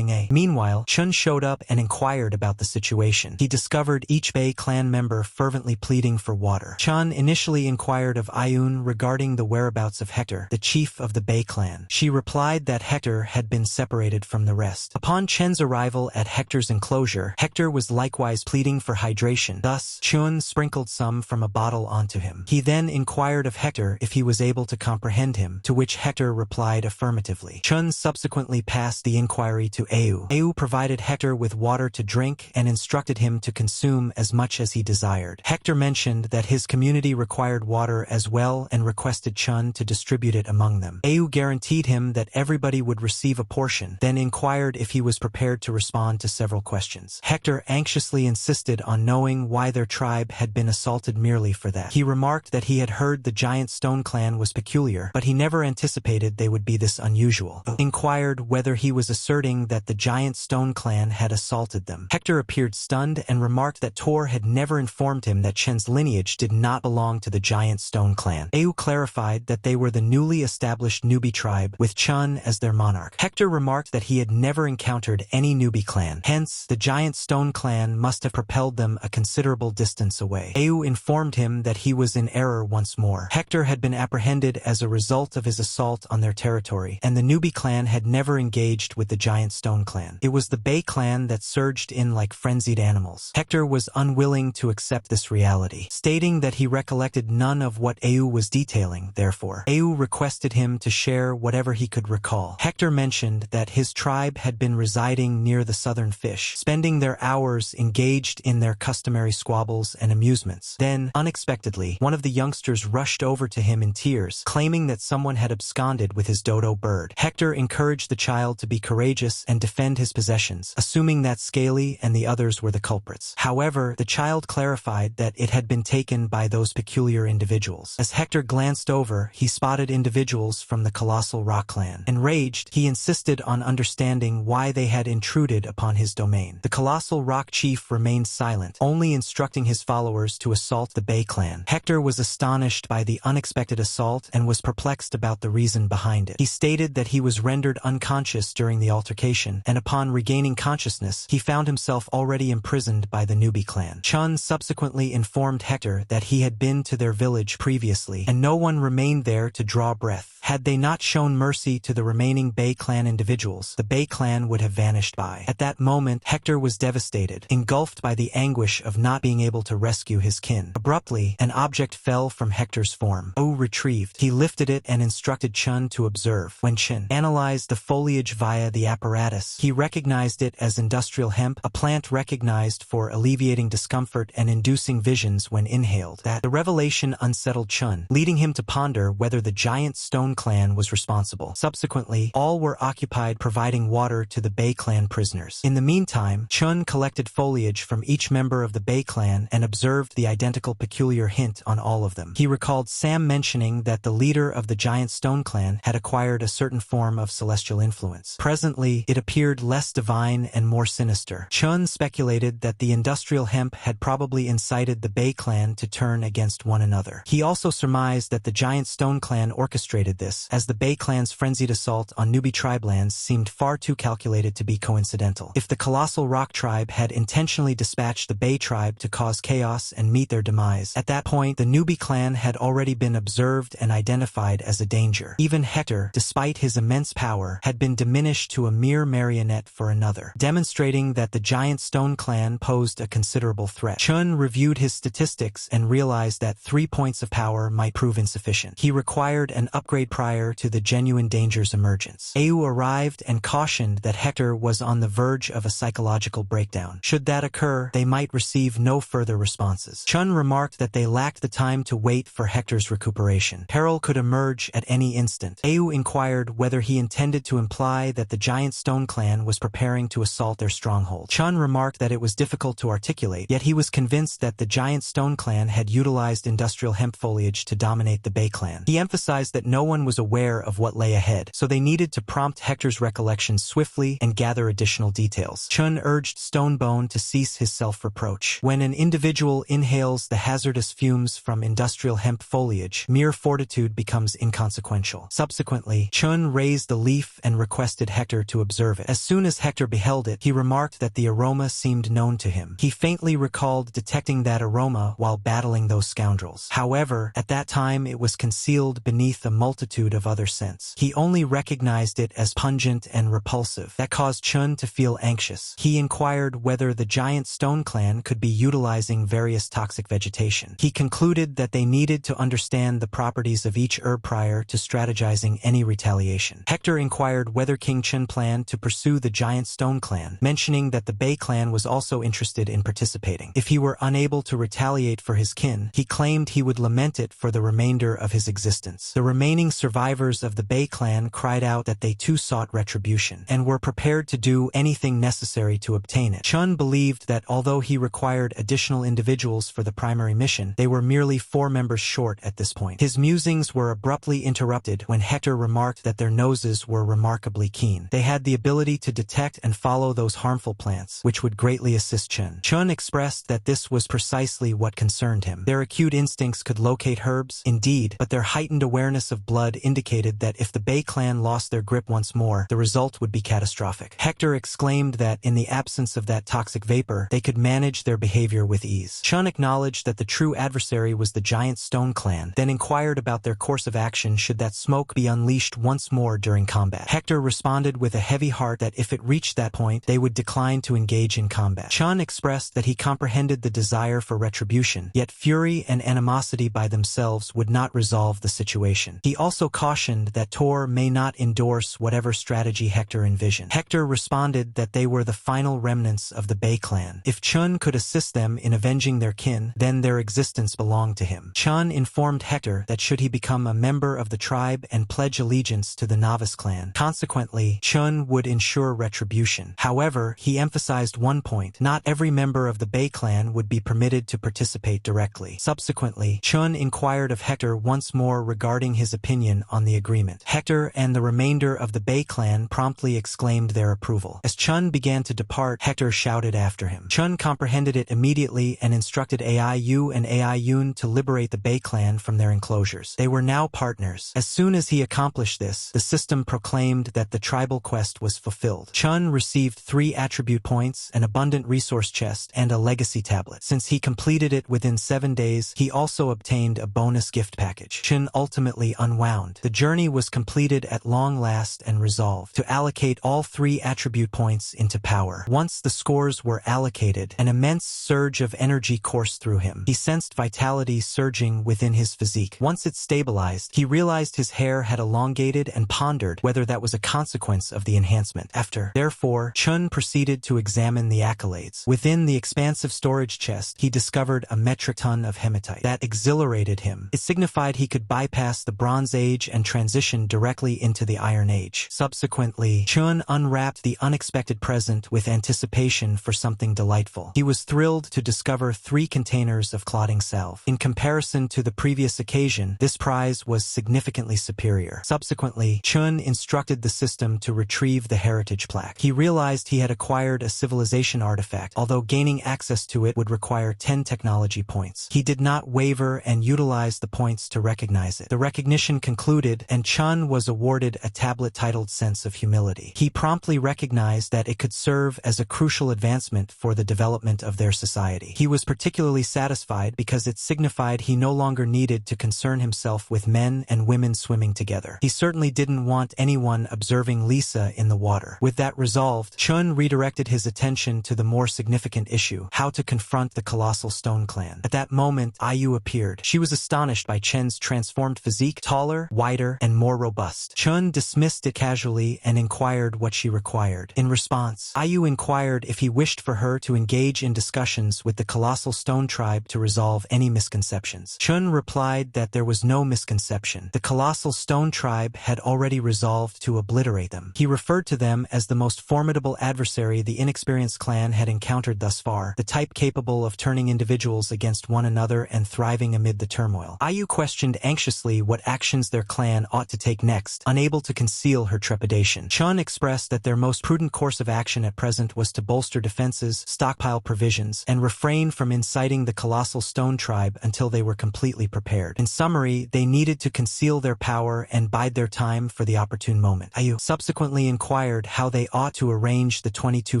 Meanwhile, Chun showed up and inquired about the situation. He discovered each Bei clan member fervently pleading for water. Chun initially inquired of Ayun regarding the whereabouts of Hector, the chief of the Bei clan. She replied that Hector had been separated from the rest. Upon Chen's arrival at Hector's enclosure, Hector was likewise pleading for hydration. Thus, Chun sprinkled some from a bottle onto him. He then inquired of Hector if he was able to comprehend him, to which Hector replied affirmatively. Chun subsequently passed the inquiry to Au. Au provided Hector Hector with water to drink and instructed him to consume as much as he desired. Hector mentioned that his community required water as well and requested Chun to distribute it among them. Au guaranteed him that everybody would receive a portion, then inquired if he was prepared to respond to several questions. Hector anxiously insisted on knowing why their tribe had been assaulted merely for that. He remarked that he had heard the Giant Stone clan was peculiar, but he never anticipated they would be this unusual. Inquired whether he was asserting that the Giant Stone clan had assaulted them. Hector appeared stunned and remarked that Tor had never informed him that Chen's lineage did not belong to the Giant Stone clan. Au clarified that they were the newly established newbie tribe, with Chun as their monarch. Hector remarked that he had never encountered any newbie clan. Hence, the Giant Stone clan must have propelled them a considerable distance away. Au informed him that he was in error once more. Hector had been apprehended as a result of his assault on their territory, and the newbie clan had never engaged with the Giant Stone clan. It was the Bay clan that surged in like frenzied animals. Hector was unwilling to accept this reality, stating that he recollected none of what Au was detailing. Therefore, Au requested him to share whatever he could recall. Hector mentioned that his tribe had been residing near the southern fish, spending their hours engaged in their customary squabbles and amusements. Then, unexpectedly, one of the youngsters rushed over to him in tears, claiming that someone had absconded with his dodo bird. Hector encouraged the child to be courageous and defend his possessions, assuming that Scaly and the others were the culprits. However, the child clarified that it had been taken by those peculiar individuals. As Hector glanced over, he spotted individuals from the Colossal Rock clan. Enraged, he insisted on understanding why they had intruded upon his domain. The Colossal Rock chief remained silent, only instructing his followers to assault the Bay clan. Hector was astonished by the unexpected assault and was perplexed about the reason behind it. He stated that he was rendered unconscious during the altercation, and upon regaining consciousness, he found himself already imprisoned by the newbie clan. Chun subsequently informed Hector that he had been to their village previously, and no one remained there to draw breath. Had they not shown mercy to the remaining Bay clan individuals, the Bay clan would have vanished by. At that moment, Hector was devastated, engulfed by the anguish of not being able to rescue his kin. Abruptly, an object fell from Hector's form. Au retrieved. He lifted it and instructed Chun to observe. When Chun analyzed the foliage via the apparatus, he recognized it as industrial hemp, a plant recognized for alleviating discomfort and inducing visions when inhaled. The revelation unsettled Chun, leading him to ponder whether the Giant Stone clan was responsible. Subsequently, all were occupied providing water to the Bay clan prisoners. In the meantime, Chun collected foliage from each member of the Bay clan and observed the identical peculiar hint on all of them. He recalled Sam mentioning that the leader of the Giant Stone clan had acquired a certain form of celestial influence. Presently, it appeared less divine and more sinister. Chun speculated that the industrial hemp had probably incited the Bay clan to turn against one another. He also surmised that the Giant Stone clan orchestrated this, as the Bay clan's frenzied assault on newbie tribe lands seemed far too calculated to be coincidental. If the Colossal Rock tribe had intentionally dispatched the Bay tribe to cause chaos and meet their demise, at that point the newbie clan had already been observed and identified as a danger. Even Hector, despite his immense power, had been diminished to a mere marionette for another, demonstrating that the Giant Stone clan posed a considerable threat. Chun reviewed his statistics and realized that 3 points of power might prove insufficient. He required an upgrade prior to the genuine danger's emergence. Au arrived and cautioned that Hector was on the verge of a psychological breakdown. Should that occur, they might receive no further responses. Chun remarked that they lacked the time to wait for Hector's recuperation. Peril could emerge at any instant. Au inquired whether he intended to imply that the Giant Stone clan was preparing to assault their stronghold. Chun remarked that it was difficult to articulate, yet he was convinced that the Giant Stone clan had utilized industrial hemp foliage to dominate the Bay clan. He emphasized that no one was aware of what lay ahead, so they needed to prompt Hector's recollection swiftly and gather additional details. Chun urged Stonebone to cease his self-reproach. When an individual inhales the hazardous fumes from industrial hemp foliage, mere fortitude becomes inconsequential. Subsequently, Chun raised the leaf and requested Hector to observe it. As soon as Hector beheld it, he remarked that the aroma seemed known to him. He faintly recalled detecting that aroma while battling those scoundrels. However, at that time it was concealed beneath a multitude of other scents. He only recognized it as pungent and repulsive. That caused Chun to feel anxious. He inquired whether the Giant Stone clan could be utilizing various toxic vegetation. He concluded that they needed to understand the properties of each herb prior to strategizing any retaliation. Hector inquired whether King Chun planned to pursue the Giant Stone clan, mentioning that the Bei clan was also interested in participating. If he were unable to retaliate for his kin, he claimed he would lament it for the remainder of his existence. The remaining survivors of the Bei clan cried out that they too sought retribution, and were prepared to do anything necessary to obtain it. Chun believed that although he required additional individuals for the primary mission, they were merely 4 members short at this point. His musings were abruptly interrupted when Hector remarked that their noses were remarkably keen. They had the ability to detect and follow those harmful plants, which would greatly assist Chun. Chun expressed that this was precisely what concerned him. Their acute instincts could locate herbs, indeed, but their heightened awareness of blood indicated that if the Bei clan lost their grip once more, the result would be catastrophic. Hector exclaimed that, in the absence of that toxic vapor, they could manage their behavior with ease. Chun acknowledged that the true adversary was the giant stone clan, then inquired about their course of action should that smoke be unleashed once more during combat. Hector responded with a heavy heart that if it reached that point, they would decline to engage in combat. Chun expressed that he comprehended the desire for retribution, yet fury and animosity by themselves would not resolve the situation. He also cautioned that Tor may not endorse whatever strategy Hector envisioned. Hector responded that they were the final remnants of the Bei clan. If Chun could assist them in avenging their kin, then their existence belonged to him. Chun informed Hector that should he become a member of the tribe and pledge allegiance to the novice clan, consequently, Chun would ensure retribution. However, he emphasized one point: not every member of the Bei clan would be permitted to participate directly. Subsequently, Chun inquired of Hector once more regarding his opinion on the agreement. Hector and the remainder of the Bei clan promptly exclaimed their approval. As Chun began to depart, Hector shouted after him. Chun comprehended it immediately and instructed Aiyu and Aiyun to liberate the Bei clan from their enclosures. They were now partners. As soon as he accomplished this, the system proclaimed that the tribal quest was fulfilled. Chun received 3 attribute points, an abundant resource chest, and a legacy tablet. Since he completed it within 7 days, he also obtained a bonus gift package. Chun ultimately unwound. The journey was completed at long last and resolved to allocate all 3 attribute points into power. Once the scores were allocated, an immense surge of energy coursed through him. He sensed vitality surging within his physique. Once it stabilized, he realized his hair had elongated and pondered whether that was a consequence of the enhancement. Therefore, Chun proceeded to examine the accolades. Within the expansive storage chest, he discovered a metric ton of hematite. That exhilarated him. It signified he could bypass the Bronze Age and transition directly into the Iron Age. Subsequently, Chun unwrapped the unexpected present with anticipation for something delightful. He was thrilled to discover 3 containers of clotting salve. In comparison to the previous occasion, this prize was significantly superior. Subsequently, Chun instructed the system to retrieve the heritage plaque. He realized he had acquired a civilization artifact, although gaining access to it would require 10 technology points. He did not waver and utilized the points to recognize it. The recognition concluded, and Chun was awarded a tablet titled Sense of Humility. He promptly recognized that it could serve as a crucial advancement for the development of their society. He was particularly satisfied because it signified he no longer needed to concern himself with men and women swimming together. He certainly didn't want anyone observing Lisa in the water. With that resolved, Chun redirected his attention to the more significant issue: how to confront the colossal stone clan. At that moment, Ayu appeared. She was astonished by Chen's transformed physique, taller, wider, and more robust. Chun dismissed it casually and inquired what she required. In response, Ayu inquired if he wished for her to engage in discussions with the colossal stone tribe to resolve any misconceptions. Chun replied that there was no misconception. The colossal stone tribe had already resolved to obliterate them. He referred to them as the most formidable adversary the inexperienced clan had encountered thus far, the type capable of turning individuals against one another and thriving amid the turmoil. Ayu questioned anxiously what actions their clan ought to take next, unable to conceal her trepidation. Chun expressed that their most prudent course of action at present was to bolster defenses, stockpile provisions, and refrain from inciting the colossal stone tribe until they were completely prepared. In summary, they needed to conceal their power and bide their time for the opportune moment. Ayu subsequently inquired how they ought to arrange the 22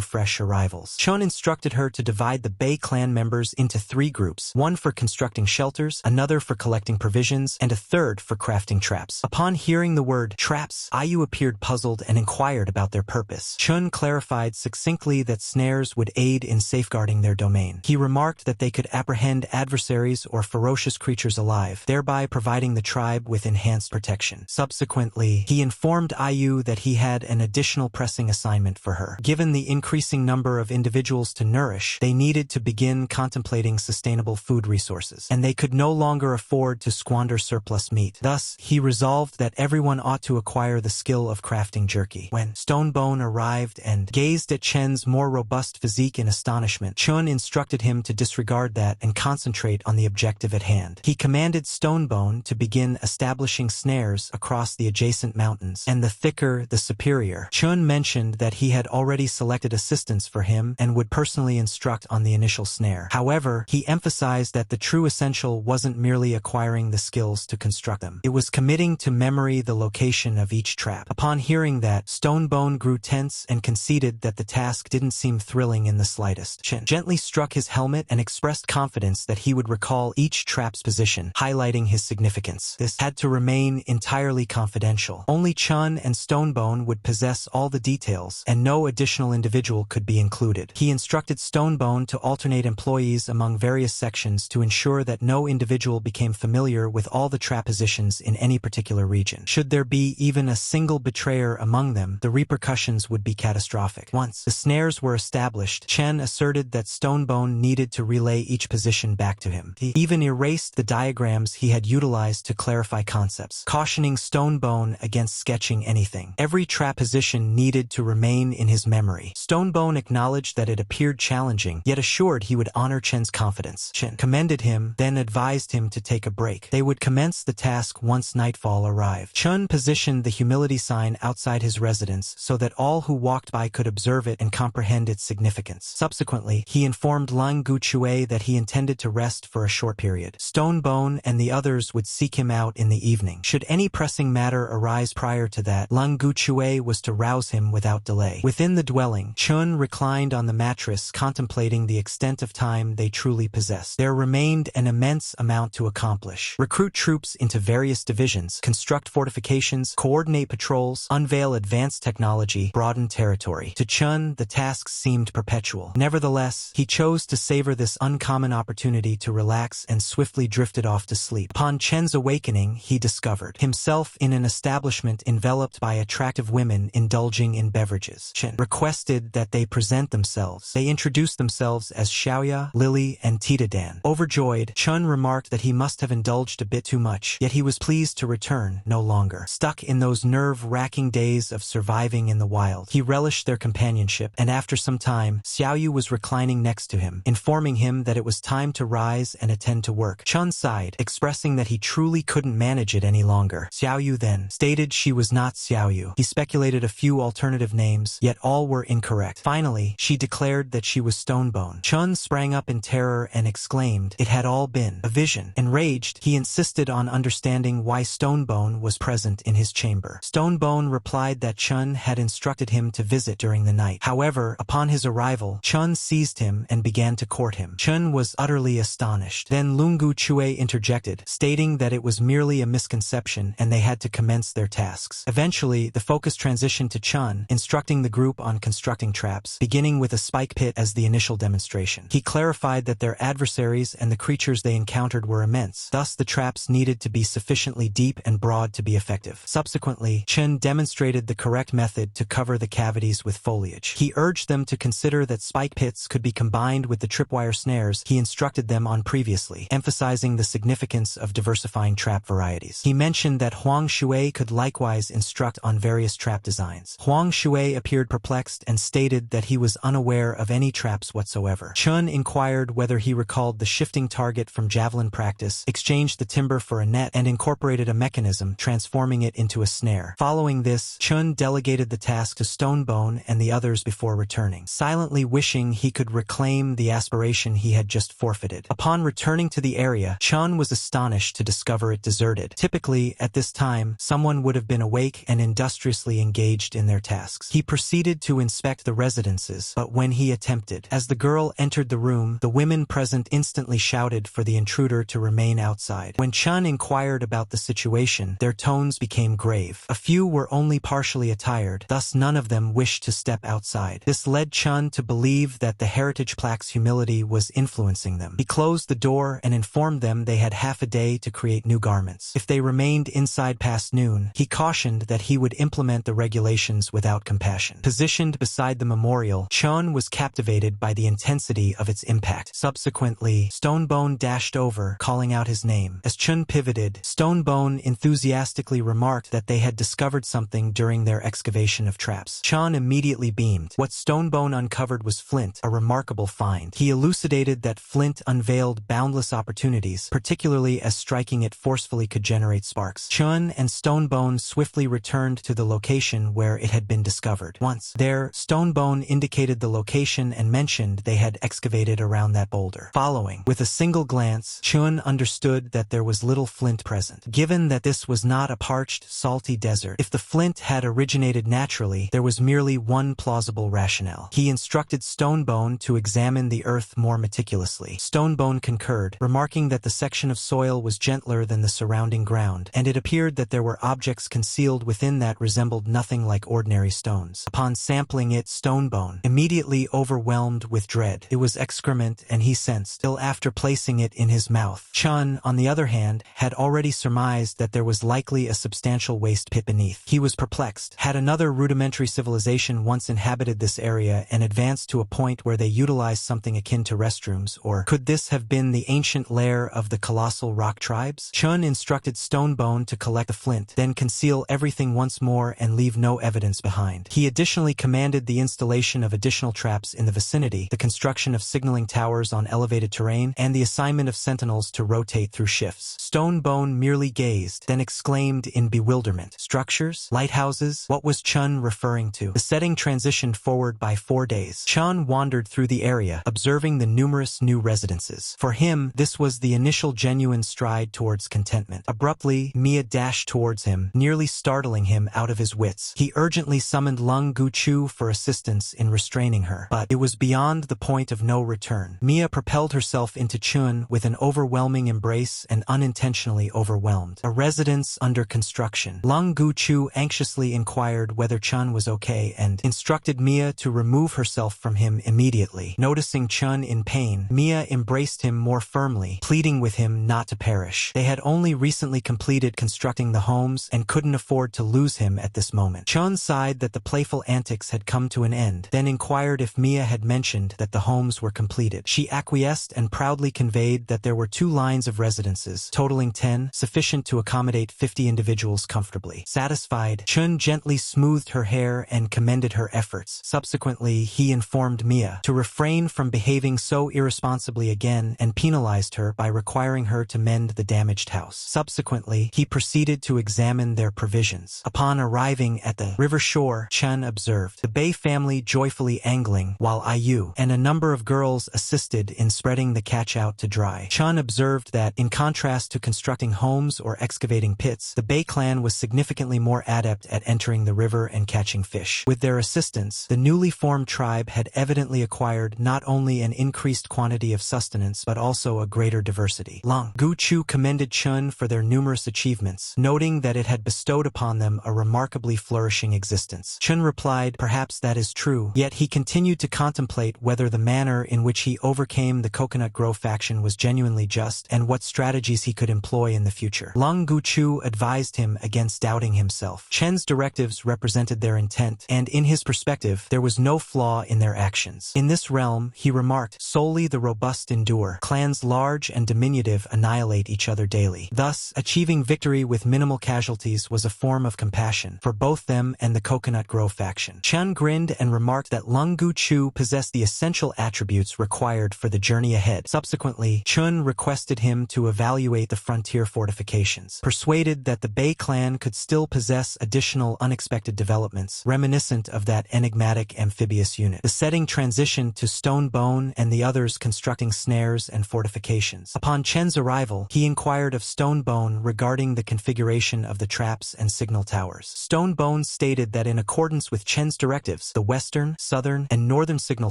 fresh arrivals. Chun instructed her to divide the Bei clan members into 3 groups, one for constructing shelters, another for collecting provisions, and a third for crafting traps. Upon hearing the word traps, Ayu appeared puzzled and inquired about their purpose. Chun clarified succinctly that snares would aid in safeguarding their domain. He remarked that they could apprehend adversaries or ferocious creatures alive, thereby providing the tribe with enhanced protection. Subsequently, he informed Ayu that he had an additional pressing assignment for her. Given the increasing number of individuals to nourish, they needed to begin contemplating sustainable food resources, and they could no longer afford to squander surplus meat. Thus, he resolved that everyone ought to acquire the skill of crafting jerky. When Stonebone arrived and gazed at Chen's more robust physique in astonishment, Chun instructed him to disregard that and concentrate on the objective at hand. He commanded Stonebone to begin establishing snares across the adjacent mountains, and the thicker, the superior. Chun mentioned that he had already selected assistants for him and would personally instruct on the initial snare. However, he emphasized that the true essential wasn't merely acquiring the skills to construct them. It was committing to memory the location of each trap. Upon hearing that, Stonebone grew tense and conceded that the task didn't seem thrilling in the slightest. Chen gently struck his helmet and expressed confidence that he would recall each trap's position, highlighting his significance. This had to remain entirely confidential. Only Chun and Stonebone would possess all the details, and no additional individual could be included. He instructed Stonebone to alternate employees among various sections to ensure that no individual became familiar with all the trap positions in any particular region. Should there be even a single betrayer among them, the repercussions would be catastrophic. Once the snares were established, Chen asserted that Stonebone needed to relay each position back to him. He even erased the diagrams he had utilized to clarify concepts, cautioning Stonebone against sketching anything. Every trap position needed to remain in his memory. Stonebone acknowledged that it appeared challenging, yet assured he would honor Chen's confidence. Chen commended him, then advised him to take a break. They would commence the task once nightfall arrived. Chun positioned the humility sign outside his residence so that all who walked by could observe it and comprehend its significance. Subsequently, he informed Lung Guchue that he intended to rest for a short period. Stonebone and the others would seek him out in the evening. Should any pressing matter arise prior to that, Lung Guchue was to rouse him without delay. Within the dwelling, Chun reclined on the mattress contemplating the extent of time they truly possessed. There remained an immense amount to accomplish. Recruit troops into various divisions, construct fortifications, coordinate patrols, unveil advanced technology, broaden territory. To Chun, the tasks seemed perpetual. Nevertheless, he chose to savor this uncommon opportunity to relax and swiftly drifted off to sleep. Upon Chen's awakening, he discovered himself in an establishment enveloped by attractive women indulging in beverages. Chen requested that they present themselves. They introduced themselves as Xiaoya, Lily, and Tita Dan. Overjoyed, Chun remarked that he must have indulged a bit too much, yet he was pleased to return no longer. Stuck in those nerve-wracking days of surviving in the wild, he relished their companionship, and after some time, Xiaoyu was reclining next to him, informing him that it was time to rise and attend to work. Chun sighed, expressing that he truly couldn't manage it any longer. Xiaoyu then stated she was not Xiaoyu. He speculated a few alternative names, yet all were incorrect. Finally, she declared that she was Stonebone. Chun sprang up in terror and exclaimed it had all been a vision. Enraged, he insisted on understanding why Stonebone was present in his chamber. Stonebone replied that Chun had instructed him to visit during the night. However, upon his arrival, Chun seized him and began to court him. Chun was utterly astonished. Then Lungu Chue interjected, stating that it was merely a misconception and they had to commence their tasks. Eventually, the focus transitioned to Chun, instructing the group on constructing traps, beginning with a spike pit as the initial demonstration. He clarified that their adversaries and the creatures they encountered were immense, thus the traps needed to be sufficiently deep and broad to be effective. Subsequently, Chen demonstrated the correct method to cover the cavities with foliage. He urged them to consider that spike pits could be combined with the tripwire snares he instructed them on previously, emphasizing the significance of diversifying trap varieties. He mentioned that Huang Shui could likewise instruct on various trap designs. Huang Shui appeared perplexed and stated that he was unaware of any traps whatsoever. Chun inquired whether he recalled the shifting target from javelin practice, exchanged the timber for a net, and incorporated a mechanism, transforming it into a snare. Following this, Chun delegated the task to Stonebone and the others before returning, silently wishing he could reclaim the aspiration he had just forfeited. Upon returning to the area, Chun was astonished to discover it deserted. Typically, at this time, someone would have been awake and industriously engaged in their tasks. He proceeded to inspect the residences, but when he attempted, as the girl entered the room, the women present instantly shouted for the intruder to remain outside. When Chun inquired about the situation, their tones became grave. A few were only partially attired, thus none of them wished to step outside. This led Chun to believe that the heritage plaque's humility was influencing them. He closed the door and informed them they had half a day to create new garments. If they remained inside past noon, he cautioned that he would implement the regulations without compassion. station. Positioned beside the memorial, Chun was captivated by the intensity of its impact. Subsequently, Stonebone dashed over, calling out his name. As Chun pivoted, Stonebone enthusiastically remarked that they had discovered something during their excavation of traps. Chun immediately beamed. What Stonebone uncovered was flint, a remarkable find. He elucidated that flint unveiled boundless opportunities, particularly as striking it forcefully could generate sparks. Chun and Stonebone swiftly returned to the location where it had been discovered. Once there, Stonebone indicated the location and mentioned they had excavated around that boulder. Following, with a single glance, Chun understood that there was little flint present. Given that this was not a parched, salty desert, if the flint had originated naturally, there was merely one plausible rationale. He instructed Stonebone to examine the earth more meticulously. Stonebone concurred, remarking that the section of soil was gentler than the surrounding ground, and it appeared that there were objects concealed within that resembled nothing like ordinary stones. Upon sampling it, Stonebone, immediately overwhelmed with dread. It was excrement, and he sensed, till after placing it in his mouth. Chun, on the other hand, had already surmised that there was likely a substantial waste pit beneath. He was perplexed. Had another rudimentary civilization once inhabited this area and advanced to a point where they utilized something akin to restrooms, or could this have been the ancient lair of the colossal rock tribes? Chun instructed Stonebone to collect the flint, then conceal everything once more and leave no evidence behind. He additionally commanded the installation of additional traps in the vicinity, the construction of signaling towers on elevated terrain, and the assignment of sentinels to rotate through shifts. Stonebone merely gazed, then exclaimed in bewilderment. Structures? Lighthouses? What was Chun referring to? The setting transitioned forward by 4 days. Chun wandered through the area, observing the numerous new residences. For him, this was the initial genuine stride towards contentment. Abruptly, Mia dashed towards him, nearly startling him out of his wits. He urgently summoned Lung Guchu for assistance in restraining her, but it was beyond the point of no return. Mia propelled herself into Chun with an overwhelming embrace and unintentionally overwhelmed. A residence under construction. Lung Guchu anxiously inquired whether Chun was okay and instructed Mia to remove herself from him immediately. Noticing Chun in pain, Mia embraced him more firmly, pleading with him not to perish. They had only recently completed constructing the homes and couldn't afford to lose him at this moment. Chun sighed that the playful antics had come to an end, then inquired if Mia had mentioned that the homes were completed. She acquiesced and proudly conveyed that there were 2 lines of residences, totaling 10, sufficient to accommodate 50 individuals comfortably. Satisfied, Chun gently smoothed her hair and commended her efforts. Subsequently, he informed Mia to refrain from behaving so irresponsibly again and penalized her by requiring her to mend the damaged house. Subsequently, he proceeded to examine their provisions. Upon arriving at the river shore, Chun observed the Bay family joyfully angling, while Ayu and a number of girls assisted in spreading the catch out to dry. Chun observed that, in contrast to constructing homes or excavating pits, the Bay clan was significantly more adept at entering the river and catching fish. With their assistance, the newly formed tribe had evidently acquired not only an increased quantity of sustenance but also a greater diversity. Lung Guchu commended Chun for their numerous achievements, noting that it had bestowed upon them a remarkably flourishing existence. Chun replied, perhaps that is true, yet he continued to contemplate whether the manner in which he overcame the Coconut Grove faction was genuinely just and what strategies he could employ in the future. Lung Guchu advised him against doubting himself. Chen's directives represented their intent, and in his perspective, there was no flaw in their actions. In this realm, he remarked, solely the robust endure. Clans large and diminutive annihilate each other daily. Thus, achieving victory with minimal casualties was a form of compassion for both them and the Coconut Grove faction. Chen grinned and remarked that Lung Guchu possessed the essential attributes required for the journey ahead. Subsequently, Chun requested him to evaluate the frontier fortifications, persuaded that the Bay clan could still possess additional unexpected developments, reminiscent of that enigmatic amphibious unit. The setting transitioned to Stonebone and the others constructing snares and fortifications. Upon Chen's arrival, he inquired of Stonebone regarding the configuration of the traps and signal towers. Stonebone stated that in accordance with Chen's directives, the western, southern, and northern signal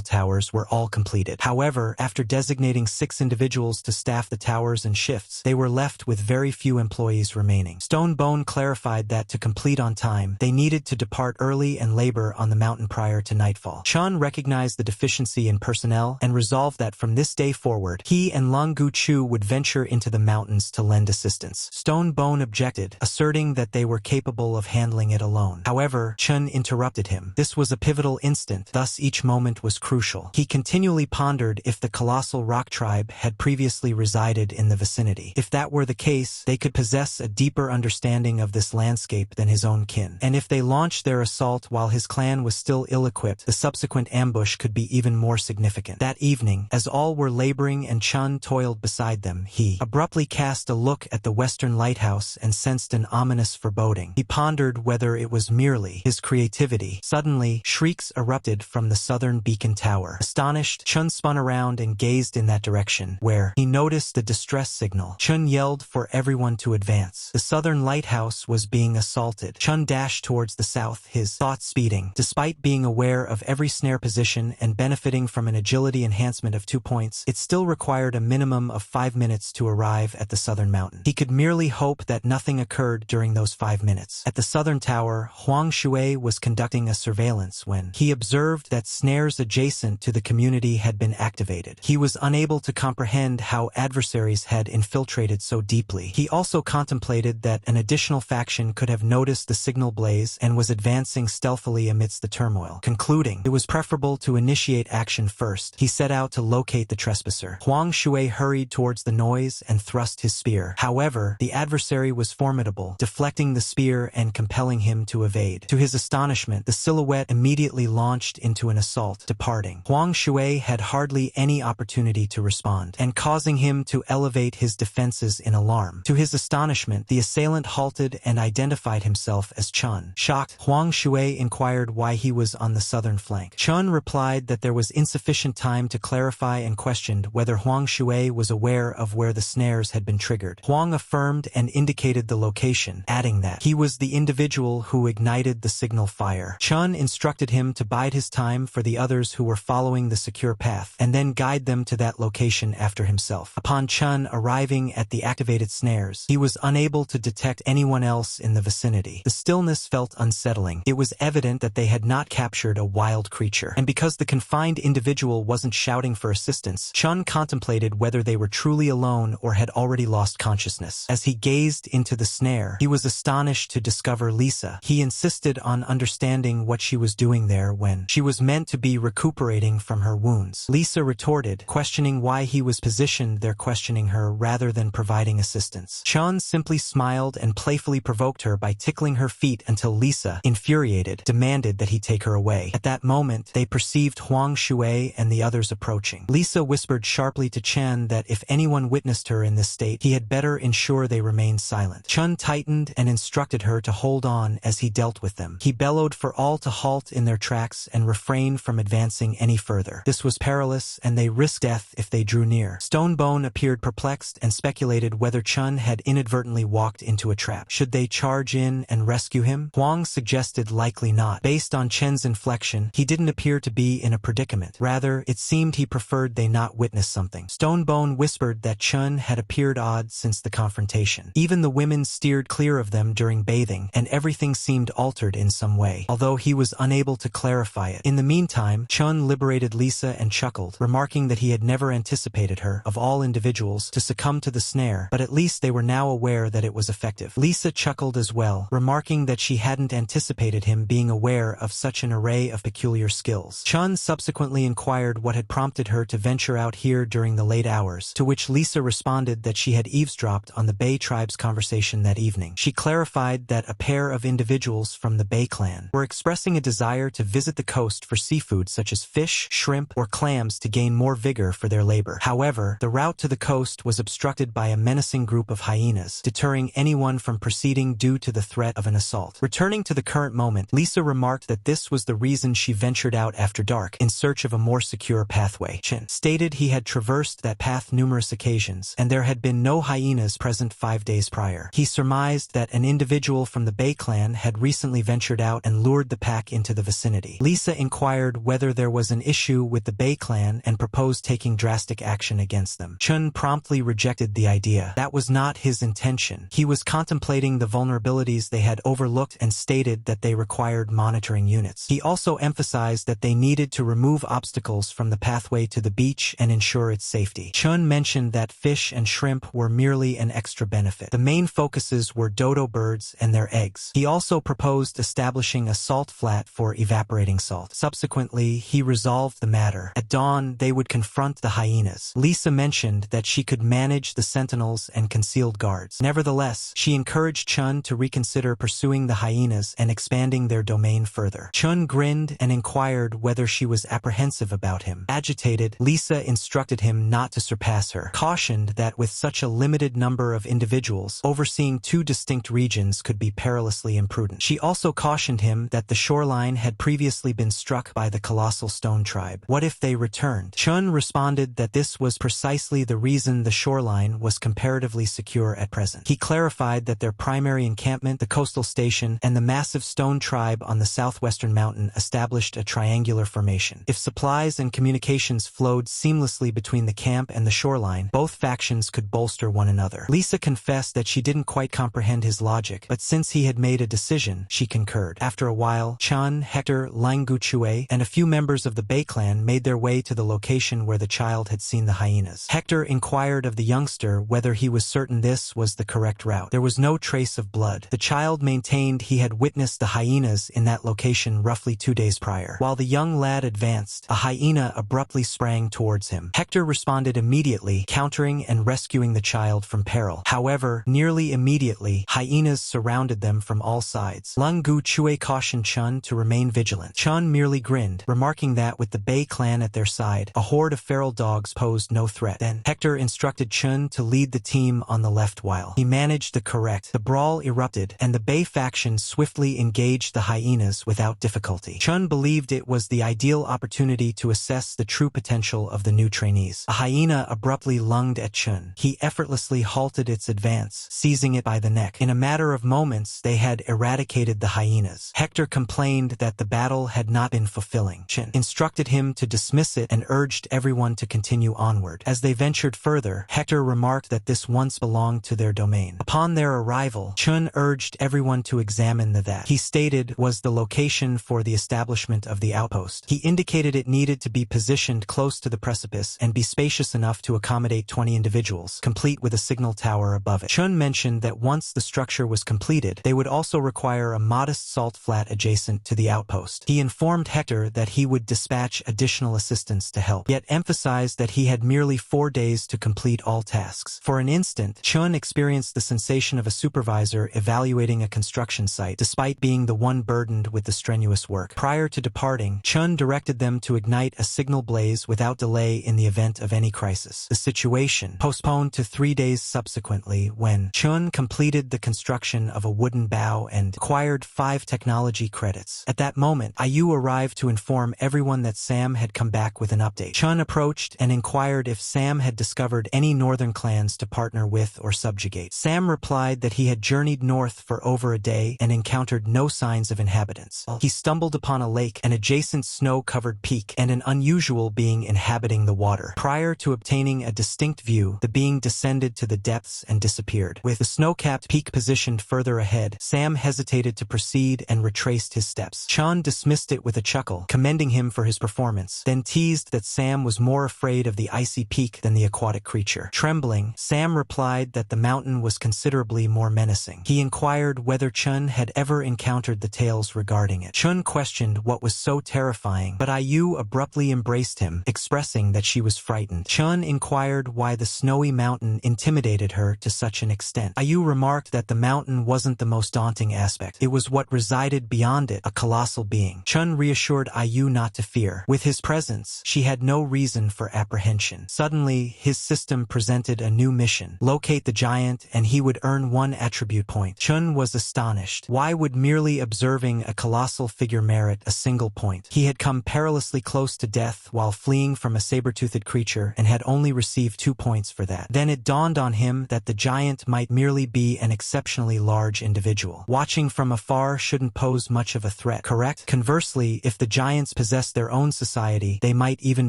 towers were all completed. However, after designating 6 individuals to staff the towers and shifts, they were left with very few employees remaining. Stonebone clarified that to complete on time, they needed to depart early and labor on the mountain prior to nightfall. Chun recognized the deficiency in personnel and resolved that from this day forward, he and Lung Guchu would venture into the mountains to lend assistance. Stonebone objected, asserting that they were capable of handling it alone. However, Chun interrupted interrupted him. This was a pivotal instant, thus each moment was crucial. He continually pondered if the colossal rock tribe had previously resided in the vicinity. If that were the case, they could possess a deeper understanding of this landscape than his own kin. And if they launched their assault while his clan was still ill-equipped, the subsequent ambush could be even more significant. That evening, as all were laboring and Chun toiled beside them, he abruptly cast a look at the western lighthouse and sensed an ominous foreboding. He pondered whether it was merely his creativity. Suddenly, shrieks erupted from the southern beacon tower. Astonished, Chun spun around and gazed in that direction, where he noticed a distress signal. Chun yelled for everyone to advance. The southern lighthouse was being assaulted. Chun dashed towards the south, his thoughts speeding. Despite being aware of every snare position and benefiting from an agility enhancement of 2 points, it still required a minimum of 5 minutes to arrive at the southern mountain. He could merely hope that nothing occurred during those 5 minutes. At the southern tower, Huang Shui was conducting a surveillance when he observed that snares adjacent to the community had been activated. He was unable to comprehend how adversaries had infiltrated so deeply. He also contemplated that an additional faction could have noticed the signal blaze and was advancing stealthily amidst the turmoil. Concluding it was preferable to initiate action first, he set out to locate the trespasser. Huang Shui hurried towards the noise and thrust his spear. However, the adversary was formidable, deflecting the spear and compelling him to evade. To his astonishment, the silhouette immediately launched into an assault, departing. Huang Shui had hardly any opportunity to respond, and causing him to elevate his defenses in alarm. To his astonishment, the assailant halted and identified himself as Chun. Shocked, Huang Shui inquired why he was on the southern flank. Chun replied that there was insufficient time to clarify and questioned whether Huang Shui was aware of where the snares had been triggered. Huang affirmed and indicated the location, adding that he was the individual who ignited the signal fire. Chun instructed him to bide his time for the others who were following the secure path, and then guide them to that location after himself. Upon Chun arriving at the activated snares, he was unable to detect anyone else in the vicinity. The stillness felt unsettling. It was evident that they had not captured a wild creature, and because the confined individual wasn't shouting for assistance, Chun contemplated whether they were truly alone or had already lost consciousness. As he gazed into the snare, he was astonished to discover Lisa. He insisted on understanding what she was doing there when she was meant to be recuperating from her wounds. Lisa retorted, questioning why he was positioned there, questioning her rather than providing assistance. Chun simply smiled and playfully provoked her by tickling her feet until Lisa, infuriated, demanded that he take her away. At that moment, they perceived Huang Shui and the others approaching. Lisa whispered sharply to Chen that if anyone witnessed her in this state, he had better ensure they remained silent. Chun tightened and instructed her to hold on as he dealt with them. He bellowed for all to halt in their tracks and refrain from advancing any further. This was perilous, and they risked death if they drew near. Stonebone appeared perplexed and speculated whether Chun had inadvertently walked into a trap. Should they charge in and rescue him? Huang suggested likely not. Based on Chen's inflection, he didn't appear to be in a predicament. Rather, it seemed he preferred they not witness something. Stonebone whispered that Chun had appeared odd since the confrontation. Even the women steered clear of them during bathing, and everything seemed altered in some way, although he was unable to clarify it. In the meantime, Chun liberated Lisa and chuckled, remarking that he had never anticipated her, of all individuals, to succumb to the snare, but at least they were now aware that it was effective. Lisa chuckled as well, remarking that she hadn't anticipated him being aware of such an array of peculiar skills. Chun subsequently inquired what had prompted her to venture out here during the late hours, to which Lisa responded that she had eavesdropped on the Bay tribe's conversation that evening. She clarified that a pair of individuals from the Bay clan were expressing a desire to visit the coast for seafood such as fish, shrimp, or clams to gain more vigor for their labor. However, the route to the coast was obstructed by a menacing group of hyenas, deterring anyone from proceeding due to the threat of an assault. Returning to the current moment, Lisa remarked that this was the reason she ventured out after dark, in search of a more secure pathway. Chen stated he had traversed that path numerous occasions, and there had been no hyenas present 5 days prior. He surmised that an individual from the Bay clan had recently ventured out and lured the pack into the vicinity. Lisa inquired whether there was an issue with the Bay clan and proposed taking drastic action against them. Chun promptly rejected the idea. That was not his intention. He was contemplating the vulnerabilities they had overlooked and stated that they required monitoring units. He also emphasized that they needed to remove obstacles from the pathway to the beach and ensure its safety. Chun mentioned that fish and shrimp were merely an extra benefit. The main focuses were dodo birds and their eggs. He also proposed establishing a salt flat for evaporating salt. Subsequently, he resolved the matter. At dawn, they would confront the hyenas. Lisa mentioned that she could manage the sentinels and concealed guards. Nevertheless, she encouraged Chun to reconsider pursuing the hyenas and expanding their domain further. Chun grinned and inquired whether she was apprehensive about him. Agitated, Lisa instructed him not to surpass her, cautioned that with such a limited number of individuals, overseeing two distinct regions could be perilously imprudent. She also cautioned him that the shoreline had previously been struck by the colossal stone tribe. What if they returned? Chun responded that this was precisely the reason the shoreline was comparatively secure at present. He clarified that their primary encampment, the coastal station, and the massive stone tribe on the southwestern mountain established a triangular formation. If supplies and communications flowed seamlessly between the camp and the shoreline, both factions could bolster one another. Lisa confessed that she didn't quite comprehend his logic, but since he had made a decision, she concurred. After a while, Chan, Hector, Languchue, and a few members of the Bei clan made their way to the location where the child had seen the hyenas. Hector inquired of the youngster whether he was certain this was the correct route. There was no trace of blood. The child maintained he had witnessed the hyenas in that location roughly 2 days prior. While the young lad advanced, a hyena abruptly sprang towards him. Hector responded immediately, countering and rescuing the child from peril. However, nearly immediately, hyenas surrounded them from all sides. Languchue cautioned Chun to remain vigilant. Chun merely grinned, remarking that with the Bei clan at their side, a horde of feral dogs posed no threat. Then, Hector instructed Chun to lead the team on the left while he managed the correct. The brawl erupted, and the Bei faction swiftly engaged the hyenas without difficulty. Chun believed it was the ideal opportunity to assess the true potential of the new trainees. A hyena abruptly lunged at Chun. He effortlessly halted its advance, seizing it by the neck. In a matter of moments, they had eradicated the hyenas. Hector complained that the battle had not been fulfilling. Chun instructed him to dismiss it and urged everyone to continue onward. As they ventured further, Hector remarked that this once belonged to their domain. Upon their arrival, Chun urged everyone to examine that he stated was the location for the establishment of the outpost. He indicated it needed to be positioned close to the precipice and be spacious enough to accommodate 20 individuals, complete with a signal tower above it. Chun mentioned that once the structure was completed, they would also require a modest salt flat adjacent to the outpost. He informed Hector that he would dispatch additional assistance to help, yet emphasized that he had merely 4 days to complete all tasks. For an instant, Chun experienced the sensation of a supervisor evaluating a construction site, despite being the one burdened with the strenuous work. Prior to departing, Chun directed them to ignite a signal blaze without delay in the event of any crisis. The situation postponed to 3 days subsequently when Chun completed the construction of a wooden bow and acquired 5 technology credits. At that moment, Ayu arrived to inform everyone that Sam had come back with an update. Chun approached and inquired if Sam had discovered any northern clans to partner with or subjugate. Sam replied that he had journeyed north for over a day and encountered no signs of inhabitants. He stumbled upon a lake, an adjacent snow-covered peak, and an unusual being inhabiting the water. Prior to obtaining a distinct view, the being descended to the depths and disappeared. With the snow-capped peak positioned further ahead, Sam hesitated to proceed and retraced his steps. Chun dismissed it with a chuckle, commending him for his performance, then teased that Sam was more afraid of the icy peak than the aquatic creature. Trembling, Sam replied that the mountain was considerably more menacing. He inquired whether Chun had ever encountered the tales regarding it. Chun questioned what was so terrifying, but Ayu abruptly embraced him, expressing that she was frightened. Chun inquired why the snowy mountain intimidated her to such an extent. Ayu remarked that the mountain wasn't the most daunting aspect. It was what resided beyond it, a colossal being. Chun reassured Ayu not to fear. With his presence, she had no reason for apprehension. Suddenly, his system presented a new mission. Locate the giant and he would earn 1 attribute point. Chun was astonished. Why would merely observing a colossal figure merit a single point? He had come perilously close to death while fleeing from a saber-toothed creature and had only received 2 points for that. Then it dawned on him that the giant might merely be an exceptionally large individual. Watching from afar shouldn't pose much of a threat, correct? Conversely, if the giants possessed their own society, they might even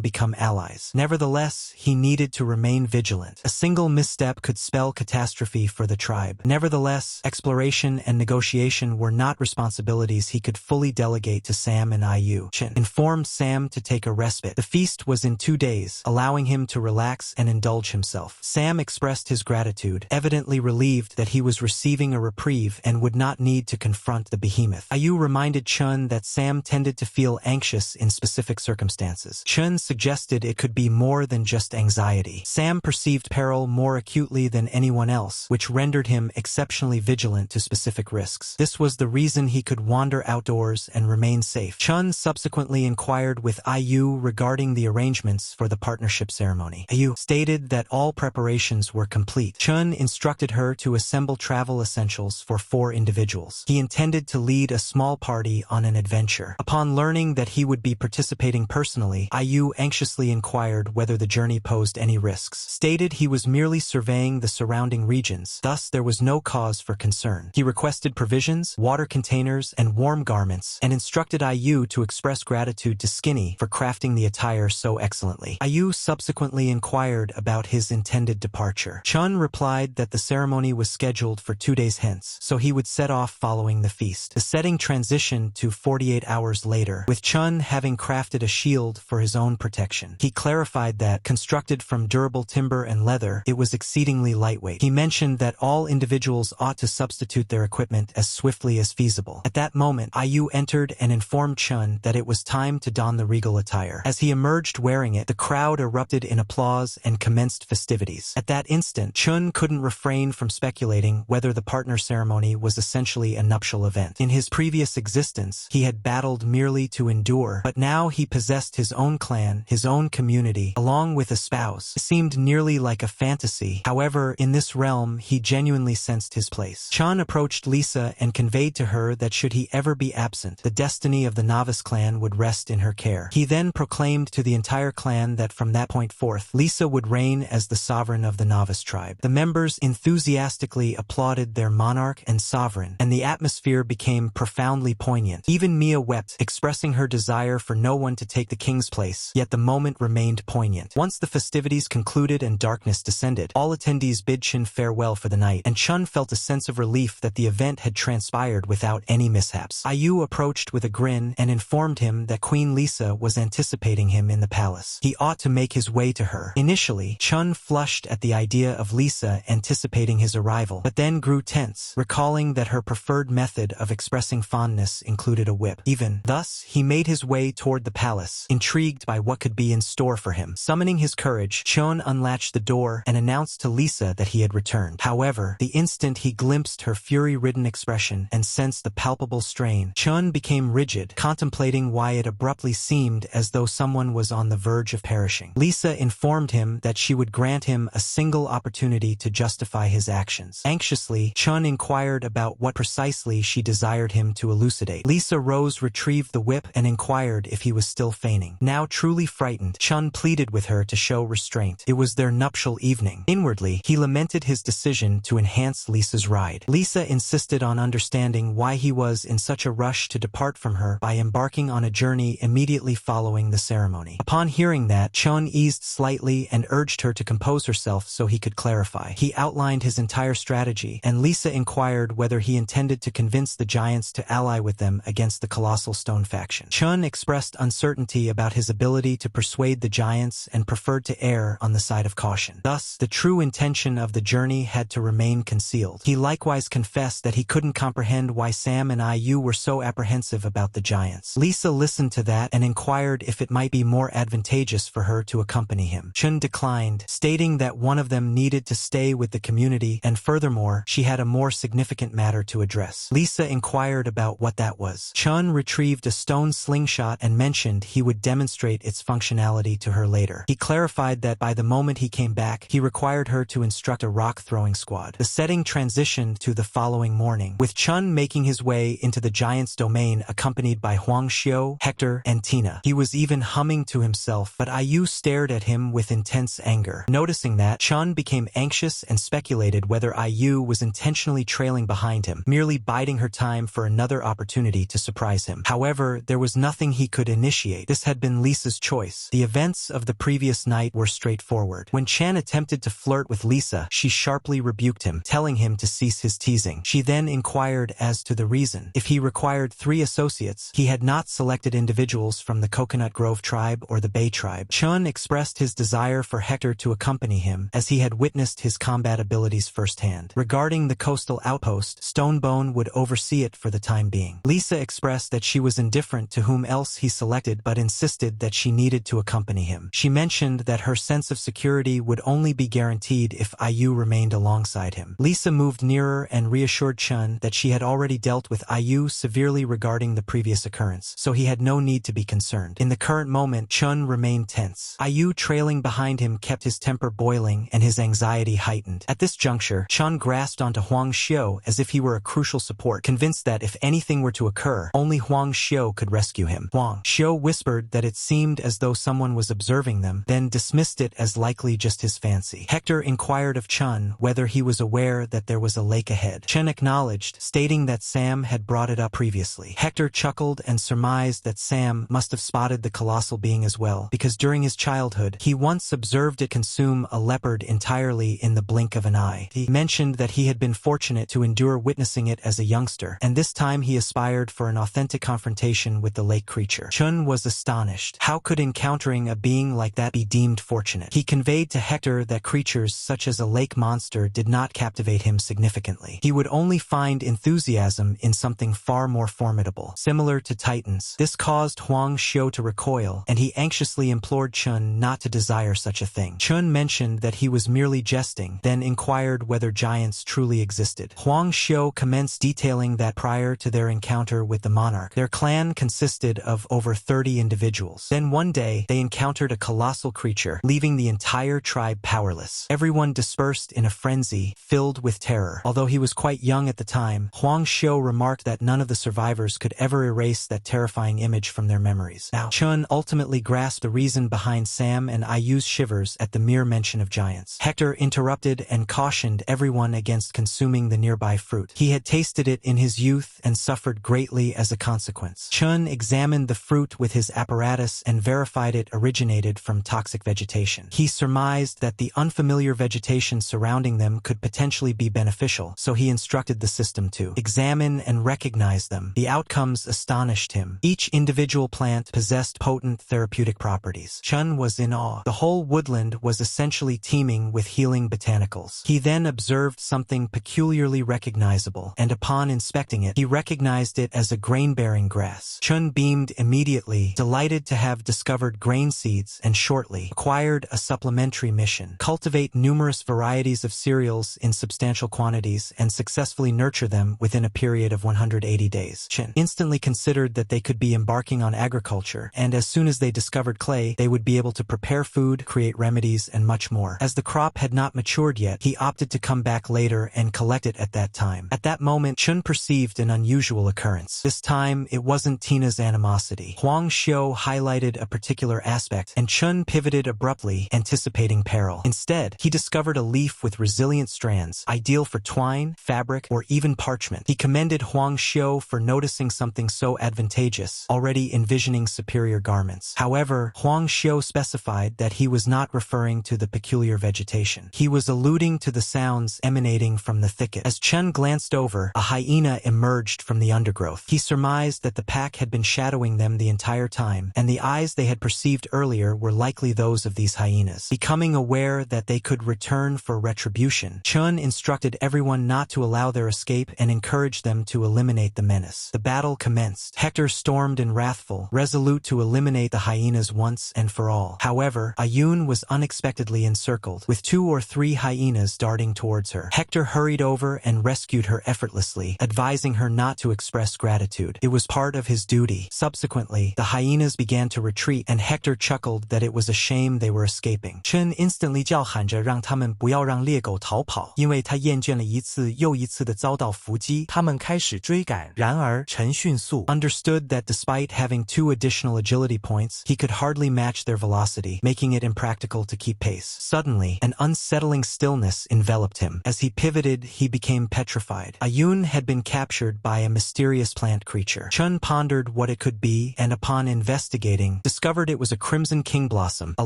become allies. Nevertheless, he needed to remain vigilant. A single misstep could spell catastrophe for the tribe. Nevertheless, exploration and negotiation were not responsibilities he could fully delegate to Sam and Ayu. Chin informed Sam to take a respite. The feast was in 2 days, allowing him to relax and indulge himself. Sam expressed his gratitude, evidently relieved that he was receiving a reprieve and would not need to confront the behemoth. Ayu Ayu reminded Chun that Sam tended to feel anxious in specific circumstances. Chun suggested it could be more than just anxiety. Sam perceived peril more acutely than anyone else, which rendered him exceptionally vigilant to specific risks. This was the reason he could wander outdoors and remain safe. Chun subsequently inquired with Ayu regarding the arrangements for the partnership ceremony. Ayu stated that all preparations were complete. Chun instructed her to assemble travel essentials for 4 individuals. He intended to lead a small party on an adventure. Upon learning that he would be participating personally, Ayu anxiously inquired whether the journey posed any risks. Stated he was merely surveying the surrounding regions, thus there was no cause for concern. He requested provisions, water containers, and warm garments, and instructed Ayu to express gratitude to Skinny for crafting the attire so excellently. Ayu subsequently inquired about his intended departure. Chun replied that the ceremony was scheduled for 2 days hence, so he would set off following the feast. The setting transitioned to 48 hours later, with Chun having crafted a shield for his own protection. He clarified that, constructed from durable timber and leather, it was exceedingly lightweight. He mentioned that all individuals ought to substitute their equipment as swiftly as feasible. At that moment, Ayu entered and informed Chun that it was time to don the regal attire. As he emerged wearing it, the crowd erupted in applause and commenced festivities. At that instant, Chun couldn't refrain from speculating whether the partner ceremony was essentially a nuptial event. In his previous existence, he had battled merely to endure, but now he possessed his own clan, his own community, along with a spouse. It seemed nearly like a fantasy. However, in this realm, he genuinely sensed his place. Chun approached Lisa and conveyed to her that should he ever be absent, the destiny of the novice clan would rest in her care. He then proclaimed to the entire clan that from that point forth, Lisa would reign as the sovereign of the novice tribe. The members enthusiastically applauded their monarch and sovereign, and the atmosphere became profoundly poignant. Even Mia wept, expressing her desire for no one to take the king's place, yet the moment remained poignant. Once the festivities concluded and darkness descended, all attendees bid Chun farewell for the night, and Chun felt a sense of relief that the event had transpired without any mishaps. Ayu approached with a grin and informed him that Queen Lisa was anticipating him in the palace. He ought to make his way to her. Initially, Chun flushed at the idea of Lisa anticipating his arrival, but then grew tense, recalling that her preferred method of expressing fondness included a whip. Even thus, he made his way toward the palace, intrigued by what could be in store for him. Summoning his courage, Chun unlatched the door and announced to Lisa that he had returned. However, the instant he glimpsed her fury-ridden expression and sensed the palpable strain, Chun became rigid, contemplating why it abruptly seemed as though someone was on the verge of perishing. Lisa informed him that she would grant him a single opportunity to justify his actions. Anxiously, Chun inquired about what precisely she desired him to elucidate. Lisa rose, retrieved the whip, and inquired if he was still feigning. Now truly frightened, Chun pleaded with her to show restraint. It was their nuptial evening. Inwardly, he lamented his decision to enhance Lisa's ride. Lisa insisted on understanding why he was in such a rush to depart from her by embarking on a journey immediately following the ceremony. Upon hearing that, Chun eased slightly and urged her to compose herself so he could clarify. He outlined his entire strategy, and Lisa inquired whether he intended to convince the giants to ally with them against the Colossal Stone faction. Chun expressed uncertainty about his ability to persuade the giants and preferred to err on the side of caution. Thus, the true intention of the journey had to remain concealed. He likewise confessed that he couldn't comprehend why Sam and Ayu were so apprehensive about the giants. Lisa listened to that and inquired if it might be more advantageous for her to accompany him. Chun declined, stating that one of them needed to stay with the community, and furthermore, she had a more significant matter to address. Lisa inquired about what that was. Chun retrieved a stone slingshot and mentioned he would demonstrate its functionality to her later. He clarified that by the moment he came back, he required her to instruct a rock-throwing squad. The setting transitioned to the following morning, with Chun making his way into the giant's domain accompanied by Huang Xiu, Hector, and Tina. He was even humming to himself, but Ayu stared at him with intense anger. Noticing that, Chun became anxious and speculated whether Ayu was intentionally trailing behind him, merely biding her time for another opportunity to surprise him. However, there was nothing he could initiate. This had been Lisa's choice. The events of the previous night were straightforward. When Chan attempted to flirt with Lisa, she sharply rebuked him, telling him to cease his teasing. She then inquired as to the reason. If he required 3 associates, he had not selected individuals from the Coconut Grove tribe or the Bay tribe. Chun expressed his desire for Hector to accompany him, as he had witnessed his combat abilities firsthand. Regarding the coastal outpost, Stonebone would oversee it for the time being. Lisa expressed that she was indifferent to whom else he selected but insisted that she needed to accompany him. She mentioned that her sense of security would only be guaranteed if IU remained alongside him. Lisa moved nearer and reassured Chun that she had already dealt with IU severely regarding the previous occurrence, so he had no need to be concerned. In the current moment, Chun remained tense. IU trailing behind him kept his temper boiling and his anxiety heightened. At this juncture, Chun grasped onto Huang Xiu as if he were a crucial support, convinced that if anything were to occur, only Huang Xiu could rescue him. Huang Xiu whispered that it seemed as though someone was observing them, then dismissed it as likely just his fancy. Hector inquired of Chun whether he was aware that there was a lake ahead. Chun acknowledged, stating that Sam had brought it up previously. Hector chuckled and surmised that Sam must have spotted the colossal being as well, because during his childhood, he once observed it consume a leopard entirely in the blink of an eye. He mentioned that he had been fortunate to endure witnessing it as a youngster, and this time he aspired for an authentic confrontation with the lake creature. Chun was astonished. How could encountering a being like that be deemed fortunate? He conveyed to Hector that creatures such as a lake monster did not captivate him significantly. He would only find enthusiasm in something far more formidable, similar to titans. This caused Huang Xiu to recoil, and he anxiously implored Chun not to desire such a thing. Chun mentioned that he was merely jesting, then inquired whether giants truly existed. Huang Xiu commenced detailing that prior to their encounter with the monarch, their clan consisted of over 30 individuals. Then one day, they encountered a colossal creature, leaving the entire tribe powerless. Everyone dispersed in a frenzy, filled with terror. Although he was quite young at the time, Huang Xiu remarked that none of the survivors could ever erase that terrifying image from their memories. Now, Chun ultimately grasped the reason behind Sam and IU's shivers at the mere mention of giants. Hector interrupted and cautioned everyone against consuming the nearby fruit. He had tasted it in his youth and suffered greatly as a consequence. Chun examined the fruit with his apparatus and verified it originated from toxic vegetation. He surmised that the unfamiliar vegetation surrounding them could potentially be beneficial, so he instructed the system to examine and recognize them. The outcomes astonished him. Each individual plant possessed potent therapeutic properties. Chun was in awe. The whole woodland was essentially teeming with healing botanicals. He then observed something peculiarly recognizable, and upon inspecting it, he recognized it as a grain-bearing grass. Chun beamed immediately, delighted to have discovered grain seeds, and shortly acquired a supplementary mission: cultivate numerous varieties of cereals in substantial quantities and successfully nurture them within a period of 180 days. Chun instantly considered that they could be embarking on agriculture, and as soon as they discovered clay, they would be able to prepare food, create remedies, and much more. As the crop had not matured yet, he opted to come back later and collect it at that time. At that moment, Chun perceived an unusual occurrence. This time, it wasn't Tina's animosity. Huang Xiu highlighted a particular aspect, and Chun pivoted abruptly, anticipating peril. Instead, he discovered a leaf with resilient strands, ideal for twine, fabric, or even parchment. He commended Huang Xiu for noticing something so advantageous, already envisioning superior garments. However, Huang Xiu specified that he was not referring to the peculiar vegetation. He was alluding to the sounds emanating from the thicket. As Chun glanced over, a hyena emerged from the undergrowth. He surmised that the pack had been shadowing them the entire time, and the eyes they had perceived earlier were likely those of these hyenas. Becoming aware that they could return for retribution, Chun instructed everyone not to allow their escape and encouraged them to eliminate the menace. The battle commenced. Hector stormed and wrathful, resolute to eliminate the hyenas once and for all. However, Ayun was unexpectedly encircled, with 2 or 3 hyenas darting towards her. Hector hurried over and rescued her effortlessly, advising her not to express gratitude. It was part of his duty. Subsequently, the hyenas began to retreat, and Hector chuckled that it was a shame they were escaping. Chun instantly 叫喊着让他们不要让猎狗逃跑，因为他厌倦了一次又一次的遭到伏击。他们开始追赶，然而陈迅速 understood that despite having 2 additional agility points, he could hardly match their velocity, making it impractical to keep pace. Suddenly, an unsettling stillness enveloped him. As he pivoted, he became petrified. Ayun had been captured by a mysterious plant creature. Chun pondered what it could be, and upon investigating, discovered it was a crimson king blossom, a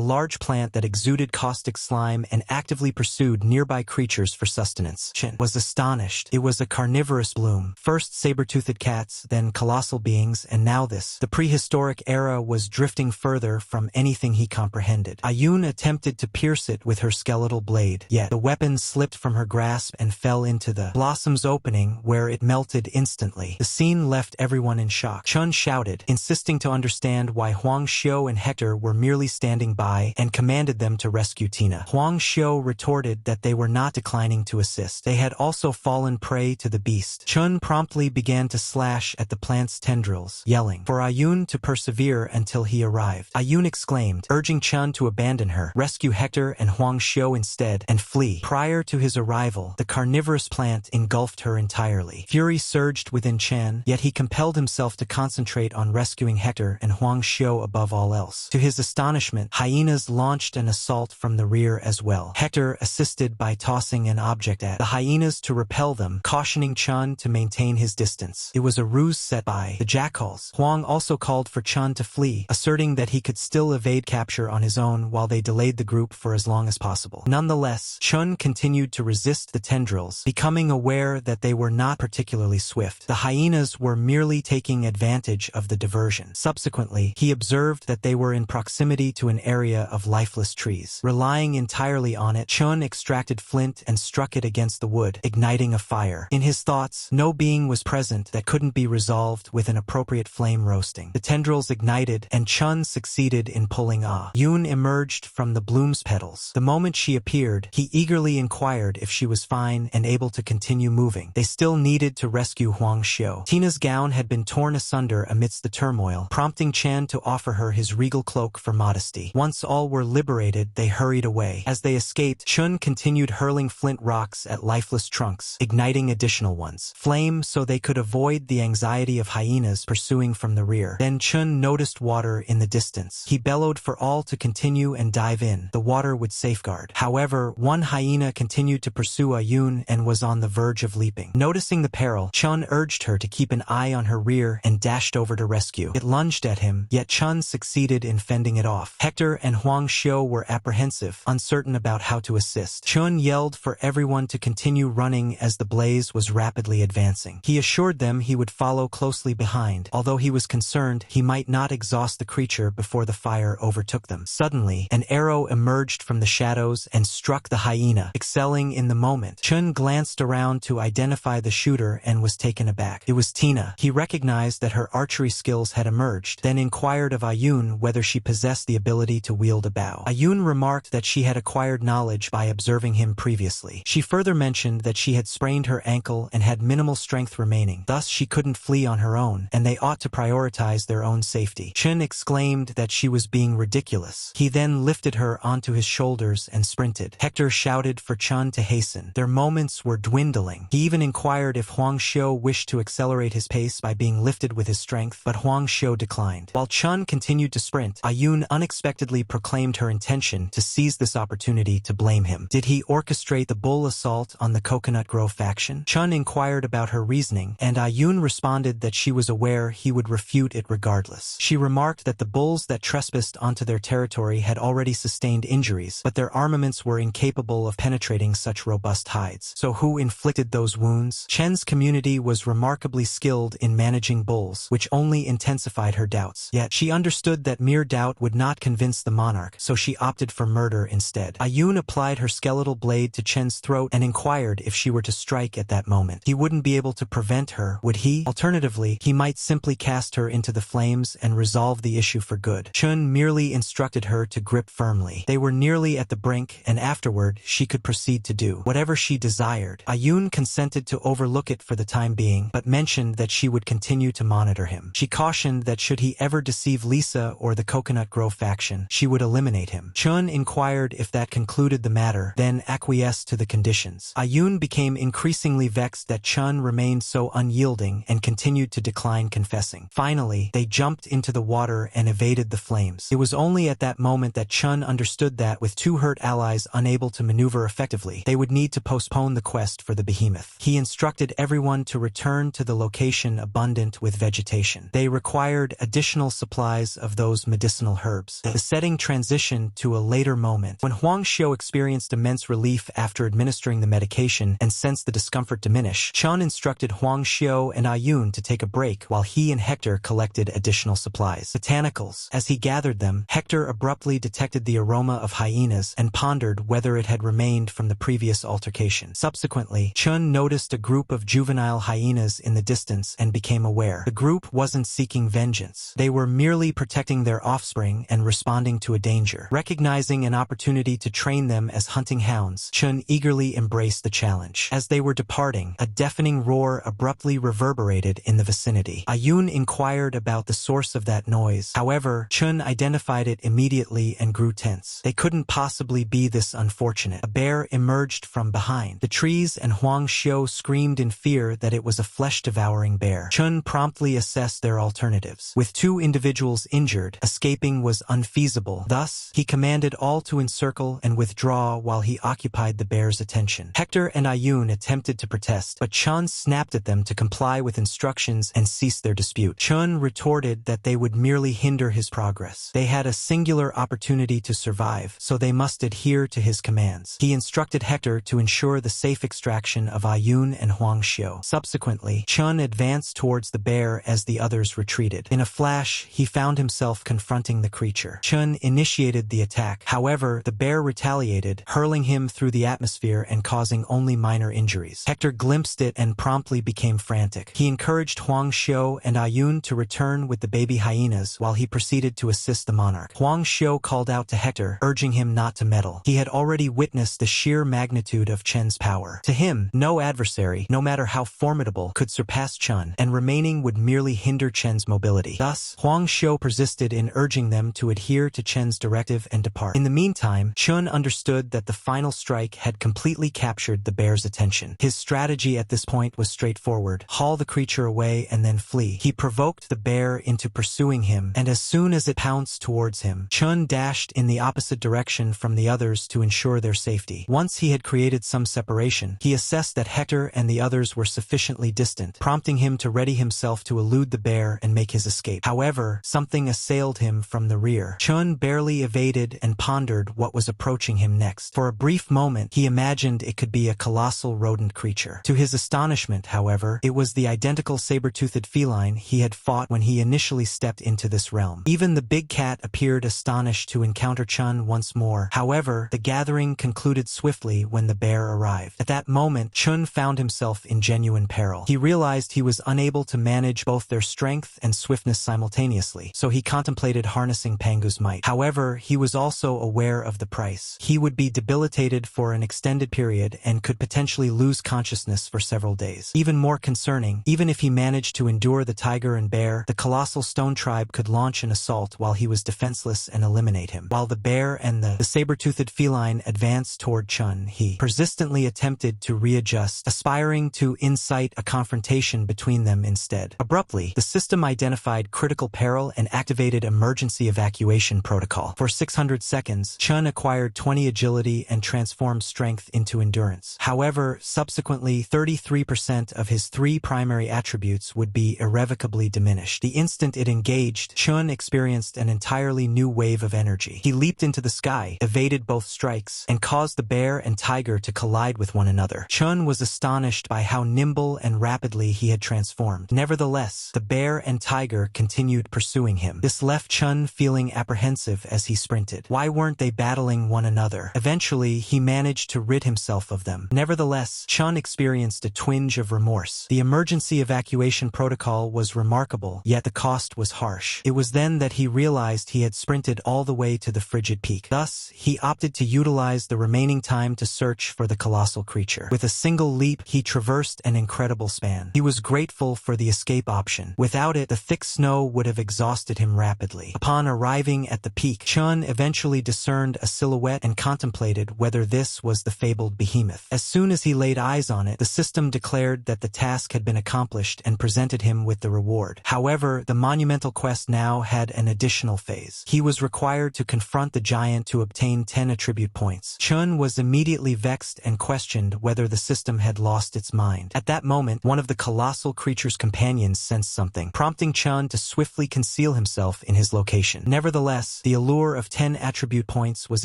large plant that exuded caustic slime and actively pursued nearby creatures for sustenance. Chun was astonished. It was a carnivorous bloom. First saber-toothed cats, then colossal beings, and now this. The prehistoric era was drifting further from anything he comprehended. Ayun attempted to pierce it with her skeletal blade, yet the weapon slipped from her grasp and fell into the blossom's opening, where it melted instantly. constantly. The scene left everyone in shock. Chun shouted, insisting to understand why Huang Xiu and Hector were merely standing by, and commanded them to rescue Tina. Huang Xiu retorted that they were not declining to assist. They had also fallen prey to the beast. Chun promptly began to slash at the plant's tendrils, yelling for Ayun to persevere until he arrived. Ayun exclaimed, urging Chun to abandon her, rescue Hector and Huang Xiu instead, and flee. Prior to his arrival, the carnivorous plant engulfed her entirely. Fury surged within Chen, yet he compelled himself to concentrate on rescuing Hector and Huang Xiu above all else. To his astonishment, hyenas launched an assault from the rear as well. Hector assisted by tossing an object at the hyenas to repel them, cautioning Chun to maintain his distance. It was a ruse set by the jackals. Huang also called for Chun to flee, asserting that he could still evade capture on his own while they delayed the group for as long as possible. Nonetheless, Chun continued to resist the tendrils, becoming aware that they were not particularly swift. The hyenas were merely taking advantage of the diversion. Subsequently, he observed that they were in proximity to an area of lifeless trees. Relying entirely on it, Chun extracted flint and struck it against the wood, igniting a fire. In his thoughts, no being was present that couldn't be resolved with an appropriate flame roasting. The tendrils ignited, and Chun succeeded in pulling Yun emerged from the bloom's petals. The moment she appeared, he eagerly inquired if she was fine and able to continue moving. They still needed to rescue Huang Xiu. Tina's gown had been torn asunder amidst the turmoil, prompting Chan to offer her his regal cloak for modesty. Once all were liberated, they hurried away. As they escaped, Chun continued hurling flint rocks at lifeless trunks, igniting additional ones. Flame so they could avoid the anxiety of hyenas pursuing from the rear. Then Chun noticed water in the distance. He bellowed for all to continue and dive in. The water would safeguard. However, one hyena continued to pursue Ayun and was on the verge of leaping. Noticing the peril, Chun urged her to keep an eye on her rear and dashed over to rescue. It lunged at him, yet Chun succeeded in fending it off. Hector and Huang Xiu were apprehensive, uncertain about how to assist. Chun yelled for everyone to continue running as the blaze was rapidly advancing. He assured them he would follow closely behind, although he was concerned he might not exhaust the creature before the fire overtook them. Suddenly, an arrow emerged from the shadows and struck the hyena. Excelling in the moment, Chun glanced around to identify the shooter and was taken aback. It was Tina. He recognized that her archery skills had emerged, then inquired of Ayun whether she possessed the ability to wield a bow. Ayun remarked that she had acquired knowledge by observing him previously. She further mentioned that she had sprained her ankle and had minimal strength remaining, thus she couldn't flee on her own, and they ought to prioritize their own safety. Chun exclaimed that she was being ridiculous. He then lifted her onto his shoulders and sprinted. Hector shouted for Chun to hasten. Their moments were dwindling. He even inquired if Huang Xiu wished to accelerate his pace by being lifted with his strength, but Huang Xiu declined. While Chun continued to sprint, Ayun unexpectedly proclaimed her intention to seize this opportunity to blame him. Did he orchestrate the bull assault on the Coconut Grove faction? Chun inquired about her reasoning, and Ayun responded that she was aware he would refute it regardless. She remarked that the bulls that trespassed onto their territory had already sustained injuries, but their armaments were incapable of penetrating such robust hides. So who inflicted those wounds? Chen's community was remarkably skilled in managing bulls, which only intensified her doubts. Yet she understood that mere doubt would not convince the monarch, so she opted for murder instead. Ayun applied her skeletal blade to Chen's throat and inquired if she were to strike at that moment. He wouldn't be able to prevent her, would he? Alternatively, he might simply cast her into the flames and resolve the issue for good. Chun merely instructed her to grip firmly. They were nearly at the brink, and afterward, she could proceed to do whatever she desired. Ayun consented to overlook it for the time being, but mentioned that she would continue to monitor him. She cautioned that should he ever deceive Lisa or the Coconut Grove faction, she would eliminate him. Chun inquired if that concluded the matter, then acquiesced to the conditions. Ayun became increasingly vexed that Chun remained so unyielding and continued to decline confessing. Finally, they jumped into the water and evaded the flames. It was only at that moment that Chun understood that, with two hurt allies unable to maneuver effectively, they would need to postpone the quest for the behemoth. He instructed everyone to return to the location abundant with vegetation. They required additional supplies of those medicinal herbs. The setting transitioned to a later moment. When Huang Xiu experienced immense relief after administering the medication and sensed the discomfort diminish, Chun instructed Huang Xiu and Ayun to take a break while he and Hector collected additional supplies. Botanicals. As he gathered them, Hector abruptly detected the aroma of hyenas and pondered whether it had remained from the previous altercation. Subsequently, Chun noticed a group of juvenile hyenas hyenas in the distance and became aware. The group wasn't seeking vengeance. They were merely protecting their offspring and responding to a danger. Recognizing an opportunity to train them as hunting hounds, Chun eagerly embraced the challenge. As they were departing, a deafening roar abruptly reverberated in the vicinity. Ayun inquired about the source of that noise. However, Chun identified it immediately and grew tense. They couldn't possibly be this unfortunate. A bear emerged from behind the trees and Huang Xiu screamed in fear that it was a flesh-devouring bear. Chun promptly assessed their alternatives. With 2 individuals injured, escaping was unfeasible. Thus, he commanded all to encircle and withdraw while he occupied the bear's attention. Hector and Ayun attempted to protest, but Chun snapped at them to comply with instructions and cease their dispute. Chun retorted that they would merely hinder his progress. They had a singular opportunity to survive, so they must adhere to his commands. He instructed Hector to ensure the safe extraction of Ayun and Huang Xiu. Subsequently, Chun advanced towards the bear as the others retreated. In a flash, he found himself confronting the creature. Chun initiated the attack. However, the bear retaliated, hurling him through the atmosphere and causing only minor injuries. Hector glimpsed it and promptly became frantic. He encouraged Huang Xiu and Ayun to return with the baby hyenas while he proceeded to assist the monarch. Huang Xiu called out to Hector, urging him not to meddle. He had already witnessed the sheer magnitude of Chen's power. To him, no adversary, no matter how formidable, could surpass Chun, and remaining would merely hinder Chen's mobility. Thus, Huang Xiu persisted in urging them to adhere to Chen's directive and depart. In the meantime, Chun understood that the final strike had completely captured the bear's attention. His strategy at this point was straightforward: haul the creature away and then flee. He provoked the bear into pursuing him, and as soon as it pounced towards him, Chun dashed in the opposite direction from the others to ensure their safety. Once he had created some separation, he assessed that Hector and the others were sufficiently distant, prompting him to ready himself to elude the bear and make his escape. However, something assailed him from the rear. Chun barely evaded and pondered what was approaching him next. For a brief moment, he imagined it could be a colossal rodent creature. To his astonishment, however, it was the identical saber-toothed feline he had fought when he initially stepped into this realm. Even the big cat appeared astonished to encounter Chun once more. However, the gathering concluded swiftly when the bear arrived. At that moment, Chun found himself in genuine peril. He realized he was unable to manage both their strength and swiftness simultaneously, so he contemplated harnessing Pangu's might. However, he was also aware of the price. He would be debilitated for an extended period and could potentially lose consciousness for several days. Even more concerning, even if he managed to endure the tiger and bear, the colossal stone tribe could launch an assault while he was defenseless and eliminate him. While the bear and the saber-toothed feline advanced toward Chun, he persistently attempted to readjust, aspiring to incite a confrontation between them instead. Abruptly, the system identified critical peril and activated emergency evacuation protocol. For 600 seconds, Chun acquired 20 agility and transformed strength into endurance. However, subsequently, 33% of his 3 primary attributes would be irrevocably diminished. The instant it engaged, Chun experienced an entirely new wave of energy. He leaped into the sky, evaded both strikes, and caused the bear and tiger to collide with one another. Chun was astonished by how nimble and rapidly he had transformed. Nevertheless, the bear and tiger continued pursuing him. This left Chun feeling apprehensive as he sprinted. Why weren't they battling one another? Eventually, he managed to rid himself of them. Nevertheless, Chun experienced a twinge of remorse. The emergency evacuation protocol was remarkable, yet the cost was harsh. It was then that he realized he had sprinted all the way to the frigid peak. Thus, he opted to utilize the remaining time to search for the colossal creature. With a single leap, he traversed an incredible span. He was grateful for the escape option. Without it, the thick snow would have exhausted him rapidly. Upon arriving at the peak, Chun eventually discerned a silhouette and contemplated whether this was the fabled behemoth. As soon as he laid eyes on it, the system declared that the task had been accomplished and presented him with the reward. However, the monumental quest now had an additional phase. He was required to confront the giant to obtain 10 attribute points. Chun was immediately vexed and questioned whether the system had lost its mind. At that moment, one of the colossal creature's companions sensed something, prompting Chun to swiftly conceal himself in his location. Nevertheless, the allure of 10 attribute points was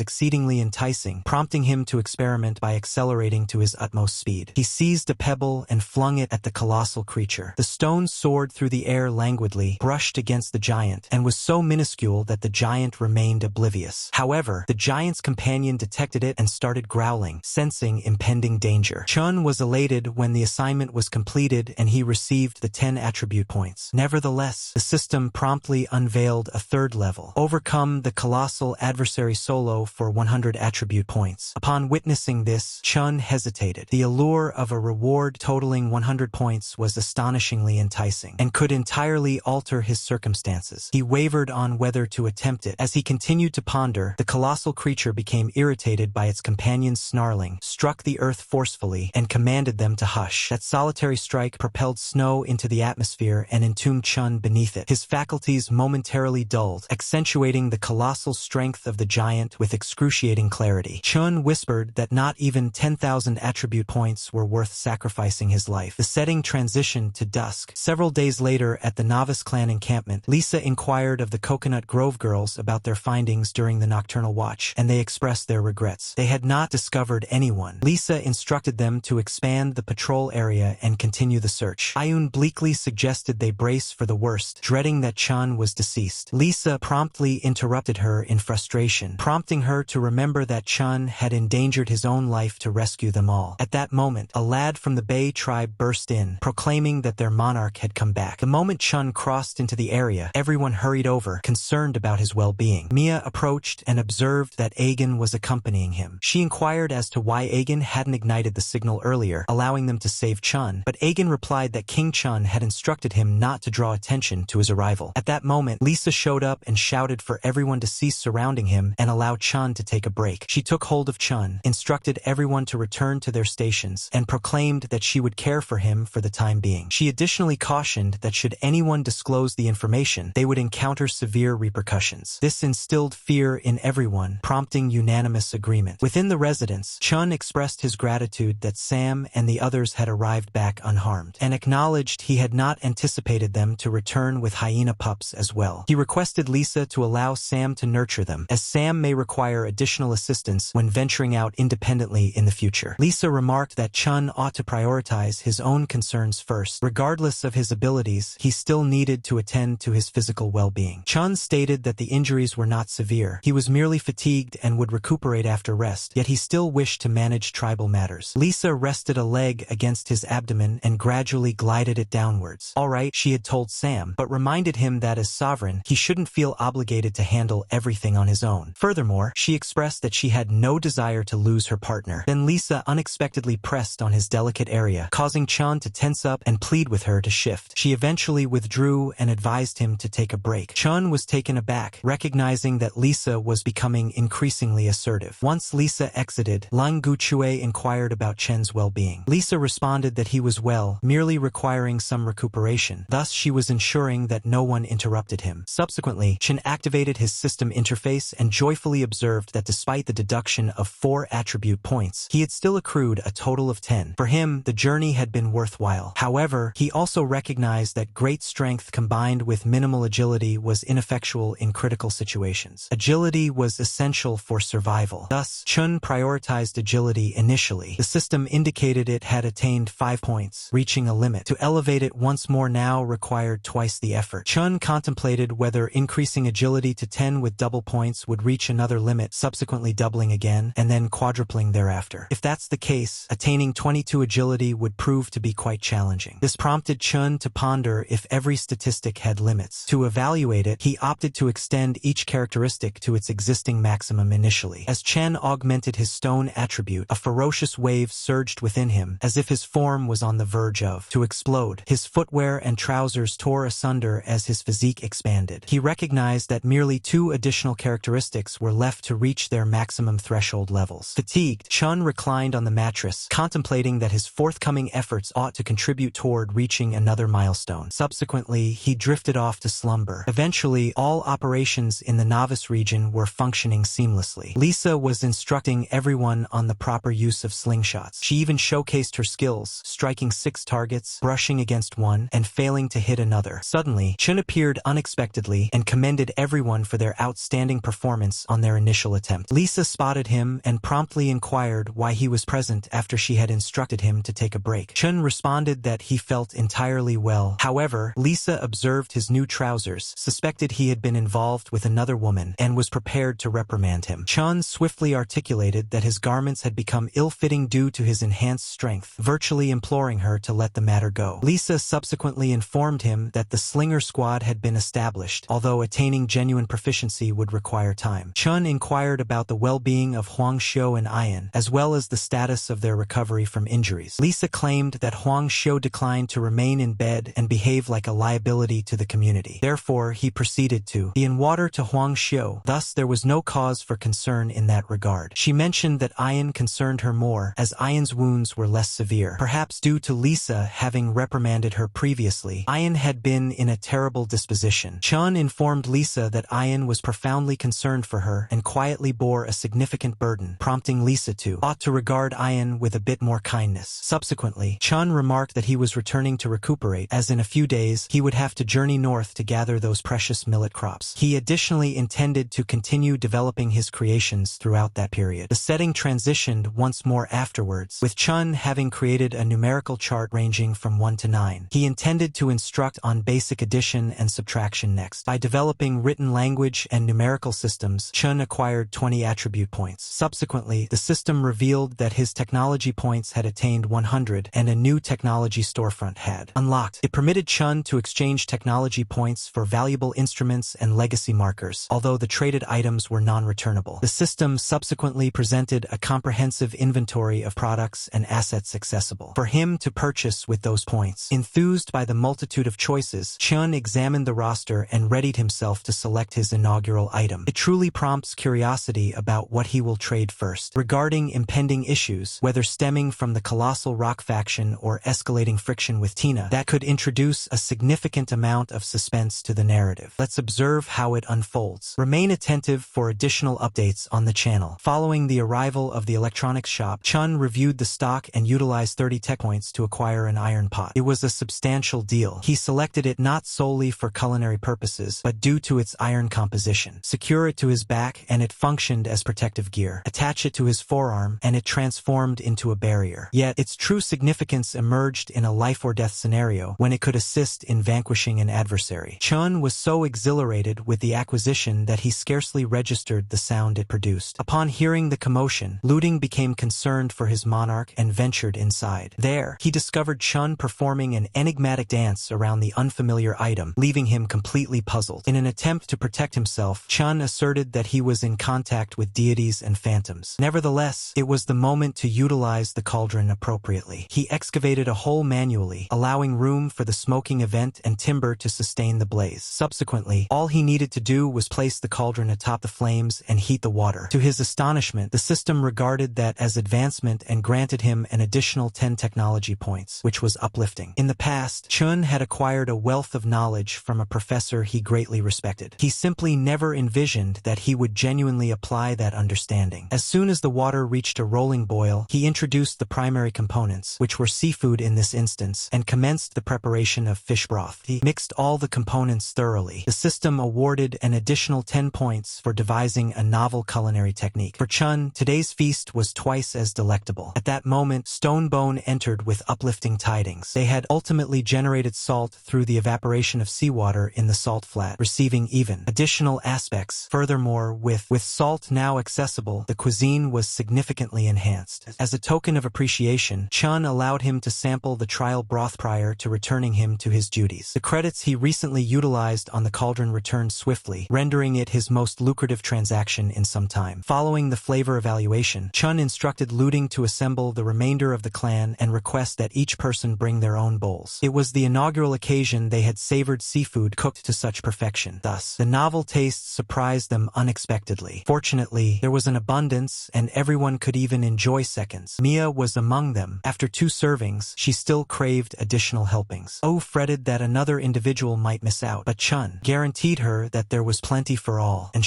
exceedingly enticing, prompting him to experiment by accelerating to his utmost speed. He seized a pebble and flung it at the colossal creature. The stone soared through the air languidly, brushed against the giant, and was so minuscule that the giant remained oblivious. However, the giant's companion detected it and started growling, sensing impending danger. Chun was elated when the assignment was was completed and he received the 10 attribute points. Nevertheless, the system promptly unveiled a third level. Overcome the colossal adversary solo for 100 attribute points. Upon witnessing this, Chun hesitated. The allure of a reward totaling 100 points was astonishingly enticing and could entirely alter his circumstances. He wavered on whether to attempt it. As he continued to ponder, the colossal creature became irritated by its companion's snarling, struck the earth forcefully, and commanded them to hush. That solitary strike propelled snow into the atmosphere and entombed Chun beneath it. His faculties momentarily dulled, accentuating the colossal strength of the giant with excruciating clarity. Chun whispered that not even 10,000 attribute points were worth sacrificing his life. The setting transitioned to dusk. Several days later, at the Novice Clan encampment, Lisa inquired of the Coconut Grove girls about their findings during the nocturnal watch, and they expressed their regrets. They had not discovered anyone. Lisa instructed them to expand the patrol area and continue the search. Ayun bleakly suggested they brace for the worst, dreading that Chun was deceased. Lisa promptly interrupted her in frustration, prompting her to remember that Chun had endangered his own life to rescue them all. At that moment, a lad from the Bay tribe burst in, proclaiming that their monarch had come back. The moment Chun crossed into the area, everyone hurried over, concerned about his well-being. Mia approached and observed that Aegon was accompanying him. She inquired as to why Aegon hadn't ignited the signal earlier, allowing them to save Chun, but Aegon replied that King Chun had instructed him not to draw attention to his arrival. At that moment, Lisa showed up and shouted for everyone to cease surrounding him and allow Chun to take a break. She took hold of Chun, instructed everyone to return to their stations, and proclaimed that she would care for him for the time being. She additionally cautioned that should anyone disclose the information, they would encounter severe repercussions. This instilled fear in everyone, prompting unanimous agreement. Within the residence, Chun expressed his gratitude that Sam and the others had arrived back unharmed, and acknowledged he had not anticipated them to return with hyena pups as well. He requested Lisa to allow Sam to nurture them, as Sam may require additional assistance when venturing out independently in the future. Lisa remarked that Chun ought to prioritize his own concerns first. Regardless of his abilities, he still needed to attend to his physical well-being. Chun stated that the injuries were not severe. He was merely fatigued and would recuperate after rest, yet he still wished to manage tribal matters. Lisa rested a leg against his abdomen and gradually glided it downwards. All right, she had told Sam, but reminded him that as sovereign, he shouldn't feel obligated to handle everything on his own. Furthermore, she expressed that she had no desire to lose her partner. Then Lisa unexpectedly pressed on his delicate area, causing Chun to tense up and plead with her to shift. She eventually withdrew and advised him to take a break. Chun was taken aback, recognizing that Lisa was becoming increasingly assertive. Once Lisa exited, Lang Guchue inquired about Chen's well-being. Lisa responded that he was well, merely requiring some recuperation. Thus, she was ensuring that no one interrupted him. Subsequently, Chen activated his system interface and joyfully observed that despite the deduction of 4 attribute points, he had still accrued a total of 10. For him, the journey had been worthwhile. However, he also recognized that great strength combined with minimal agility was ineffectual in critical situations. Agility was essential for survival. Thus, Chun prioritized agility initially. The system indicated it had attained 5 points, reaching a limit. To elevate it once more now required twice the effort. Chun contemplated whether increasing agility to 10 with double points would reach another limit, subsequently doubling again, and then quadrupling thereafter. If that's the case, attaining 22 agility would prove to be quite challenging. This prompted Chun to ponder if every statistic had limits. To evaluate it, he opted to extend each characteristic to its existing maximum initially. As Chen augmented his stone attribute, a ferocious wave surged within him, as if his form was on the verge to explode. His footwear and trousers tore asunder as his physique expanded. He recognized that merely 2 additional characteristics were left to reach their maximum threshold levels. Fatigued, Chun reclined on the mattress, contemplating that his forthcoming efforts ought to contribute toward reaching another milestone. Subsequently, he drifted off to slumber. Eventually, all operations in the novice region were functioning seamlessly. Lisa was instructing everyone on the proper use of slingshots. She even showcased her skills, striking 6 targets, brushing against one, and failing to hit another. Suddenly, Chun appeared unexpectedly and commended everyone for their outstanding performance on their initial attempt. Lisa spotted him and promptly inquired why he was present after she had instructed him to take a break. Chun responded that he felt entirely well. However, Lisa observed his new trousers, suspected he had been involved with another woman, and was prepared to reprimand him. Chun swiftly articulated that his garments had become ill-fitting due to his enhanced strength, virtually imploring imploring her to let the matter go. Lisa subsequently informed him that the Slinger Squad had been established, although attaining genuine proficiency would require time. Chun inquired about the well-being of Huang Xiu and Ian, as well as the status of their recovery from injuries. Lisa claimed that Huang Xiu declined to remain in bed and behave like a liability to the community. Therefore, he proceeded to be in water to Huang Xiu. Thus, there was no cause for concern in that regard. She mentioned that Ian concerned her more, as Ian's wounds were less severe. Perhaps due to Lisa having reprimanded her previously, Ian had been in a terrible disposition. Chun informed Lisa that Ian was profoundly concerned for her and quietly bore a significant burden, prompting Lisa to ought to regard Ian with a bit more kindness. Subsequently, Chun remarked that he was returning to recuperate, as in a few days he would have to journey north to gather those precious millet crops. He additionally intended to continue developing his creations throughout that period. The setting transitioned once more afterwards, with Chun having created a numerical chart ranging from 1 to 9. He intended to instruct on basic addition and subtraction next. By developing written language and numerical systems, Chun acquired 20 attribute points. Subsequently, the system revealed that his technology points had attained 100 and a new technology storefront had unlocked. It permitted Chun to exchange technology points for valuable instruments and legacy markers, although the traded items were non-returnable. The system subsequently presented a comprehensive inventory of products and assets accessible for him to purchase with those points. Enthused by the multitude of choices, Chun examined the roster and readied himself to select his inaugural item. It truly prompts curiosity about what he will trade first. Regarding impending issues, whether stemming from the Colossal Rock faction or escalating friction with Tina, that could introduce a significant amount of suspense to the narrative. Let's observe how it unfolds. Remain attentive for additional updates on the channel. Following the arrival of the electronics shop, Chun reviewed the stock and utilized 30 tech points to acquire an iron pot. It was a substantial deal. He selected it not solely for culinary purposes, but due to its iron composition. Secure it to his back and it functioned as protective gear. Attach it to his forearm and it transformed into a barrier. Yet, its true significance emerged in a life-or-death scenario when it could assist in vanquishing an adversary. Chun was so exhilarated with the acquisition that he scarcely registered the sound it produced. Upon hearing the commotion, Looting became concerned for his monarch and ventured inside. There, he discovered Chun performing an enigmatic dance around the unfamiliar item, leaving him completely puzzled. In an attempt to protect himself, Chun asserted that he was in contact with deities and phantoms. Nevertheless, it was the moment to utilize the cauldron appropriately. He excavated a hole manually, allowing room for the smoking event and timber to sustain the blaze. Subsequently, all he needed to do was place the cauldron atop the flames and heat the water. To his astonishment, the system regarded that as advancement and granted him an additional 10 technology points, which was uplifting. In the past, Chun had acquired a wealth of knowledge from a professor he greatly respected. He simply never envisioned that he would genuinely apply that understanding. As soon as the water reached a rolling boil, he introduced the primary components, which were seafood in this instance, and commenced the preparation of fish broth. He mixed all the components thoroughly. The system awarded an additional 10 points for devising a novel culinary technique. For Chun, today's feast was twice as delectable. At that moment, Stonebone entered with uplifting tidings. They had ultimately generated salt through the evaporation of seawater in the salt flat, receiving even additional aspects. Furthermore, with salt now accessible, the cuisine was significantly enhanced. As a token of appreciation, Chun allowed him to sample the trial broth prior to returning him to his duties. The credits he recently utilized on the cauldron returned swiftly, rendering it his most lucrative transaction in some time. Following the flavor evaluation, Chun instructed Looting to assemble the remainder of the clan and request that each person bring their own bowls. It was the inaugural occasion they had savored seafood cooked to such perfection. Thus, the novel tastes surprised them unexpectedly. Fortunately, there was an abundance and everyone could even enjoy seconds. Mia was among them. After 2 servings, she still craved additional helpings. Oh fretted that another individual might miss out, but Chun guaranteed her that there was plenty for all, and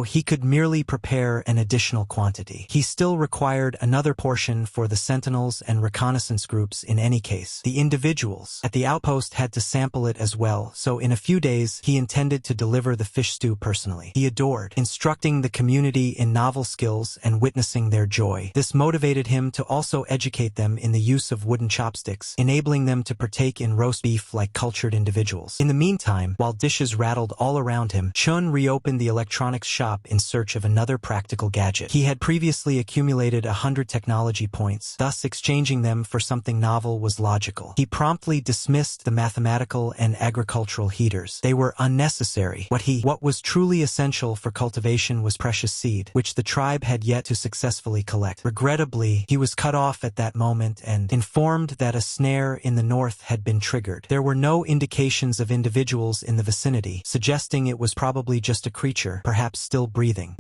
he could merely prepare an additional quantity. He still required another portion for the sentinels and reconnaissance groups in any case. The individuals at the outpost had to sample it as well, so in a few days, he intended to deliver the fish stew personally. He adored instructing the community in novel skills and witnessing their joy. This motivated him to also educate them in the use of wooden chopsticks, enabling them to partake in roast beef like cultured individuals. In the meantime, while dishes rattled all around him, Chun reopened the electronics shop in search of another practical gadget. He had previously accumulated 100 technology points, thus exchanging them for for something novel was logical. He promptly dismissed the mathematical and agricultural heaters. They were unnecessary. What was truly essential for cultivation was precious seed, which the tribe had yet to successfully collect. Regrettably, he was cut off at that moment and informed that a snare in the north had been triggered. There were no indications of individuals in the vicinity, suggesting it was probably just a creature, perhaps still breathing.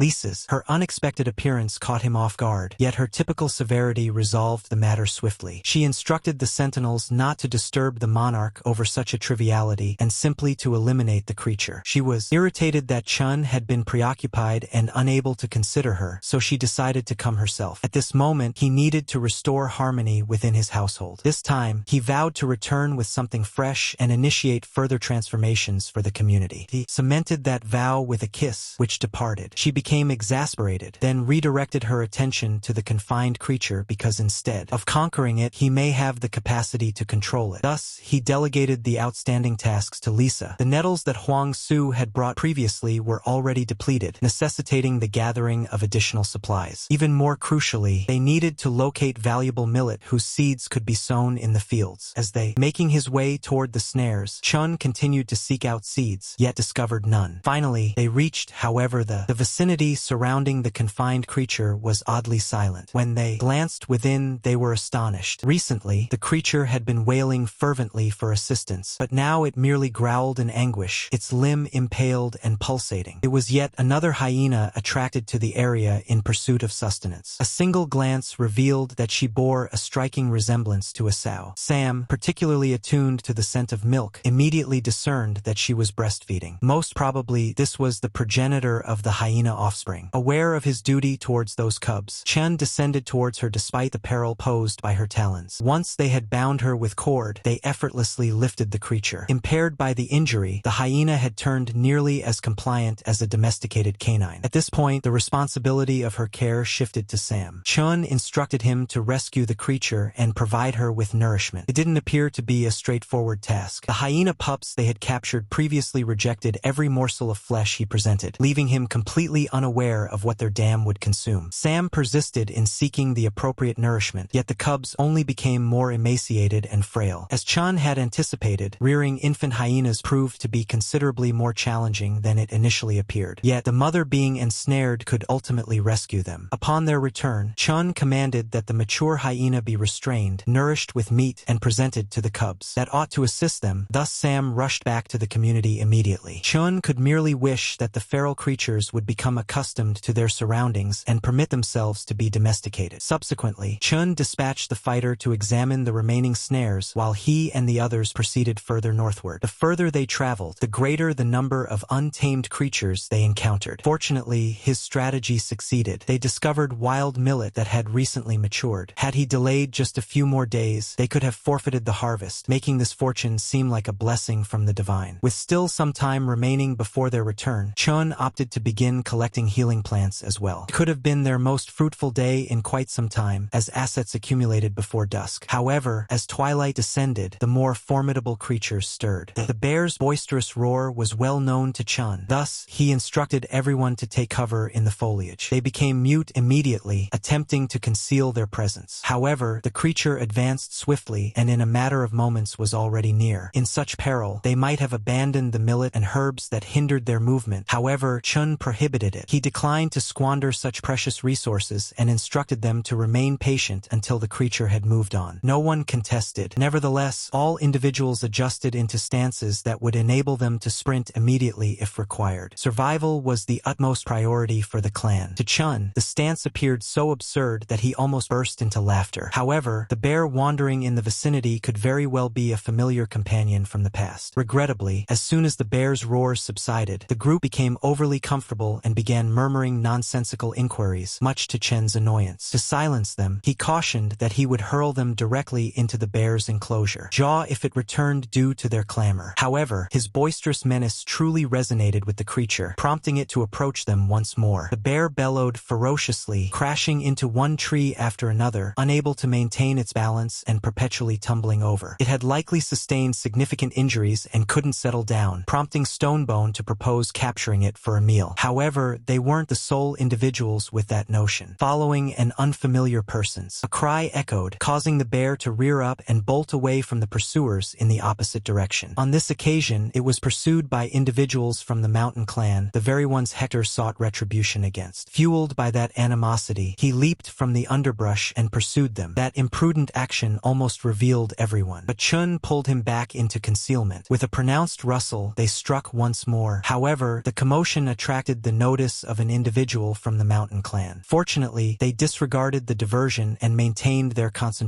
Her unexpected appearance caught him off guard, yet her typical severity resolved the matter swiftly. She instructed the sentinels not to disturb the monarch over such a triviality and simply to eliminate the creature. She was irritated that Chun had been preoccupied and unable to consider her, so she decided to come herself. At this moment, he needed to restore harmony within his household. This time, he vowed to return with something fresh and initiate further transformations for the community. He cemented that vow with a kiss, which departed. She became exasperated, then redirected her attention to the confined creature because instead of conquering it, he may have the capacity to control it. Thus, he delegated the outstanding tasks to Lisa. The nettles that Huang Su had brought previously were already depleted, necessitating the gathering of additional supplies. Even more crucially, they needed to locate valuable millet whose seeds could be sown in the fields. Making his way toward the snares, Chun continued to seek out seeds, yet discovered none. Finally, they reached, however, the vicinity surrounding the confined creature was oddly silent. When they glanced within, they were astonished. Recently, the creature had been wailing fervently for assistance, but now it merely growled in anguish, its limb impaled and pulsating. It was yet another hyena attracted to the area in pursuit of sustenance. A single glance revealed that she bore a striking resemblance to a sow. Sam, particularly attuned to the scent of milk, immediately discerned that she was breastfeeding. Most probably, this was the progenitor of the hyena offspring. Aware of his duty towards those cubs, Chen descended towards her despite the peril posed by her talons. Once they had bound her with cord, they effortlessly lifted the creature. Impaired by the injury, the hyena had turned nearly as compliant as a domesticated canine. At this point, the responsibility of her care shifted to Sam. Chun instructed him to rescue the creature and provide her with nourishment. It didn't appear to be a straightforward task. The hyena pups they had captured previously rejected every morsel of flesh he presented, leaving him completely unaware of what their dam would consume. Sam persisted in seeking the appropriate nourishment, yet the cubs only became more emaciated and frail. As Chun had anticipated, rearing infant hyenas proved to be considerably more challenging than it initially appeared. Yet the mother being ensnared could ultimately rescue them. Upon their return, Chun commanded that the mature hyena be restrained, nourished with meat, and presented to the cubs. That ought to assist them. Thus Sam rushed back to the community immediately. Chun could merely wish that the feral creatures would become accustomed to their surroundings and permit themselves to be domesticated. Subsequently, Chun dispatched the fighter to examine the remaining snares while he and the others proceeded further northward. The further they traveled, the greater the number of untamed creatures they encountered. Fortunately, his strategy succeeded. They discovered wild millet that had recently matured. Had he delayed just a few more days, they could have forfeited the harvest, making this fortune seem like a blessing from the divine. With still some time remaining before their return, Chun opted to begin collecting healing plants as well. It could have been their most fruitful day in quite some time, as assets accumulated before dusk. However, as twilight descended, the more formidable creatures stirred. The bear's boisterous roar was well known to Chun. Thus, he instructed everyone to take cover in the foliage. They became mute immediately, attempting to conceal their presence. However, the creature advanced swiftly and in a matter of moments was already near. In such peril, they might have abandoned the millet and herbs that hindered their movement. However, Chun prohibited it. He declined to squander such precious resources and instructed them to remain patient until the creature had moved on. No one contested. Nevertheless, all individuals adjusted into stances that would enable them to sprint immediately if required. Survival was the utmost priority for the clan. To Chun, the stance appeared so absurd that he almost burst into laughter. However, the bear wandering in the vicinity could very well be a familiar companion from the past. Regrettably, as soon as the bear's roars subsided, the group became overly comfortable and began murmuring nonsensical inquiries, much to Chen's annoyance. To silence them, he cautioned that he would hurl them directly into the bear's enclosure, jaw if it returned due to their clamor. However, his boisterous menace truly resonated with the creature, prompting it to approach them once more. The bear bellowed ferociously, crashing into one tree after another, unable to maintain its balance and perpetually tumbling over. It had likely sustained significant injuries and couldn't settle down, prompting Stonebone to propose capturing it for a meal. However, they weren't the sole individuals with that notion. Following an unfamiliar persons, a cry echoed, causing the bear to rear up and bolt away from the pursuers in the opposite direction. On this occasion, it was pursued by individuals from the mountain clan, the very ones Hector sought retribution against. Fueled by that animosity, he leaped from the underbrush and pursued them. That imprudent action almost revealed everyone. But Chun pulled him back into concealment. With a pronounced rustle, they struck once more. However, the commotion attracted the notice of an individual from the mountain clan. Fortunately, they disregarded the diversion and maintained their concentration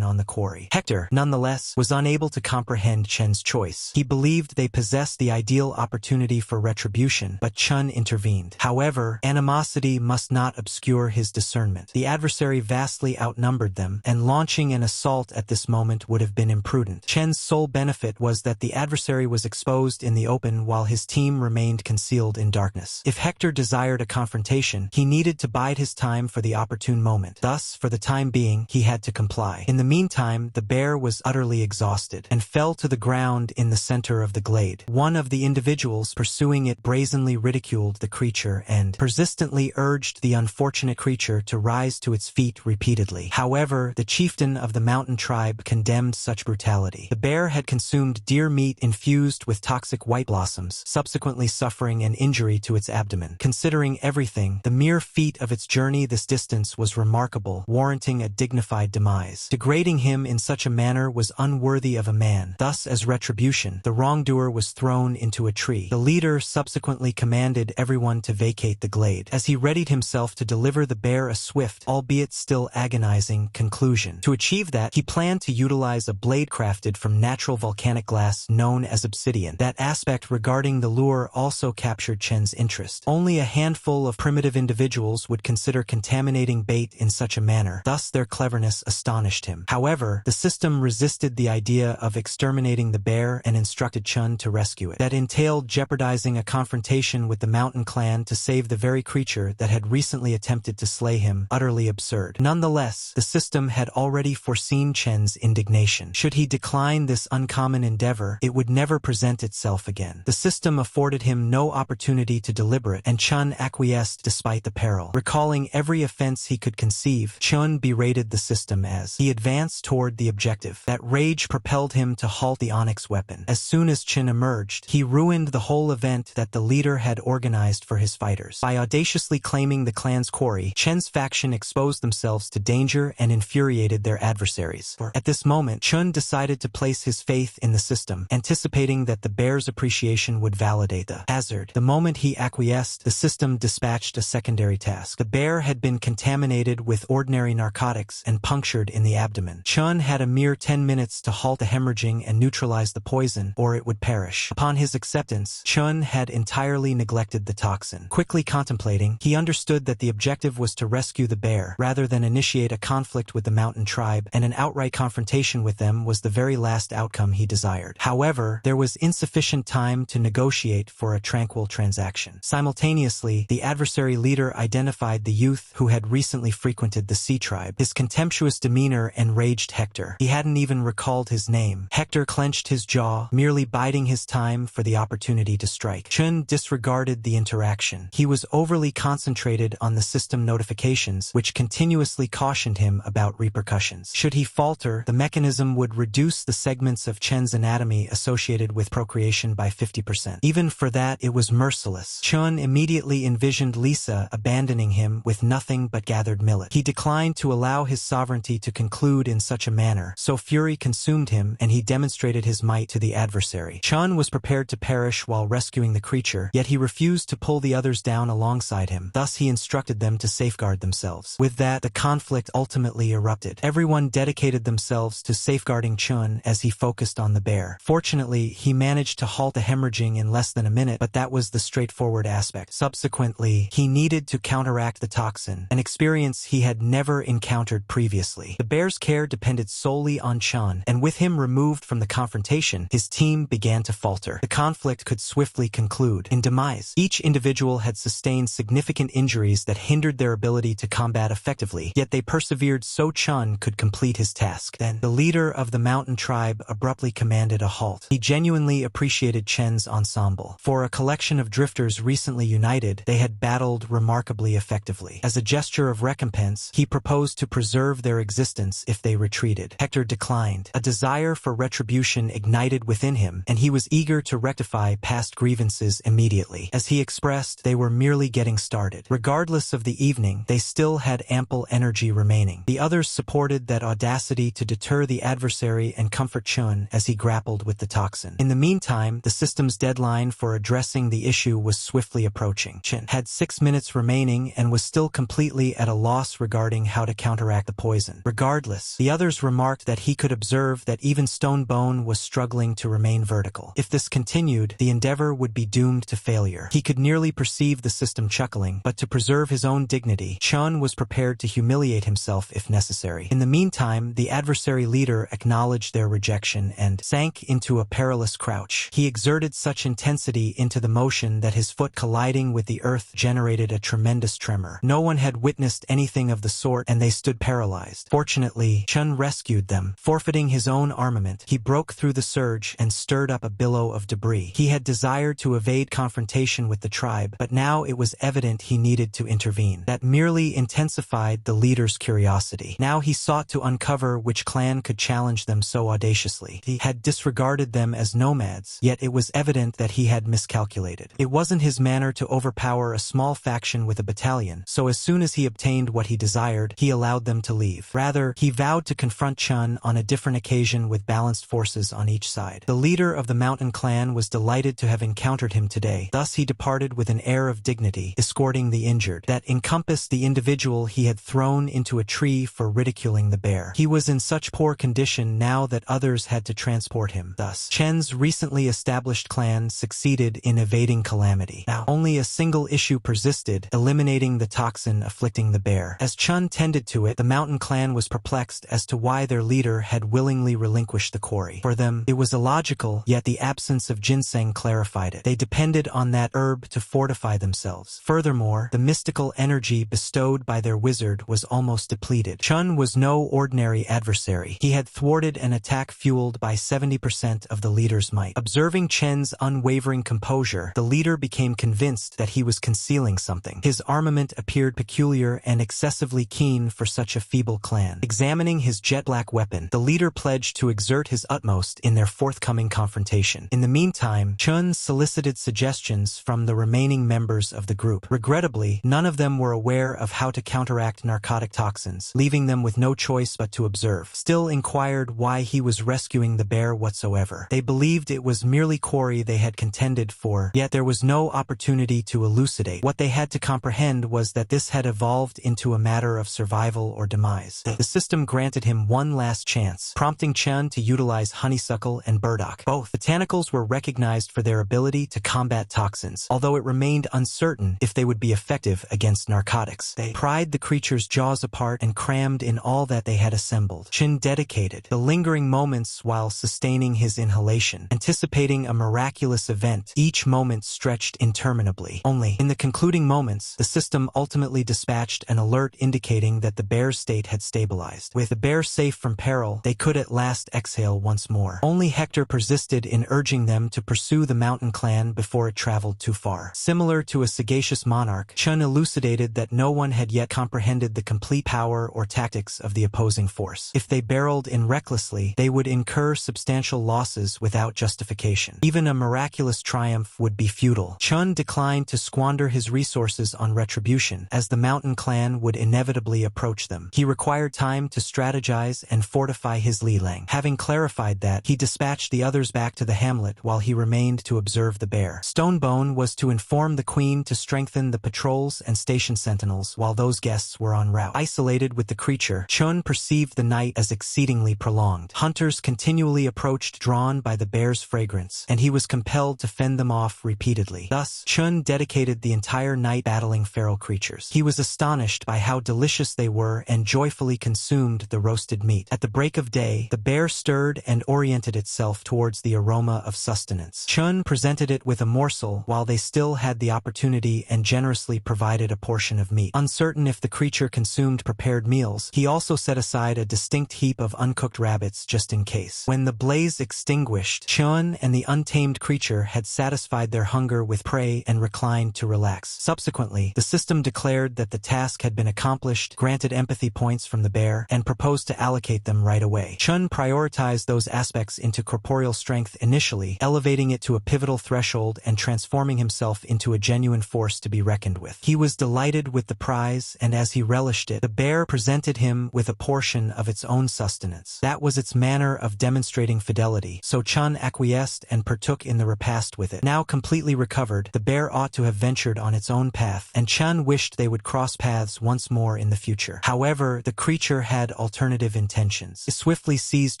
on the quarry. Hector, nonetheless, was unable to comprehend Chen's choice. He believed they possessed the ideal opportunity for retribution, but Chun intervened. However, animosity must not obscure his discernment. The adversary vastly outnumbered them, and launching an assault at this moment would have been imprudent. Chen's sole benefit was that the adversary was exposed in the open while his team remained concealed in darkness. If Hector desired a confrontation, he needed to bide his time for the opportune moment. Thus, for the time being, he had to comply. In the meantime, the bear was utterly exhausted and fell to the ground in the center of the glade. One of the individuals pursuing it brazenly ridiculed the creature and persistently urged the unfortunate creature to rise to its feet repeatedly. However, the chieftain of the mountain tribe condemned such brutality. The bear had consumed deer meat infused with toxic white blossoms, subsequently suffering an injury to its abdomen. Considering everything, the mere feat of its journey this distance was remarkable, warranting a dignified demise. Degrading him in such a manner was unworthy of a man. Thus, as retribution, the wrongdoer was thrown into a tree. The leader subsequently commanded everyone to vacate the glade, as he readied himself to deliver the bear a swift, albeit still agonizing, conclusion. To achieve that, he planned to utilize a blade crafted from natural volcanic glass known as obsidian. That aspect regarding the lure also captured Chen's interest. Only a handful of primitive individuals would consider contaminating bait in such a manner, thus their cleverness astonished him. However, the system resisted the idea of exterminating the bear and instructed Chun to rescue it. That entailed jeopardizing a confrontation with the mountain clan to save the very creature that had recently attempted to slay him, utterly absurd. Nonetheless, the system had already foreseen Chen's indignation. Should he decline this uncommon endeavor, it would never present itself again. The system afforded him no opportunity to deliberate, and Chun acquiesced despite the peril. Recalling every offense he could conceive, Chun berated the system as he advanced toward the objective. That rage propelled him to halt the onyx weapon. As soon as Chin emerged, he ruined the whole event that the leader had organized for his fighters. By audaciously claiming the clan's quarry, Chen's faction exposed themselves to danger and infuriated their adversaries. At this moment, Chun decided to place his faith in the system, anticipating that the bear's appreciation would validate the hazard. The moment he acquiesced, the system dispatched a secondary task. The bear had been contaminated with ordinary narcotics and punctured in the abdomen. Chun had a mere 10 minutes to halt the hemorrhaging and neutralize the poison, or it would perish. Upon his acceptance, Chun had entirely neglected the toxin. Quickly contemplating, he understood that the objective was to rescue the bear, rather than initiate a conflict with the mountain tribe, and an outright confrontation with them was the very last outcome he desired. However, there was insufficient time to negotiate for a tranquil transaction. Simultaneously, the adversary leader identified the youth who had recently frequented the sea tribe. His contemptuous demeanor enraged Hector. He hadn't even recalled his name. Hector clenched his jaw, merely biding his time for the opportunity to strike. Chun disregarded the interaction. He was overly concentrated on the system notifications, which continuously cautioned him about repercussions. Should he falter, the mechanism would reduce the segments of Chen's anatomy associated with procreation by 50%. Even for that, it was merciless. Chun immediately envisioned Lisa abandoning him with nothing but gathered millet. He declined to allow his sovereignty to conclude in such a manner, so fury consumed him and he demonstrated his might to the adversary. Chun was prepared to perish while rescuing the creature, yet he refused to pull the others down alongside him. Thus he instructed them to safeguard themselves. With that, the conflict ultimately erupted. Everyone dedicated themselves to safeguarding Chun as he focused on the bear. Fortunately, he managed to halt the hemorrhaging in less than a minute, but that was the straightforward aspect. Subsequently, he needed to counteract the toxin, an experience he had never encountered previously. The bear's care depended solely on Chun, and with him removed from the confrontation, his team began to falter. The conflict could swiftly conclude in demise. Each individual had sustained significant injuries that hindered their ability to combat effectively, yet they persevered so Chun could complete his task. Then, the leader of the mountain tribe abruptly commanded a halt. He genuinely appreciated Chen's ensemble. For a collection of drifters recently united, they had battled remarkably effectively. As a gesture of recompense, he proposed to preserve their existence assistance if they retreated. Hector declined. A desire for retribution ignited within him, and he was eager to rectify past grievances immediately. As he expressed, they were merely getting started. Regardless of the evening, they still had ample energy remaining. The others supported that audacity to deter the adversary and comfort Chun as he grappled with the toxin. In the meantime, the system's deadline for addressing the issue was swiftly approaching. Chun had 6 minutes remaining and was still completely at a loss regarding how to counteract the poison. Regardless, the others remarked that he could observe that even Stone Bone was struggling to remain vertical. If this continued, the endeavor would be doomed to failure. He could nearly perceive the system chuckling, but to preserve his own dignity, Chun was prepared to humiliate himself if necessary. In the meantime, the adversary leader acknowledged their rejection and sank into a perilous crouch. He exerted such intensity into the motion that his foot colliding with the earth generated a tremendous tremor. No one had witnessed anything of the sort, and they stood paralyzed. Fortunately, Chun rescued them. Forfeiting his own armament, he broke through the surge and stirred up a billow of debris. He had desired to evade confrontation with the tribe, but now it was evident he needed to intervene. That merely intensified the leader's curiosity. Now he sought to uncover which clan could challenge them so audaciously. He had disregarded them as nomads, yet it was evident that he had miscalculated. It wasn't his manner to overpower a small faction with a battalion, so as soon as he obtained what he desired, he allowed them to leave. Rather, he vowed to confront Chun on a different occasion with balanced forces on each side. The leader of the mountain clan was delighted to have encountered him today. Thus he departed with an air of dignity, escorting the injured, that encompassed the individual he had thrown into a tree for ridiculing the bear. He was in such poor condition now that others had to transport him. Thus, Chen's recently established clan succeeded in evading calamity. Now, only a single issue persisted, eliminating the toxin afflicting the bear. As Chun tended to it, the mountain clan was perplexed as to why their leader had willingly relinquished the quarry. For them, it was illogical, yet the absence of ginseng clarified it. They depended on that herb to fortify themselves. Furthermore, the mystical energy bestowed by their wizard was almost depleted. Chun was no ordinary adversary. He had thwarted an attack fueled by 70% of the leader's might. Observing Chen's unwavering composure, the leader became convinced that he was concealing something. His armament appeared peculiar and excessively keen for such a feeble clan. Examining his jet-black weapon, the leader pledged to exert his utmost in their forthcoming confrontation. In the meantime, Chun solicited suggestions from the remaining members of the group. Regrettably, none of them were aware of how to counteract narcotic toxins, leaving them with no choice but to observe. Still inquired why he was rescuing the bear whatsoever. They believed it was merely quarry they had contended for, yet there was no opportunity to elucidate. What they had to comprehend was that this had evolved into a matter of survival or demise. The system granted him one last chance, prompting Chun to utilize honeysuckle and burdock. Both botanicals were recognized for their ability to combat toxins, although it remained uncertain if they would be effective against narcotics. They pried the creature's jaws apart and crammed in all that they had assembled. Chin dedicated the lingering moments while sustaining his inhalation, anticipating a miraculous event, each moment stretched interminably. Only, in the concluding moments, the system ultimately dispatched an alert indicating that the bear's state had stabilized. With the bear safe from peril, they could at last exhale once more. Only Hector persisted in urging them to pursue the mountain clan before it traveled too far. Similar to a sagacious monarch, Chun elucidated that no one had yet comprehended the complete power or tactics of the opposing force. If they barreled in recklessly, they would incur substantial losses without justification. Even a miraculous triumph would be futile. Chun declined to squander his resources on retribution, as the mountain clan would inevitably approach them. He required time to strategize and fortify his lilang. Having clarified that, he dispatched the others back to the hamlet while he remained to observe the bear. Stonebone was to inform the queen to strengthen the patrols and station sentinels while those guests were en route. Isolated with the creature, Chun perceived the night as exceedingly prolonged. Hunters continually approached drawn by the bear's fragrance, and he was compelled to fend them off repeatedly. Thus, Chun dedicated the entire night battling feral creatures. He was astonished by how delicious they were and joyfully consumed the roasted meat. At the break of day, the bear stirred and oriented itself towards the aroma of sustenance. Chun presented it with a morsel while they still had the opportunity and generously provided a portion of meat. Uncertain if the creature consumed prepared meals, he also set aside a distinct heap of uncooked rabbits just in case. When the blaze extinguished, Chun and the untamed creature had satisfied their hunger with prey and reclined to relax. Subsequently, the system declared that the task had been accomplished, granted empathy points from the bear and proposed to allocate them right away. Chun prioritized those aspects into corporeal strength initially, elevating it to a pivotal threshold and transforming himself into a genuine force to be reckoned with. He was delighted with the prize, and as he relished it, the bear presented him with a portion of its own sustenance. That was its manner of demonstrating fidelity, so Chun acquiesced and partook in the repast with it. Now completely recovered, the bear ought to have ventured on its own path, and Chun wished they would cross paths once more in the future. However, the creature had alternative intentions. It swiftly seized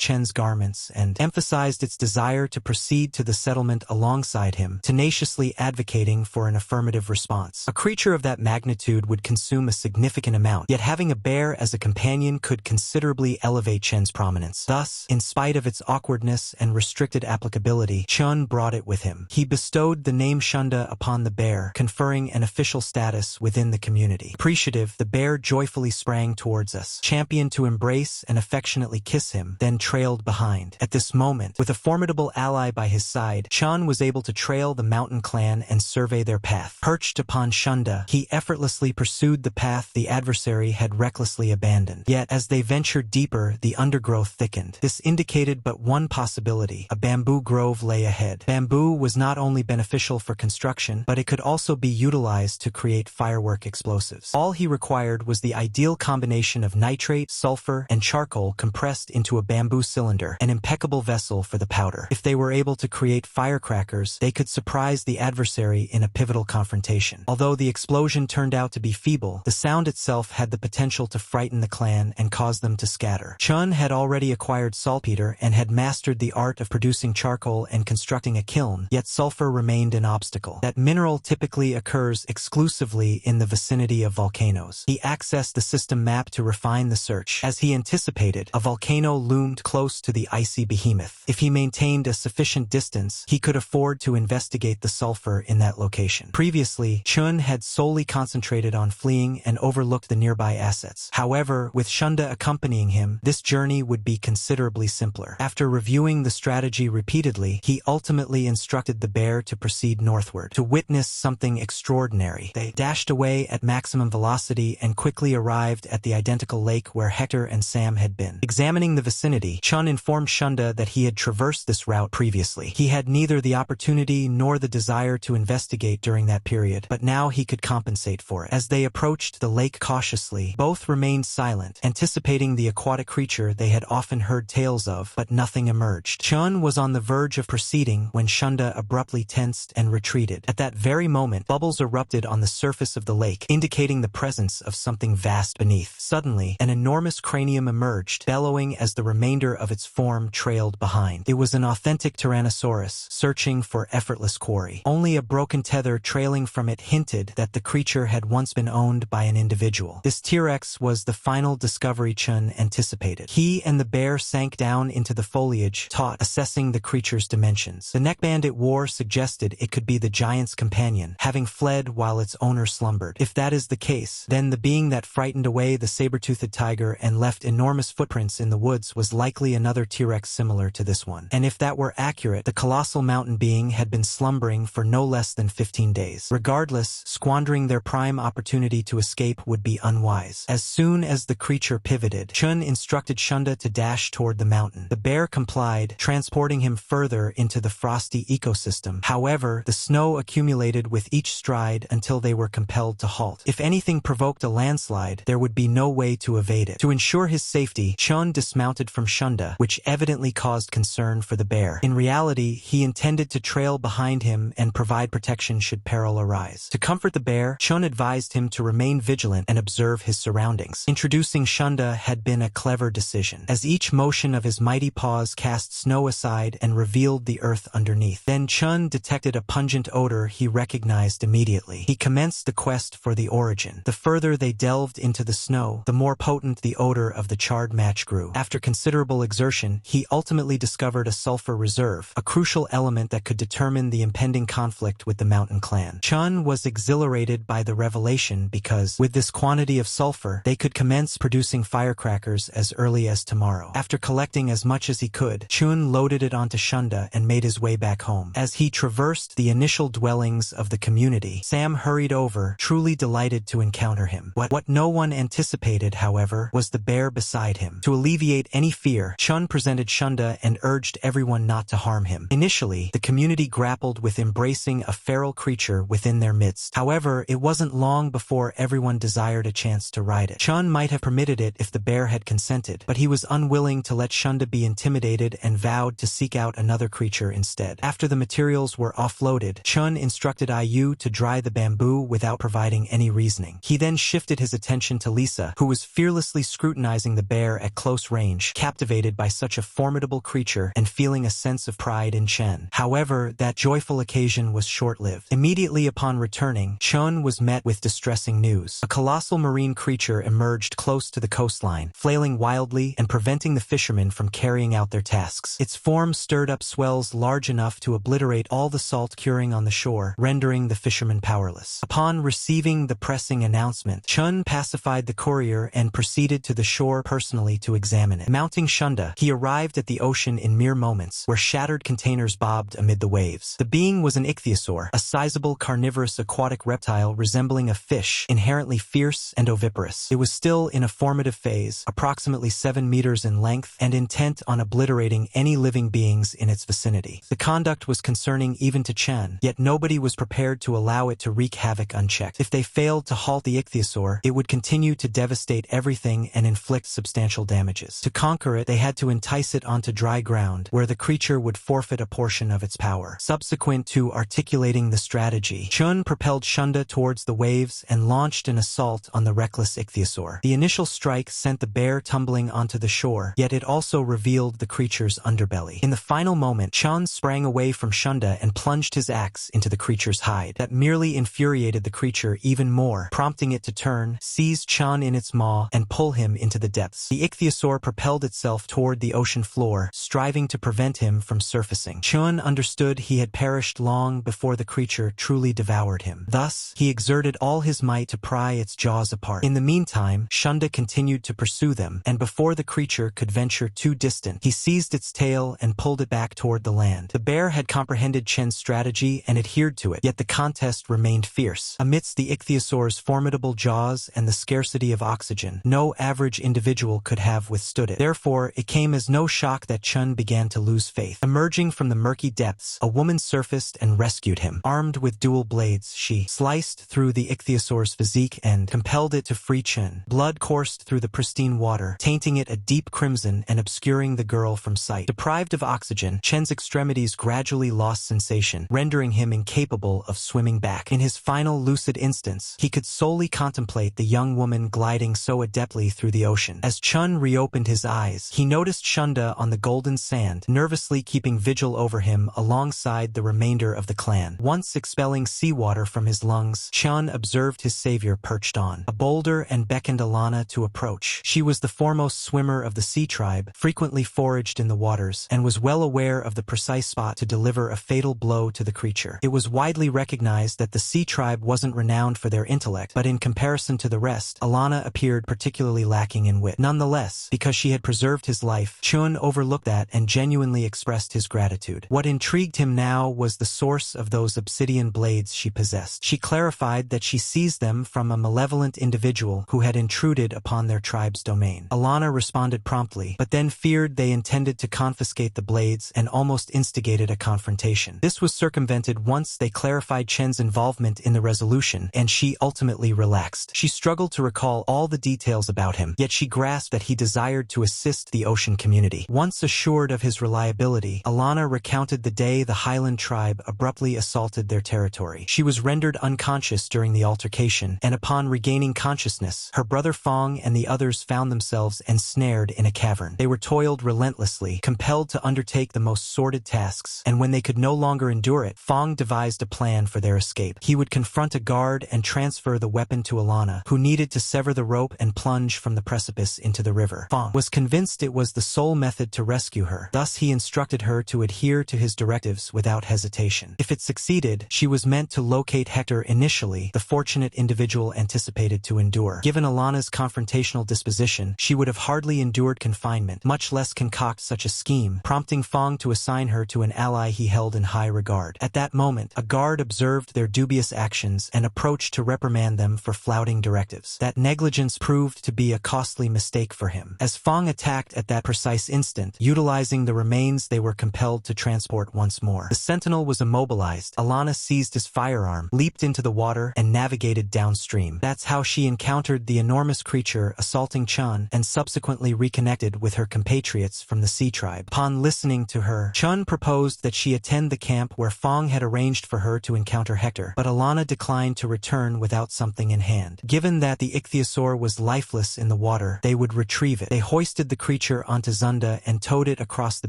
Chen's garments and emphasized its desire to proceed to the settlement alongside him, tenaciously advocating for an affirmative response. A creature of that magnitude would consume a significant amount, yet having a bear as a companion could considerably elevate Chen's prominence. Thus, in spite of its awkwardness and restricted applicability, Chun brought it with him. He bestowed the name Shunda upon the bear, conferring an official status within the community. Appreciative, the bear joyfully sprang towards us, championed to embrace and affectionately kiss him, then trailed behind. At this moment, with a formidable ally by his side, Chun was able to trail the mountain clan and survey their path. Perched upon Shunda, he effortlessly pursued the path the adversary had recklessly abandoned. Yet, as they ventured deeper, the undergrowth thickened. This indicated but one possibility: a bamboo grove lay ahead. Bamboo was not only beneficial for construction, but it could also be utilized to create firework explosives. All he required was the ideal combination of nitrate, sulfur, and charcoal compressed into a bamboo cylinder, an impeccable vessel for the powder. If they were able to create firecrackers, they could surprise the adversary in a pivotal confrontation. Although the explosion turned out to be feeble, the sound itself had the potential to frighten the clan and cause them to scatter. Chun had already acquired saltpeter and had mastered the art of producing charcoal and constructing a kiln, yet sulfur remained an obstacle. That mineral typically occurs exclusively in the vicinity of volcanoes. He accessed the system map to refine the search. As he anticipated, a volcano loomed close to the icy behemoth. If he maintained a sufficient distance, he could afford to investigate the sulfur in that location. Previously, Chun had solely concentrated on fleeing and overlooked the nearby assets. However, with Shunda accompanying him, this journey would be considerably simpler. After reviewing the strategy repeatedly, he ultimately instructed the bear to proceed northward, to witness something extraordinary. They dashed away at maximum velocity and quickly arrived at the identical lake where Hector and Sam had been. Examining the vicinity, Chun informed Shunda that he had traversed this route previously. He had neither the opportunity nor the desire to investigate during that period, but now he could compensate for it. As they approached the lake cautiously, both remained silent, anticipating the aquatic creature they had often heard tales of, but nothing emerged. Chun was on the verge of proceeding when Shunda abruptly tensed and retreated. At that very moment, bubbles erupted on the surface of the lake, indicating the presence of something vast beneath. Suddenly, an enormous cranium emerged, bellowing as the remainder of its form trailed behind. It was an authentic Tyrannosaurus, searching for effortless quarry. Only a broken tether trailing from it hinted that the creature had once been owned by an individual. This T-Rex was the final discovery Chun anticipated. He and the bear sank down into the foliage, taut, assessing the creature's dimensions. The neckband it wore suggested it could be the giant's companion, having fled while its owner slumbered. If that is the case, then the being that frightened away the saber-toothed tiger and left enormous footprints in the woods was likely another T-Rex similar to this one. And if that were accurate, the colossal mountain being had been slumbering for no less than 15 days. Regardless, squandering their prime opportunity to escape would be unwise. As soon as the creature pivoted, Chun instructed Shunda to dash toward the mountain. The bear complied, transporting him further into the frosty ecosystem. However, the snow accumulated with each stride until they were compelled to halt. If anything provoked a landslide, there would be no way to evade it. To ensure his safety, Chun dismounted from Shunda, which evidently caused concern for the bear. In reality, he intended to trail behind him and provide protection should peril arise. To comfort the bear, Chun advised him to remain vigilant and observe his surroundings. Introducing Shunda had been a clever decision, as each motion of his mighty paws cast snow aside and revealed the earth underneath. Then Chun detected a pungent odor he recognized immediately. He commenced the quest for the origin. The further they delved into the snow, the more potent the odor of the charred match grew. After considerable exertion, he ultimately discovered a sulfur reserve, a crucial element that could determine the impending conflict with the mountain clan. Chun was exhilarated by the revelation because, with this quantity of sulfur, they could commence producing firecrackers as early as tomorrow. After collecting as much as he could, Chun loaded it onto Shunda and made his way back home. As he traversed the initial dwellings of the community, Sam hurried over, truly delighted to encounter him. What no one anticipated, however, however, was the bear beside him. To alleviate any fear, Chun presented Shunda and urged everyone not to harm him. Initially, the community grappled with embracing a feral creature within their midst. However, it wasn't long before everyone desired a chance to ride it. Chun might have permitted it if the bear had consented, but he was unwilling to let Shunda be intimidated and vowed to seek out another creature instead. After the materials were offloaded, Chun instructed Ayu to dry the bamboo without providing any reasoning. He then shifted his attention to Lisa, who was fearlessly scrutinizing the bear at close range, captivated by such a formidable creature and feeling a sense of pride in Chen. However, that joyful occasion was short-lived. Immediately upon returning, Chun was met with distressing news. A colossal marine creature emerged close to the coastline, flailing wildly and preventing the fishermen from carrying out their tasks. Its form stirred up swells large enough to obliterate all the salt curing on the shore, rendering the fishermen powerless. Upon receiving the pressing announcement, Chun pacified the courier and proceeded to the shore personally to examine it. Mounting Shunda, he arrived at the ocean in mere moments, where shattered containers bobbed amid the waves. The being was an ichthyosaur, a sizable carnivorous aquatic reptile resembling a fish, inherently fierce and oviparous. It was still in a formative phase, approximately 7 meters in length, and intent on obliterating any living beings in its vicinity. The conduct was concerning even to Chen, yet nobody was prepared to allow it to wreak havoc unchecked. If they failed to halt the ichthyosaur, it would continue to devastate everything and inflict substantial damages. To conquer it, they had to entice it onto dry ground, where the creature would forfeit a portion of its power. Subsequent to articulating the strategy, Chun propelled Shunda towards the waves and launched an assault on the reckless ichthyosaur. The initial strike sent the bear tumbling onto the shore, yet it also revealed the creature's underbelly. In the final moment, Chun sprang away from Shunda and plunged his axe into the creature's hide. That merely infuriated the creature even more, prompting it to turn, seize Chun in its maw, and pull him into the depths. The ichthyosaur propelled itself toward the ocean floor, striving to prevent him from surfacing. Chun understood he had perished long before the creature truly devoured him. Thus, he exerted all his might to pry its jaws apart. In the meantime, Shunda continued to pursue them, and before the creature could venture too distant, he seized its tail and pulled it back toward the land. The bear had comprehended Chen's strategy and adhered to it, yet the contest remained fierce. Amidst the ichthyosaur's formidable jaws and the scarcity of oxygen, no average individual could have withstood it. Therefore, it came as no shock that Chun began to lose faith. Emerging from the murky depths, a woman surfaced and rescued him. Armed with dual blades, she sliced through the ichthyosaur's physique and compelled it to free Chun. Blood coursed through the pristine water, tainting it a deep crimson and obscuring the girl from sight. Deprived of oxygen, Chen's extremities gradually lost sensation, rendering him incapable of swimming back. In his final lucid instance, he could solely contemplate the young woman gliding so adeptly through the ocean. As Chun reopened his eyes, he noticed Shunda on the golden sand, nervously keeping vigil over him alongside the remainder of the clan. Once expelling seawater from his lungs, Chun observed his savior perched on a boulder and beckoned Alana to approach. She was the foremost swimmer of the sea tribe, frequently foraged in the waters, and was well aware of the precise spot to deliver a fatal blow to the creature. It was widely recognized that the sea tribe wasn't renowned for their intellect, but in comparison to the rest, Alana appeared particularly lacking in wit. Nonetheless, because she had preserved his life, Chun overlooked that and genuinely expressed his gratitude. What intrigued him now was the source of those obsidian blades she possessed. She clarified that she seized them from a malevolent individual who had intruded upon their tribe's domain. Alana responded promptly, but then feared they intended to confiscate the blades and almost instigated a confrontation. This was circumvented once they clarified Chen's involvement in the resolution, and she ultimately relaxed. She struggled to recall all the details about him, yet she grasped that he desired to assist the ocean community. Once assured of his reliability, Alana recounted the day the Highland tribe abruptly assaulted their territory. She was rendered unconscious during the altercation, and upon regaining consciousness, her brother Fong and the others found themselves ensnared in a cavern. They were toiled relentlessly, compelled to undertake the most sordid tasks, and when they could no longer endure it, Fong devised a plan for their escape. He would confront a guard and transfer the weapon to Alana, who needed to sever the rope and plunge from the precipice into the river. Fong was convinced it was the sole method to rescue her. Thus, he instructed her to adhere to his directives without hesitation. If it succeeded, she was meant to locate Hector initially, the fortunate individual anticipated to endure. Given Alana's confrontational disposition, she would have hardly endured confinement, much less concoct such a scheme, prompting Fong to assign her to an ally he held in high regard. At that moment, a guard observed their dubious actions and approached to reprimand them for flouting directives. That negligence proved proved to be a costly mistake for him. As Fong attacked at that precise instant, utilizing the remains they were compelled to transport once more. The sentinel was immobilized. Alana seized his firearm, leaped into the water, and navigated downstream. That's how she encountered the enormous creature assaulting Chun and subsequently reconnected with her compatriots from the Sea Tribe. Upon listening to her, Chun proposed that she attend the camp where Fong had arranged for her to encounter Hector, but Alana declined to return without something in hand. Given that the ichthyosaur was lifeless in the water, they would retrieve it. They hoisted the creature onto Zunda and towed it across the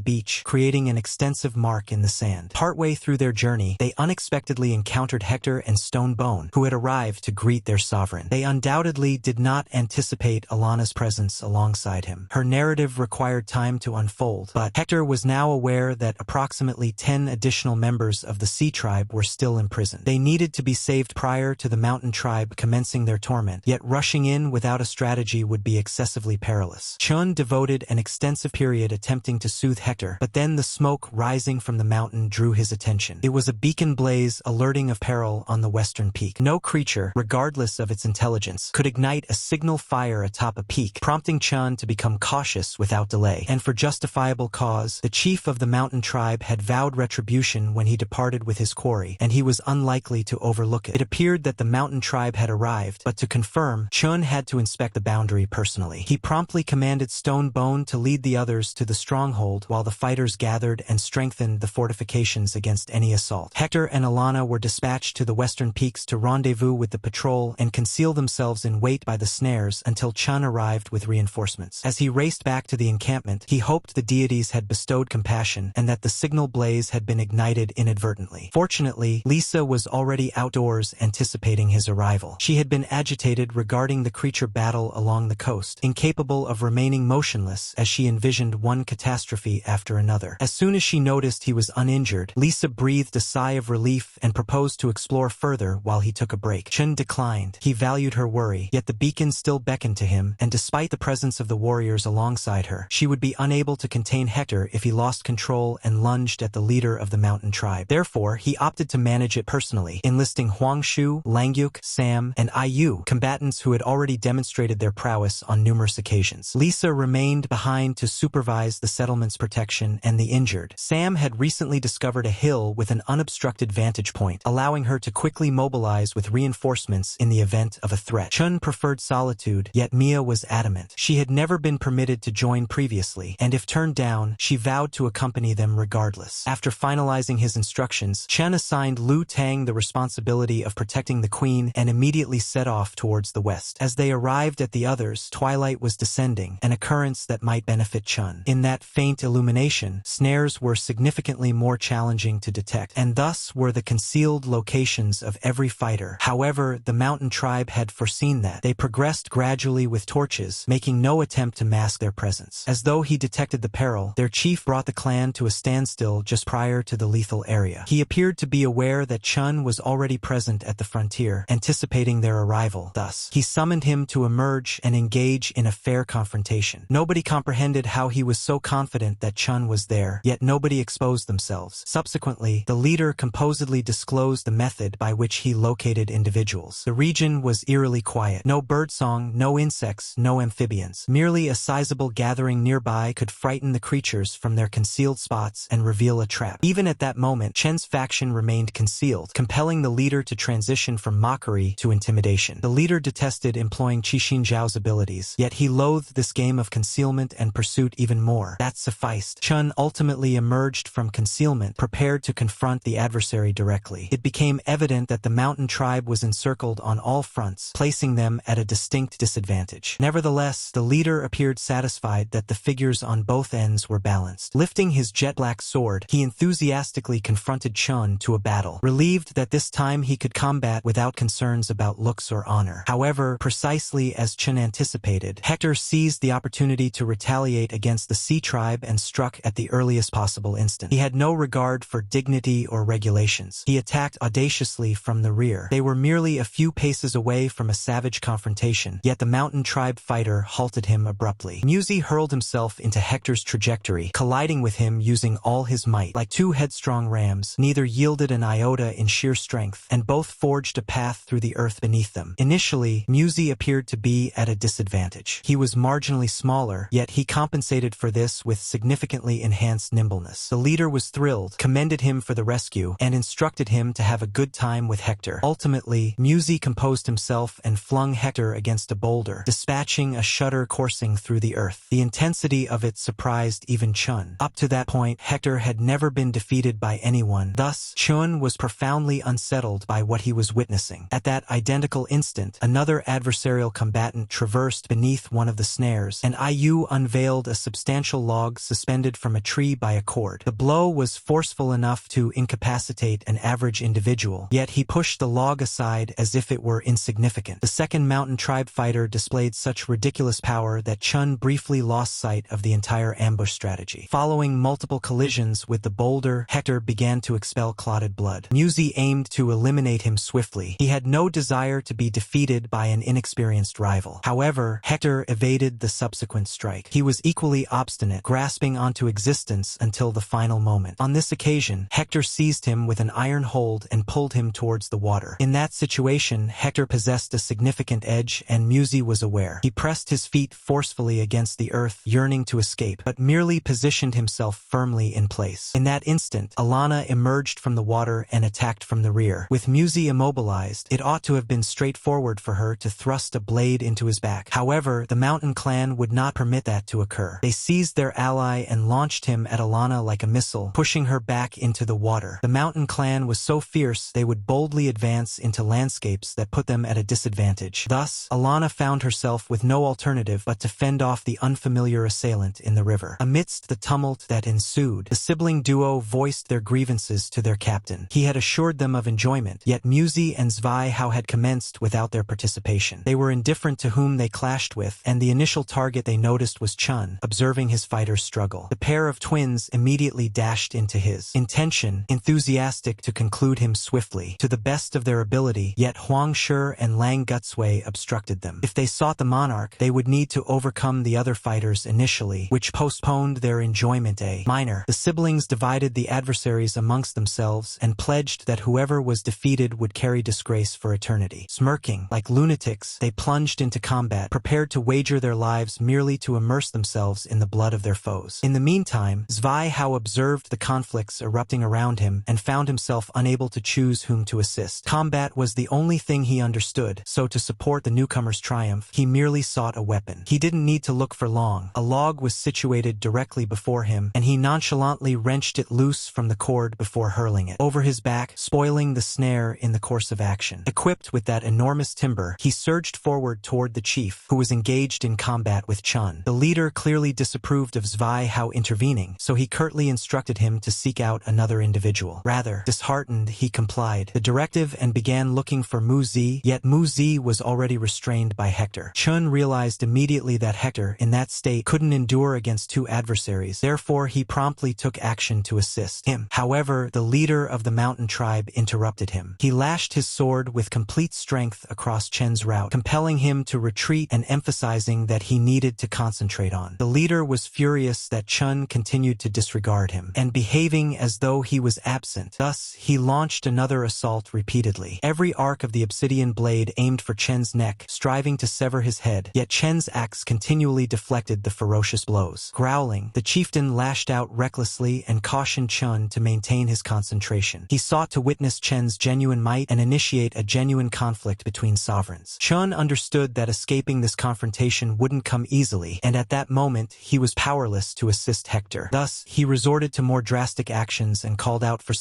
beach, creating an extensive mark in the sand. Partway through their journey, they unexpectedly encountered Hector and Stonebone, who had arrived to greet their sovereign. They undoubtedly did not anticipate Alana's presence alongside him. Her narrative required time to unfold, but Hector was now aware that approximately 10 additional members of the Sea Tribe were still imprisoned. They needed to be saved prior to the Mountain Tribe commencing their torment, yet rushing in without a strategy would be excessively perilous. Chun devoted an extensive period attempting to soothe Hector, but then the smoke rising from the mountain drew his attention. It was a beacon blaze alerting of peril on the western peak. No creature, regardless of its intelligence, could ignite a signal fire atop a peak, prompting Chun to become cautious without delay. And for justifiable cause, the chief of the Mountain Tribe had vowed retribution when he departed with his quarry, and he was unlikely to overlook it. It appeared that the Mountain Tribe had arrived, but to confirm, Chun had to inspect the boundary personally. He promptly commanded Stonebone to lead the others to the stronghold while the fighters gathered and strengthened the fortifications against any assault. Hector and Alana were dispatched to the western peaks to rendezvous with the patrol and conceal themselves in wait by the snares until Chun arrived with reinforcements. As he raced back to the encampment, he hoped the deities had bestowed compassion and that the signal blaze had been ignited inadvertently. Fortunately, Lisa was already outdoors anticipating his arrival. She had been agitated regarding the creature battle along the coast, incapable of remaining motionless as she envisioned one catastrophe after another. As soon as she noticed he was uninjured, Lisa breathed a sigh of relief and proposed to explore further while he took a break. Chun declined. He valued her worry, yet the beacon still beckoned to him, and despite the presence of the warriors alongside her, she would be unable to contain Hector if he lost control and lunged at the leader of the Mountain Tribe. Therefore, he opted to manage it personally, enlisting Huangshu, Langyuk, Sam, and Ayu, combatants who had already demonstrated their prowess on numerous occasions. Lisa remained behind to supervise the settlement's protection and the injured. Sam had recently discovered a hill with an unobstructed vantage point, allowing her to quickly mobilize with reinforcements in the event of a threat. Chun preferred solitude, yet Mia was adamant. She had never been permitted to join previously, and if turned down, she vowed to accompany them regardless. After finalizing his instructions, Chen assigned Lu Tang the responsibility of protecting the queen and immediately set off towards the west. As they arrived at the others, twilight was descending, an occurrence that might benefit Chun. In that faint illumination, snares were significantly more challenging to detect, and thus were the concealed locations of every fighter. However, the Mountain Tribe had foreseen that. They progressed gradually with torches, making no attempt to mask their presence. As though he detected the peril, their chief brought the clan to a standstill just prior to the lethal area. He appeared to be aware that Chun was already present at the frontier, anticipating their arrival. Thus, he summoned him to emerge and engage in a fair confrontation. Nobody comprehended how he was so confident that Chun was there, yet nobody exposed themselves. Subsequently, the leader composedly disclosed the method by which he located individuals. The region was eerily quiet. No birdsong, no insects, no amphibians. Merely a sizable gathering nearby could frighten the creatures from their concealed spots and reveal a trap. Even at that moment, Chen's faction remained concealed, compelling the leader to transition from mockery to intimidation. The leader detested employing Qixin Zhao's abilities, yet he loathed this game of concealment and pursuit even more. That sufficed. Chun ultimately emerged from concealment, prepared to confront the adversary directly. It became evident that the Mountain Tribe was encircled on all fronts, placing them at a distinct disadvantage. Nevertheless, the leader appeared satisfied that the figures on both ends were balanced. Lifting his jet-black sword, he enthusiastically confronted Chun to a battle, relieved that this time he could combat without concerns about looks or honor. However, precisely as Chun anticipated, Hector seized the opportunity to retaliate against the Sea Tribe and struck at the earliest possible instant. He had no regard for dignity or regulations. He attacked audaciously from the rear. They were merely a few paces away from a savage confrontation, yet the Mountain Tribe fighter halted him abruptly. Musi hurled himself into Hector's trajectory, colliding with him using all his might. Like two headstrong rams, neither yielded an iota in sheer strength, and both forged a path through the earth beneath them. Initially, Musi appeared to be be at a disadvantage. He was marginally smaller, yet he compensated for this with significantly enhanced nimbleness. The leader was thrilled, commended him for the rescue, and instructed him to have a good time with Hector. Ultimately, Musi composed himself and flung Hector against a boulder, dispatching a shudder coursing through the earth. The intensity of it surprised even Chun. Up to that point, Hector had never been defeated by anyone. Thus, Chun was profoundly unsettled by what he was witnessing. At that identical instant, another adversarial combatant traversed beneath one of the snares, and Iu unveiled a substantial log suspended from a tree by a cord. The blow was forceful enough to incapacitate an average individual, yet he pushed the log aside as if it were insignificant. The second mountain tribe fighter displayed such ridiculous power that Chun briefly lost sight of the entire ambush strategy. Following multiple collisions with the boulder, Hector began to expel clotted blood. Musi aimed to eliminate him swiftly. He had no desire to be defeated by an inexperienced rival. However, Hector evaded the subsequent strike. He was equally obstinate, grasping onto existence until the final moment. On this occasion, Hector seized him with an iron hold and pulled him towards the water. In that situation, Hector possessed a significant edge, and Musi was aware. He pressed his feet forcefully against the earth, yearning to escape, but merely positioned himself firmly in place. In that instant, Alana emerged from the water and attacked from the rear. With Musi immobilized, it ought to have been straightforward for her to thrust a blade into his back. However, the mountain clan would not permit that to occur. They seized their ally and launched him at Alana like a missile, pushing her back into the water. The mountain clan was so fierce they would boldly advance into landscapes that put them at a disadvantage. Thus, Alana found herself with no alternative but to fend off the unfamiliar assailant in the river. Amidst the tumult that ensued, the sibling duo voiced their grievances to their captain. He had assured them of enjoyment, yet Musi and Zvaihao had commenced without their participation. They were indifferent to whom they clashed with, and the initial target they noticed was Chun, observing his fighters struggle. The pair of twins immediately dashed into his intention, enthusiastic to conclude him swiftly, to the best of their ability, yet Huang Shi and Lang Gutsui obstructed them. If they sought the monarch, they would need to overcome the other fighters initially, which postponed their enjoyment a minor. The siblings divided the adversaries amongst themselves and pledged that whoever was defeated would carry disgrace for eternity. Smirking, like lunatics, they plunged into combat, prepared to wager their lives merely to immerse themselves in the blood of their foes. In the meantime, Zvaihao observed the conflicts erupting around him and found himself unable to choose whom to assist. Combat was the only thing he understood, so to support the newcomer's triumph, he merely sought a weapon. He didn't need to look for long. A log was situated directly before him, and he nonchalantly wrenched it loose from the cord before hurling it over his back, spoiling the snare in the course of action. Equipped with that enormous timber, he surged forward toward the chief, who was engaged in combat with Chun. The leader clearly disapproved of Zvaihao intervening, so he curtly instructed him to seek out another individual. Rather, disheartened, he complied the directive and began looking for Muzi, yet Muzi was already restrained by Hector. Chun realized immediately that Hector, in that state, couldn't endure against two adversaries, therefore he promptly took action to assist him. However, the leader of the mountain tribe interrupted him. He lashed his sword with complete strength across Chen's route, compelling him to retreat and emphasizing that he needed to concentrate on. The leader was furious that Chun continued to disregard him, and behaving as though he was absent. Thus, he launched another assault repeatedly. Every arc of the obsidian blade aimed for Chen's neck, striving to sever his head, yet Chen's axe continually deflected the ferocious blows. Growling, the chieftain lashed out recklessly and cautioned Chun to maintain his concentration. He sought to witness Chen's genuine might and initiate a genuine conflict between sovereigns. Chun understood that escaping this confrontation wouldn't come easily, and at that moment, he was powerless to assist Hector. Thus, he resorted to more drastic actions and called out for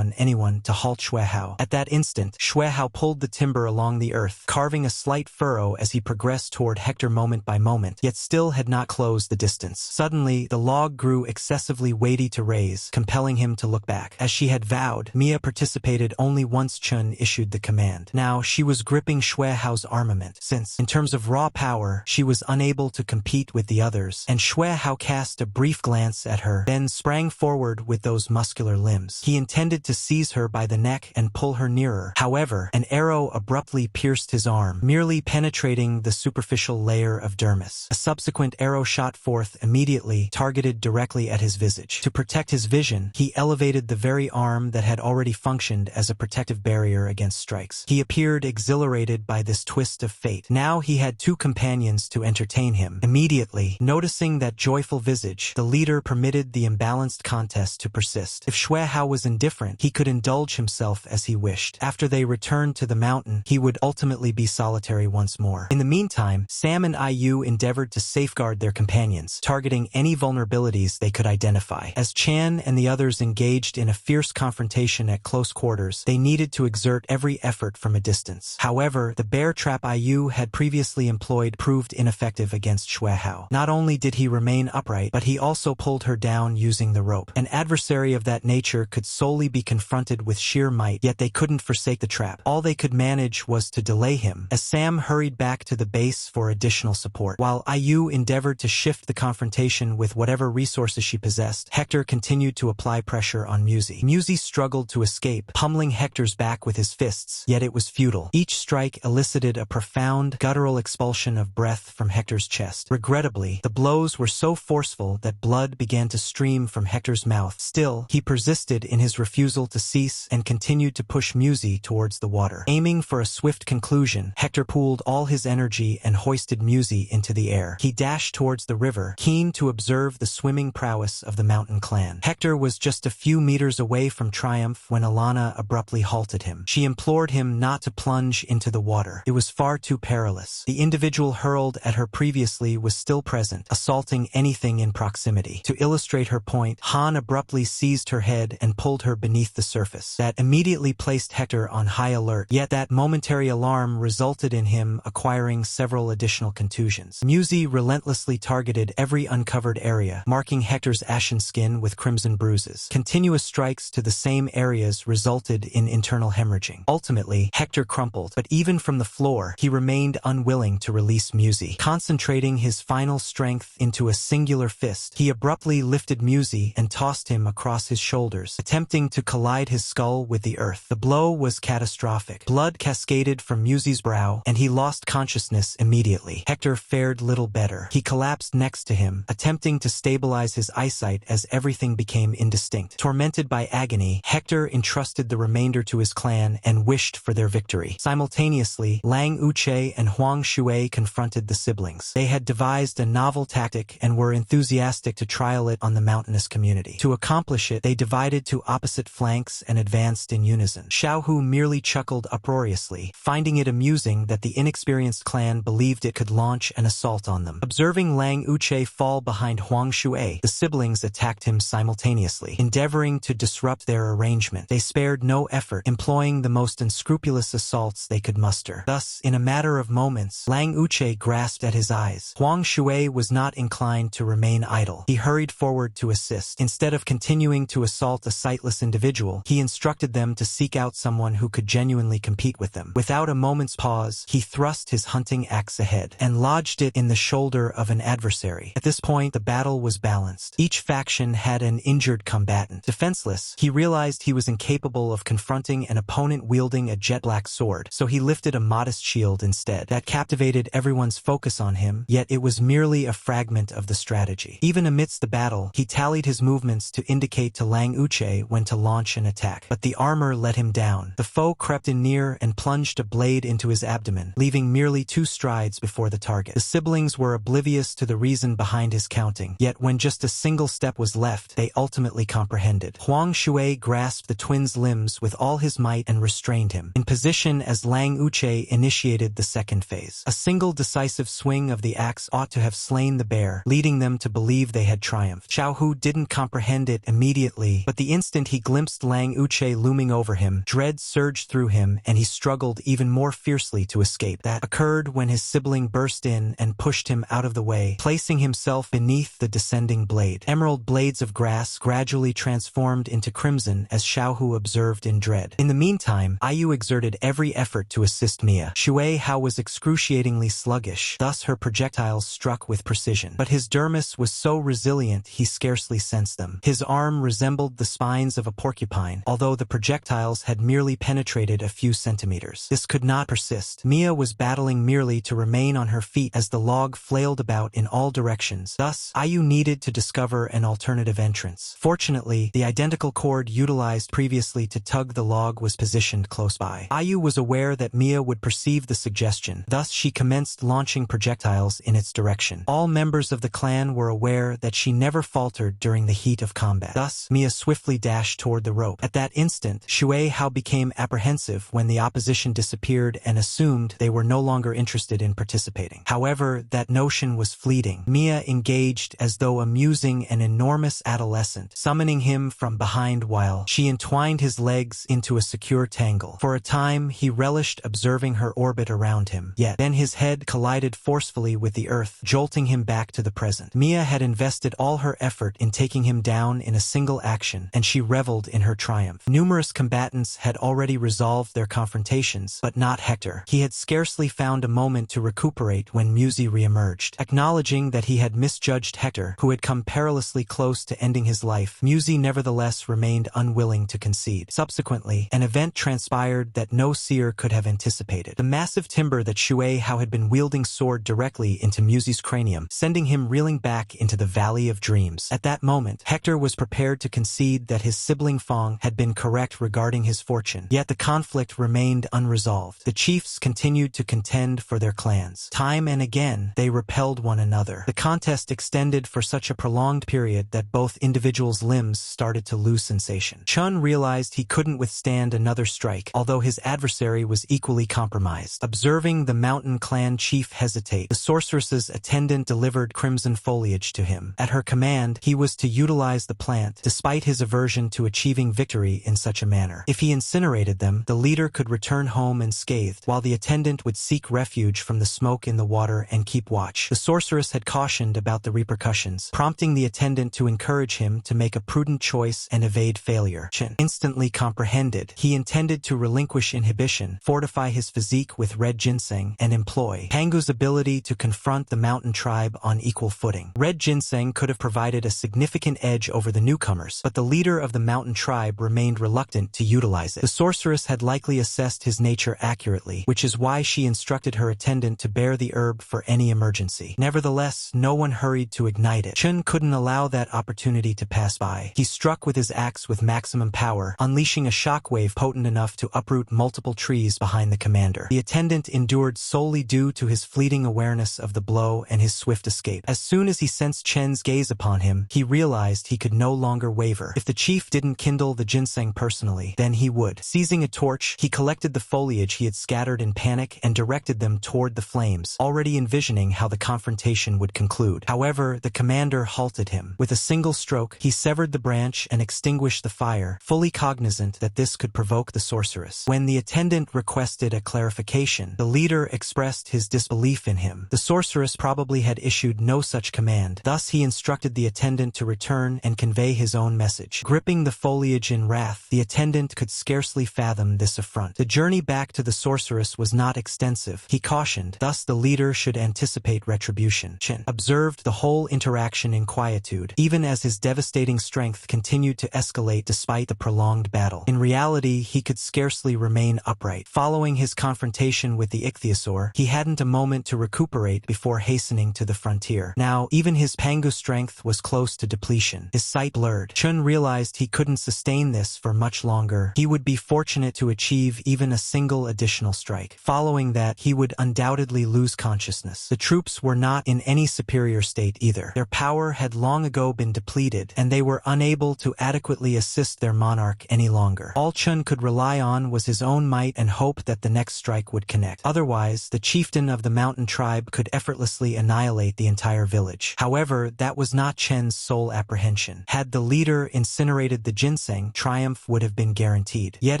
anyone, to halt Zvaihao. At that instant, Zvaihao pulled the timber along the earth, carving a slight furrow as he progressed toward Hector moment by moment, yet still had not closed the distance. Suddenly, the log grew excessively weighty to raise, compelling him to look back. As she had vowed, Mia participated only once Chun issued the command. Now, she was gripping Zvaihao's armament, since, in terms of raw power, she was unable to compete with the others, and Zvaihao cast a brief glance at her, then sprang forward with those muscular limbs. He intended to seize her by the neck and pull her nearer. However, an arrow abruptly pierced his arm, merely penetrating the superficial layer of dermis. A subsequent arrow shot forth immediately, targeted directly at his visage. To protect his vision, he elevated the very arm that had already functioned as a protective barrier against strikes. He appeared exhilarated by this twist of fate. Now Now he had two companions to entertain him. Immediately, noticing that joyful visage, the leader permitted the imbalanced contest to persist. If Xuehao was indifferent, he could indulge himself as he wished. After they returned to the mountain, he would ultimately be solitary once more. In the meantime, Sam and Iu endeavored to safeguard their companions, targeting any vulnerabilities they could identify. As Chan and the others engaged in a fierce confrontation at close quarters, they needed to exert every effort from a distance. However, the bear trap Iu had previously employed proved ineffective against Xuehao. Not only did he remain upright, but he also pulled her down using the rope. An adversary of that nature could solely be confronted with sheer might, yet they couldn't forsake the trap. All they could manage was to delay him, as Sam hurried back to the base for additional support. While Iu endeavored to shift the confrontation with whatever resources she possessed, Hector continued to apply pressure on Musi. Musi struggled to escape, pummeling Hector's back with his fists, yet it was futile. Each strike elicited a profound, guttural expulsion of breath from Hector's chest. Regrettably, the blows were so forceful that blood began to stream from Hector's mouth. Still, he persisted in his refusal to cease and continued to push Musi towards the water. Aiming for a swift conclusion, Hector pooled all his energy and hoisted Musi into the air. He dashed towards the river, keen to observe the swimming prowess of the mountain clan. Hector was just a few meters away from triumph when Alana abruptly halted him. She implored him not to plunge into the water. It was far too perilous. The individual hurled at her previously was still present, assaulting anything in proximity. To illustrate her point, Han abruptly seized her head and pulled her beneath the surface. That immediately placed Hector on high alert, yet that momentary alarm resulted in him acquiring several additional contusions. Musi relentlessly targeted every uncovered area, marking Hector's ashen skin with crimson bruises. Continuous strikes to the same areas resulted in internal hemorrhaging. Ultimately, Hector crumpled, but even from the floor, he remained unwilling to release Musi. Concentrating his final strength into a singular fist, he abruptly lifted Musi and tossed him across his shoulders, attempting to collide his skull with the earth. The blow was catastrophic. Blood cascaded from Musi's brow, and he lost consciousness immediately. Hector fared little better. He collapsed next to him, attempting to stabilize his eyesight as everything became indistinct. Tormented by agony, Hector entrusted the remainder to his clan and wished for their victory. Simultaneously, Lang Uche and Huang Shui confronted the siblings. They had devised a novel tactic and were enthusiastic to trial it on the mountainous community. To accomplish it, they divided to opposite flanks and advanced in unison. Xiaohu merely chuckled uproariously, finding it amusing that the inexperienced clan believed it could launch an assault on them. Observing Lang Uche fall behind Huang Shui, the siblings attacked him simultaneously. Endeavoring to disrupt their arrangement, they spared no effort, employing the most unscrupulous assaults they could muster. Thus, in a matter of moments, Lang Uche grasped at his eyes. Huang Shui was not inclined to remain idle. He hurried forward to assist. Instead of continuing to assault a sightless individual, he instructed them to seek out someone who could genuinely compete with them. Without a moment's pause, he thrust his hunting axe ahead and lodged it in the shoulder of an adversary. At this point, the battle was balanced. Each faction had an injured combatant. Defenseless, he realized he was incapable of confronting an opponent wielding a jet-black sword, so he lifted a modest shield instead. That captivated everyone's focus on him, yet it was merely a fragment of the strategy. Even amidst the battle, he tallied his movements to indicate to Lang Uche when to launch an attack. But the armor let him down. The foe crept in near and plunged a blade into his abdomen, leaving merely 2 strides before the target. The siblings were oblivious to the reason behind his counting, yet when just a single step was left, they ultimately comprehended. Huang Shui grasped the twin's limbs with all his might and restrained him, in position as Lang Uche initiated the second phase. A single decisive swing of the axe ought to have slain the bear, leading them to believe they had triumphed. Xiaohu didn't comprehend it immediately, but the instant he glimpsed Lang Uche looming over him, dread surged through him and he struggled even more fiercely to escape. That occurred when his sibling burst in and pushed him out of the way, placing himself beneath the descending blade. Emerald blades of grass gradually transformed into crimson as Xiaohu observed in dread. In the meantime, Iu exerted every effort to assist Mia. Xuehao was excruciatingly sluggish, thus her projectiles struck with precision. But his dermis was so resilient he scarcely sensed them. His arm resembled the spines of a porcupine, although the projectiles had merely penetrated a few centimeters. This could not persist. Mia was battling merely to remain on her feet as the log flailed about in all directions. Thus, Iu needed to discover an alternative entrance. Fortunately, the identical cord utilized previously to tug the log was positioned close by. Iu was aware that Mia would perceive the suggestion, Thus, she commenced launching projectiles in its direction. All members of the clan were aware that she never faltered during the heat of combat. Thus, Mia swiftly dashed toward the rope. At that instant, Shui Hao became apprehensive when the opposition disappeared and assumed they were no longer interested in participating. However, that notion was fleeting. Mia engaged as though amusing an enormous adolescent, summoning him from behind while she entwined his legs into a secure tangle. For a time, he relished observing her orbit around him, yet then his head collided forcefully with the earth, jolting him back to the present. Mia had invested all her effort in taking him down in a single action, and she reveled in her triumph. Numerous combatants had already resolved their confrontations, but not Hector. He had scarcely found a moment to recuperate when Musi re-emerged. Acknowledging that he had misjudged Hector, who had come perilously close to ending his life, Musi nevertheless remained unwilling to concede. Subsequently, an event transpired that no seer could have anticipated. The massive timber that Shui Hao had been wielding soared directly into Musi's cranium, sending him reeling back into the Valley of Dreams. At that moment, Hector was prepared to concede that his sibling Fong had been correct regarding his fortune, yet the conflict remained unresolved. The chiefs continued to contend for their clans. Time and again, they repelled one another. The contest extended for such a prolonged period that both individuals' limbs started to lose sensation. Chun realized he couldn't withstand another strike, although his adversary was equally compromised. Observing the mountain clan chief hesitate, the sorceress's attendant delivered crimson foliage to him. At her command, he was to utilize the plant, despite his aversion to achieving victory in such a manner. If he incinerated them, the leader could return home unscathed, while the attendant would seek refuge from the smoke in the water and keep watch. The sorceress had cautioned about the repercussions, prompting the attendant to encourage him to make a prudent choice and evade failure. Chen instantly comprehended. He intended to relinquish inhibition, fortify his physique with red ginseng, and employ Pangu's ability to confront the mountain tribe on equal footing. Red ginseng could have provided a significant edge over the newcomers, but the leader of the mountain tribe remained reluctant to utilize it. The sorceress had likely assessed his nature accurately, which is why she instructed her attendant to bear the herb for any emergency. Nevertheless, no one hurried to ignite it. Chun couldn't allow that opportunity to pass by. He struck with his axe with maximum power, unleashing a shockwave potent enough to uproot multiple trees behind the commander. The attendant endured solely due to his fleeting awareness of the blow and his swift escape. As soon as he sensed Chen's gaze upon him, he realized he could no longer waver. If the chief didn't kindle the ginseng personally, then he would. Seizing a torch, he collected the foliage he had scattered in panic and directed them toward the flames, already envisioning how the confrontation would conclude. However, the commander halted him. With a single stroke, he severed the branch and extinguished the fire, fully cognizant that this could provoke the sorceress. When the attendant requested a clarification, the leader expressed his disbelief in him. The sorceress probably had issued no such command. Thus, he instructed the attendant to return and convey his own message. Gripping the foliage in wrath, the attendant could scarcely fathom this affront. The journey back to the sorceress was not extensive, he cautioned. Thus, the leader should anticipate retribution. Chen observed the whole interaction in quietude, even as his devastating strength continued to escalate despite the prolonged battle. In reality, he could scarcely remain upright. Following his confrontation with the ichthyosaur, he hadn't a moment to recuperate before hastening to the frontier. Now, even his Pangu strength was close to depletion. His sight blurred. Chun realized he couldn't sustain this for much longer. He would be fortunate to achieve even a single additional strike. Following that, he would undoubtedly lose consciousness. The troops were not in any superior state either. Their power had long ago been depleted, and they were unable to adequately assist their monarch any longer. All Chun could rely on was his own might and hope that the next strike would connect. Otherwise, the chieftain of the mountain tribe could effortlessly annihilate the entire village. However, that was not Chen's sole apprehension. Had the leader incinerated the ginseng, triumph would have been guaranteed. Yet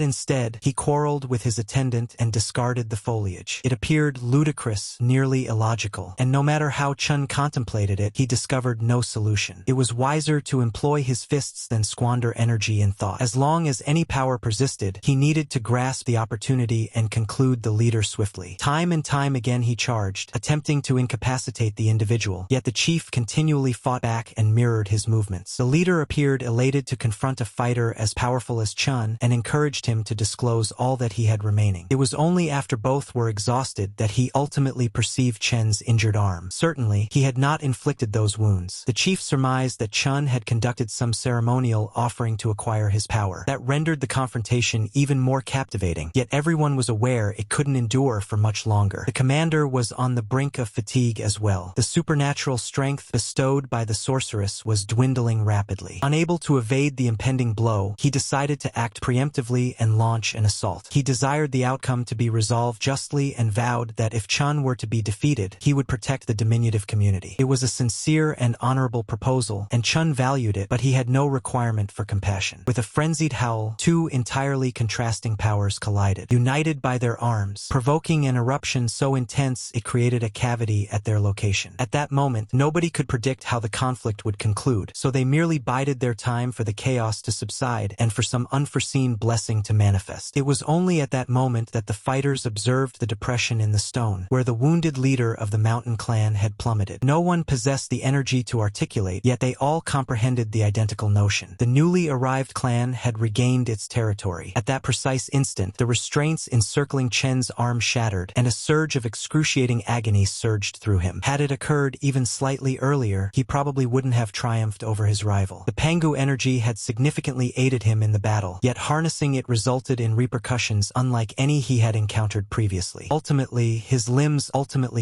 instead, he quarreled with his attendant and discarded the foliage. It appeared ludicrous, nearly illogical, and no matter how Chun contemplated it, he discovered no solution. It was wiser to employ his fists than squander energy in thought. As long as any power persisted, he needed to grasp the opportunity and conclude the leader swiftly. Time and time again he charged, attempting to incapacitate the individual, yet the chief continually fought back and mirrored his movements. The leader appeared elated to confront a fighter as powerful as Chun and encouraged him to disclose all that he had remaining. It was only after both were exhausted that he ultimately perceived Chen's injured arm. Certainly, he had not inflicted those wounds. The chief surmised that Chun had conducted some ceremonial offering to acquire his power. That rendered the confrontation even more captivating, yet everyone was aware it couldn't endure for much much longer. The commander was on the brink of fatigue as well. The supernatural strength bestowed by the sorceress was dwindling rapidly. Unable to evade the impending blow, he decided to act preemptively and launch an assault. He desired the outcome to be resolved justly and vowed that if Chun were to be defeated, he would protect the diminutive community. It was a sincere and honorable proposal, and Chun valued it, but he had no requirement for compassion. With a frenzied howl, two entirely contrasting powers collided, united by their arms, provoking an eruption so intense it created a cavity at their location. At that moment, nobody could predict how the conflict would conclude, so they merely bided their time for the chaos to subside and for some unforeseen blessing to manifest. It was only at that moment that the fighters observed the depression in the stone, where the wounded leader of the mountain clan had plummeted. No one possessed the energy to articulate, yet they all comprehended the identical notion. The newly arrived clan had regained its territory. At that precise instant, the restraints encircling Chen's arm shattered, and a surge of excruciating agony surged through him. Had it occurred even slightly earlier, he probably wouldn't have triumphed over his rival. The Pangu energy had significantly aided him in the battle, yet harnessing it resulted in repercussions unlike any he had encountered previously. Ultimately, his limbs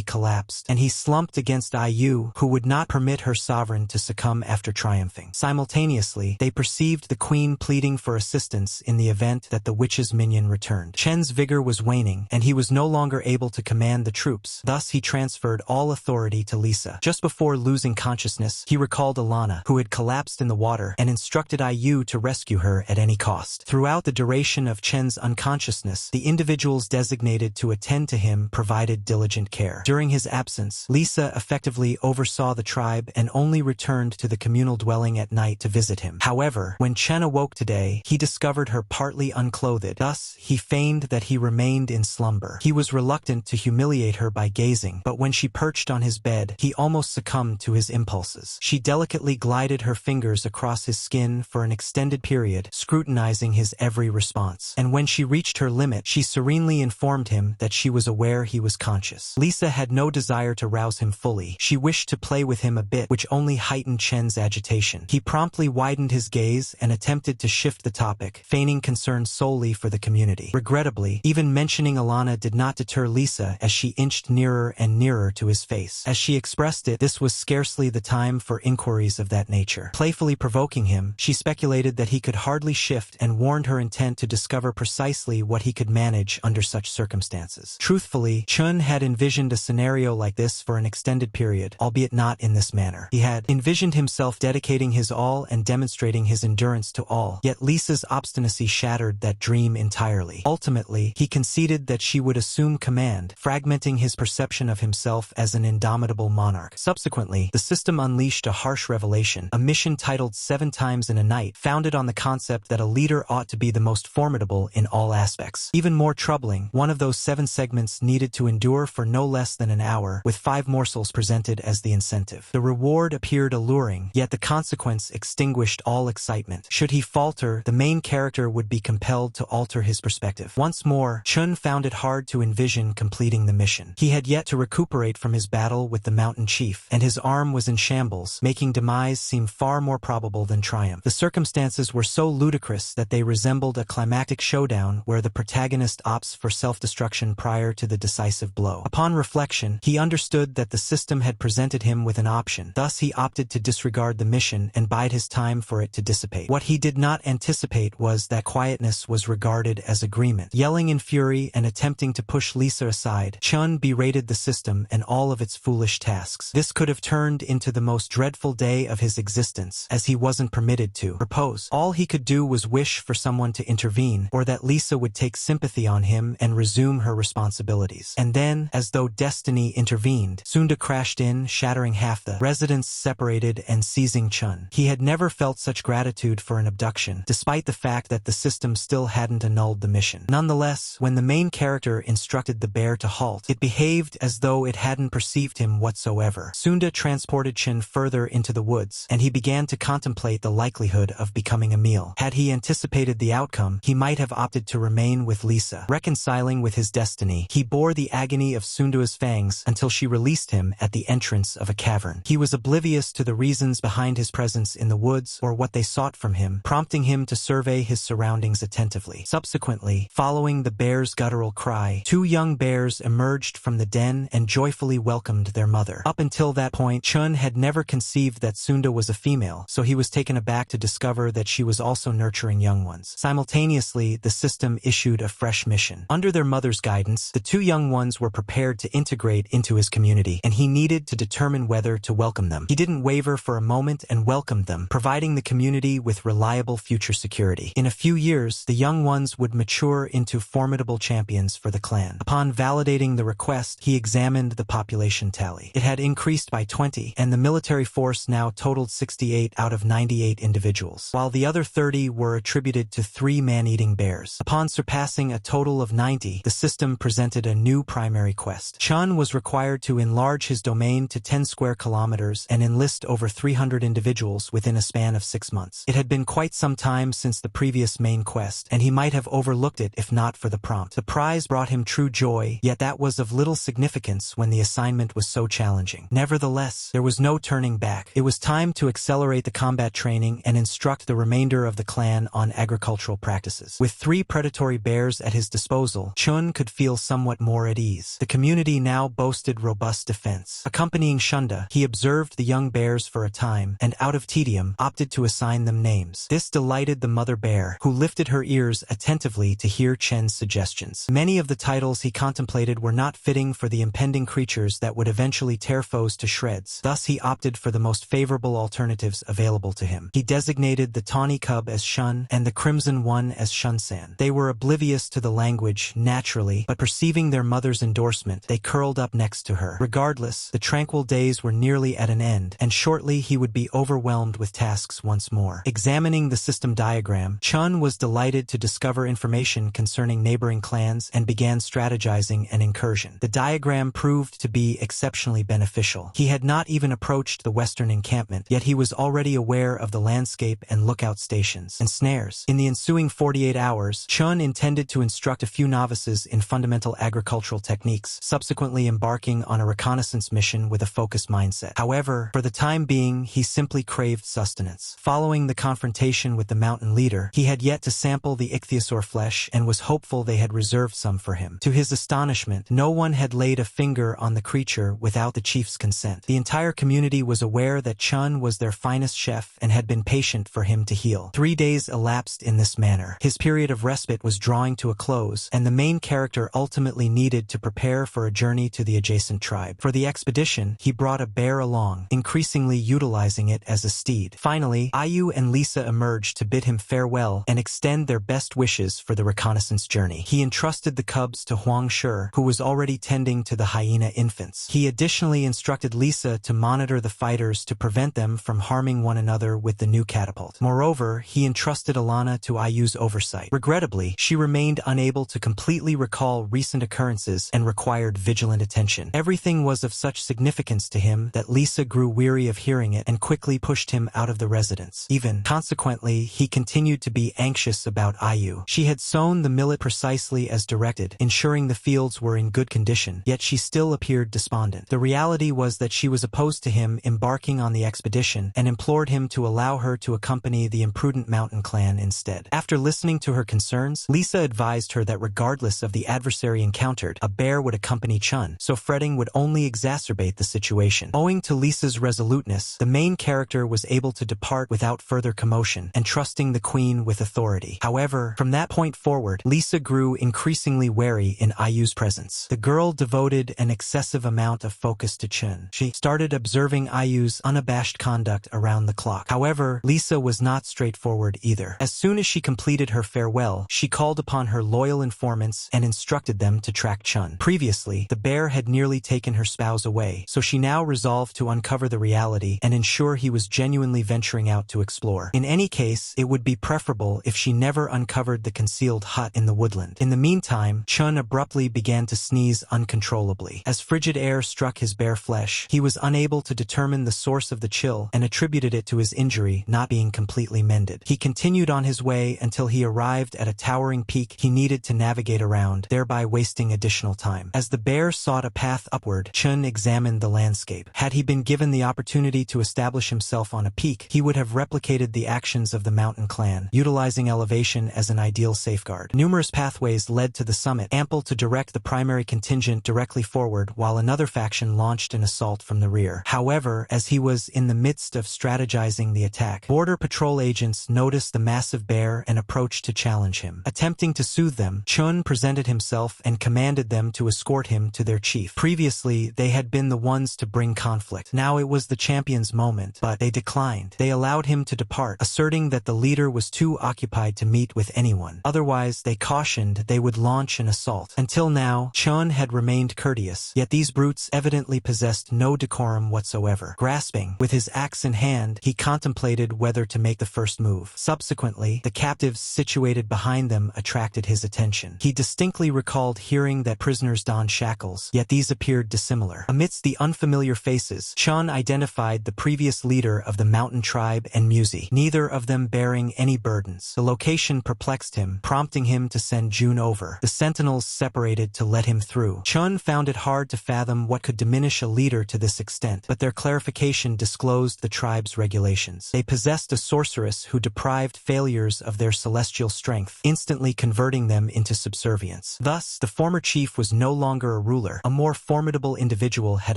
collapsed, and he slumped against Iu, who would not permit her sovereign to succumb after triumphing. Simultaneously, they perceived the queen pleading for assistance in the event that the witch's minion returned. Chen's vigor was waning, and he was no longer able to command the troops. Thus, he transferred all authority to Lisa. Just before losing consciousness, he recalled Alana, who had collapsed in the water, and instructed Iu to rescue her at any cost. Throughout the duration of Chen's unconsciousness, the individuals designated to attend to him provided diligent care. During his absence, Lisa effectively oversaw the tribe and only returned to the communal dwelling at night to visit him. However, when Chen awoke today, he discovered her partly unclothed. Thus, he feigned that he remained in slumber. He was reluctant to humiliate her by gazing, but when she perched on his bed, he almost succumbed to his impulses. She delicately glided her fingers across his skin for an extended period, scrutinizing his every response. And when she reached her limit, she serenely informed him that she was aware he was conscious. Lisa had no desire to rouse him fully. She wished to play with him a bit, which only heightened Chen's agitation. He promptly widened his gaze and attempted to shift the topic, feigning concern solely for the community. Regrettably, even mentioning Alana did not deter Lisa as she inched nearer and nearer to his face. As she expressed it, this was scarcely the time for inquiries of that nature. Playfully provoking him, she speculated that he could hardly shift and warned her intent to discover precisely what he could manage under such circumstances. Truthfully, Chun had envisioned a scenario like this for an extended period, albeit not in this manner. He had envisioned himself dedicating his all and demonstrating his endurance to all, yet Lisa's obstinacy shattered that dream entirely. Ultimately, he conceded that she would assume command, fragmenting his perception of himself as an indomitable monarch. Subsequently, the system unleashed a harsh revelation, a mission titled 7 Times in a Night, founded on the concept that a leader ought to be the most formidable in all aspects. Even more troubling, one of those 7 segments needed to endure for no less than an hour, with 5 morsels presented as the incentive. The reward appeared alluring, yet the consequence extinguished all excitement. Should he falter, the main character would be compelled to alter his perspective. Once more, Chun found it hard to envision completing the mission. He had yet to recuperate from his battle with the mountain chief, and his arm was in shambles, making demise seem far more probable than triumph. The circumstances were so ludicrous that they resembled a climactic showdown where the protagonist opts for self-destruction prior to the decisive blow. Upon reflection, he understood that the system had presented him with an option. Thus, he opted to disregard the mission and bide his time for it to dissipate. What he did not anticipate was that quietness was regarded as agreement. Yelling in fury and attempting to push Lisa aside, Chun berated the system and all of its foolish tasks. This could have turned into the most dreadful day of his existence, as he wasn't permitted to propose. All he could do was wish for someone to intervene, or that Lisa would take sympathy on him and resume her responsibilities. And then, as though destiny intervened, Sunda crashed in, shattering half the residents separated and seizing Chun. He had never felt such gratitude for an abduction, despite the fact that the system still hadn't annulled the mission. Nonetheless, when the main character instructed the bear to halt, it behaved as though it hadn't perceived him whatsoever. Sunda transported Chin further into the woods, and he began to contemplate the likelihood of becoming a meal. Had he anticipated the outcome, he might have opted to remain with Lisa. Reconciling with his destiny, he bore the agony of Sunda's fangs until she released him at the entrance of a cavern. He was oblivious to the reasons behind his presence in the woods or what they sought from him, prompting him to survey his surroundings attentively. Subsequently, following the bear's guttural cry, 2 young bears emerged from the den and joyfully welcomed their mother. Up until that point, Chun had never conceived that Sunda was a female, so he was taken aback to discover that she was also nurturing young ones. Simultaneously, the system issued a fresh mission. Under their mother's guidance, the two young ones were prepared to integrate into his community, and he needed to determine whether to welcome them. He didn't waver for a moment and welcomed them, providing the community with reliable future security. In a few years, the young ones would mature into formidable champions for the clan. Upon validating the request, he examined the population tally. It had increased by 20, and the military force now totaled 68 out of 98 individuals, while the other 30 were attributed to 3 man-eating bears. Upon surpassing a total of 90, the system presented a new primary quest. Chun was required to enlarge his domain to 10 square kilometers and enlist over 300 individuals within a span of 6 months. It had been quite some time since the previous main quest, and he might have overlooked it if not for the prompt. The prize brought him true joy, yet that was of little significance when the assignment was so challenging. Nevertheless, there was no turning back. It was time to accelerate the combat training and instruct the remainder of the clan on agricultural practices. With 3 predatory bears at his disposal, Chun could feel somewhat more at ease. The community now boasted robust defense. Accompanying Shunda, he observed the young bears for a time, and out of tedium, opted to assign them names. This delighted the mother bear, who lifted her ears attentively to hear Chen's suggestions. Many of the titles he contemplated were not fitting for the impending creatures that would eventually tear foes to shreds. Thus he opted for the most favorable alternatives available to him. He designated the tawny cub as Shun and the crimson one as Shunsan. They were oblivious to the language, naturally, but perceiving their mother's endorsement, they curled up next to her. Regardless, the tranquil days were nearly at an end, and shortly he would be overwhelmed with tasks once more. Examining the system diagram, Chun was delighted to discover information concerning neighboring clans and began strategizing an incursion. The diagram proved to be exceptionally beneficial. He had not even approached the western encampment, yet he was already aware of the landscape and lookout stations and snares. In the ensuing 48 hours, Chun intended to instruct a few novices in fundamental agricultural techniques, subsequently embarking on a reconnaissance mission with a focused mindset. However, for the time being, he simply craved sustenance. Following the confrontation with the mountain leader, he had yet to sample the ichthyosaur flesh and was hopeful they had reserved some for him. To his astonishment, no one had laid a finger on the creature without the chief's consent. The entire community was aware that Chun was their finest chef and had been patient for him to heal. 3 days elapsed in this manner. His period of respite was drawing to a close, and the main character ultimately needed to prepare for a journey to the adjacent tribe. For the expedition, he brought a bear along, increasingly utilizing it as a steed. Finally, Ayu and Lisa emerged to bid him farewell and extend their best wishes for the reconnaissance journey. He entrusted the cubs to Huang Shi, who was already tending to the hyena infants. He additionally instructed Lisa to monitor the fighters to prevent them from harming one another with the new catapult. Moreover, he entrusted Alana to Ayu's oversight. Regrettably, she remained unable to completely recall recent occurrences and required vigilant attention. Everything was of such significance to him that Lisa grew weary of hearing it and quickly pushed him out of the residence. Consequently, he continued to be anxious about Ayu. She had sown the millet precisely as directed, ensuring the fields were in good condition, yet she still appeared despondent. The reality was that she was opposed to him embarking on the expedition and implored him to allow her to accompany the imprudent mountain clan instead. After listening to her concerns, Lisa advised her that regardless of the adversary encountered, a bear would accompany Chun, so fretting would only exacerbate the situation. Owing to Lisa's resoluteness, the main character was able to depart without further commotion, entrusting the queen with authority. However, from that point forward, Lisa grew increasingly wary in Ayu's presence. The girl devoted an excessive amount of focus to Chun. She started observing Ayu's unabashed conduct around the clock. However, Lisa was not straightforward either. As soon as she completed her farewell, she called upon her loyal informants and instructed them to track Chun. Previously, the bear had nearly taken her spouse away, so she now resolved to uncover the reality and ensure he was genuinely venturing out to explore. In any case, it would be preferable if she never uncovered the concealed hut in the woodland. In the meantime, Chun abruptly began to sneeze uncontrollably. As frigid air struck his bare flesh, he was unable to determine the source of the chill and attributed it to his injury not being completely mended. He continued on his way until he arrived at a towering peak he needed to navigate around, thereby wasting additional time. As the bear sought a path upward, Chun examined the landscape. Had he been given the opportunity to establish himself on a peak, he would have replicated the actions of the mountain clan, utilizing elevation as an ideal safeguard. Numerous pathways led to the summit, ample to direct the primary contingent directly forward while another faction launched an assault from the rear. However, as he was in the midst of strategizing the attack, Border Patrol agents noticed the massive bear and approached to challenge him. Attempting to soothe them, Chun presented himself and commanded them to escort him to their chief. Previously, they had been the ones to bring conflict. Now it was the champion's moment, but they declined. They allowed him to depart, asserting that the leader was too occupied to meet with anyone. Otherwise, they cautioned they would launch an assault. Until now, Chun had remained courteous, yet these brutes evidently possessed no decorum whatsoever. Grasping, with his axe in hand, he contemplated whether to make the first move. Subsequently, the captives situated behind them attracted his attention. He distinctly recalled hearing that prisoners donned shackles, yet these appeared dissimilar. Amidst the unfamiliar faces, Chun identified the previous leader of the mountain tribe and Musi, neither of them bearing any burdens. The location perplexed him, prompting him to send June over. The sentinels separated to let him through. Chun found it hard to fathom what could diminish a leader to this extent, but their clarification disclosed the tribe's regulations. They possessed a sorceress who deprived failures of their celestial strength, instantly converting them into subservience. Thus, the former chief was no longer a ruler. A more formidable individual had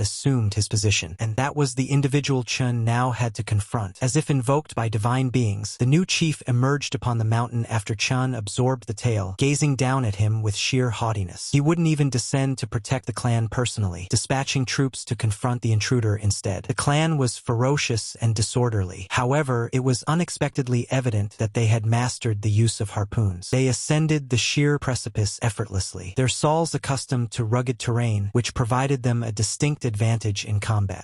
assumed his position, and that was the individual Chun now had to confront. As if invoked by divine beings, the new chief emerged upon the mountain after Chun absorbed the tale, gazing down at him with sheer haughtiness. He wouldn't even descend to protect the clan personally, dispatching troops to confront the intruder instead. The clan was ferocious and disorderly. However, it was unexpectedly evident that they had mastered the use of harpoons. They ascended the sheer precipice effortlessly, their sauls accustomed to rugged terrain, which provided them a distinct advantage in combat.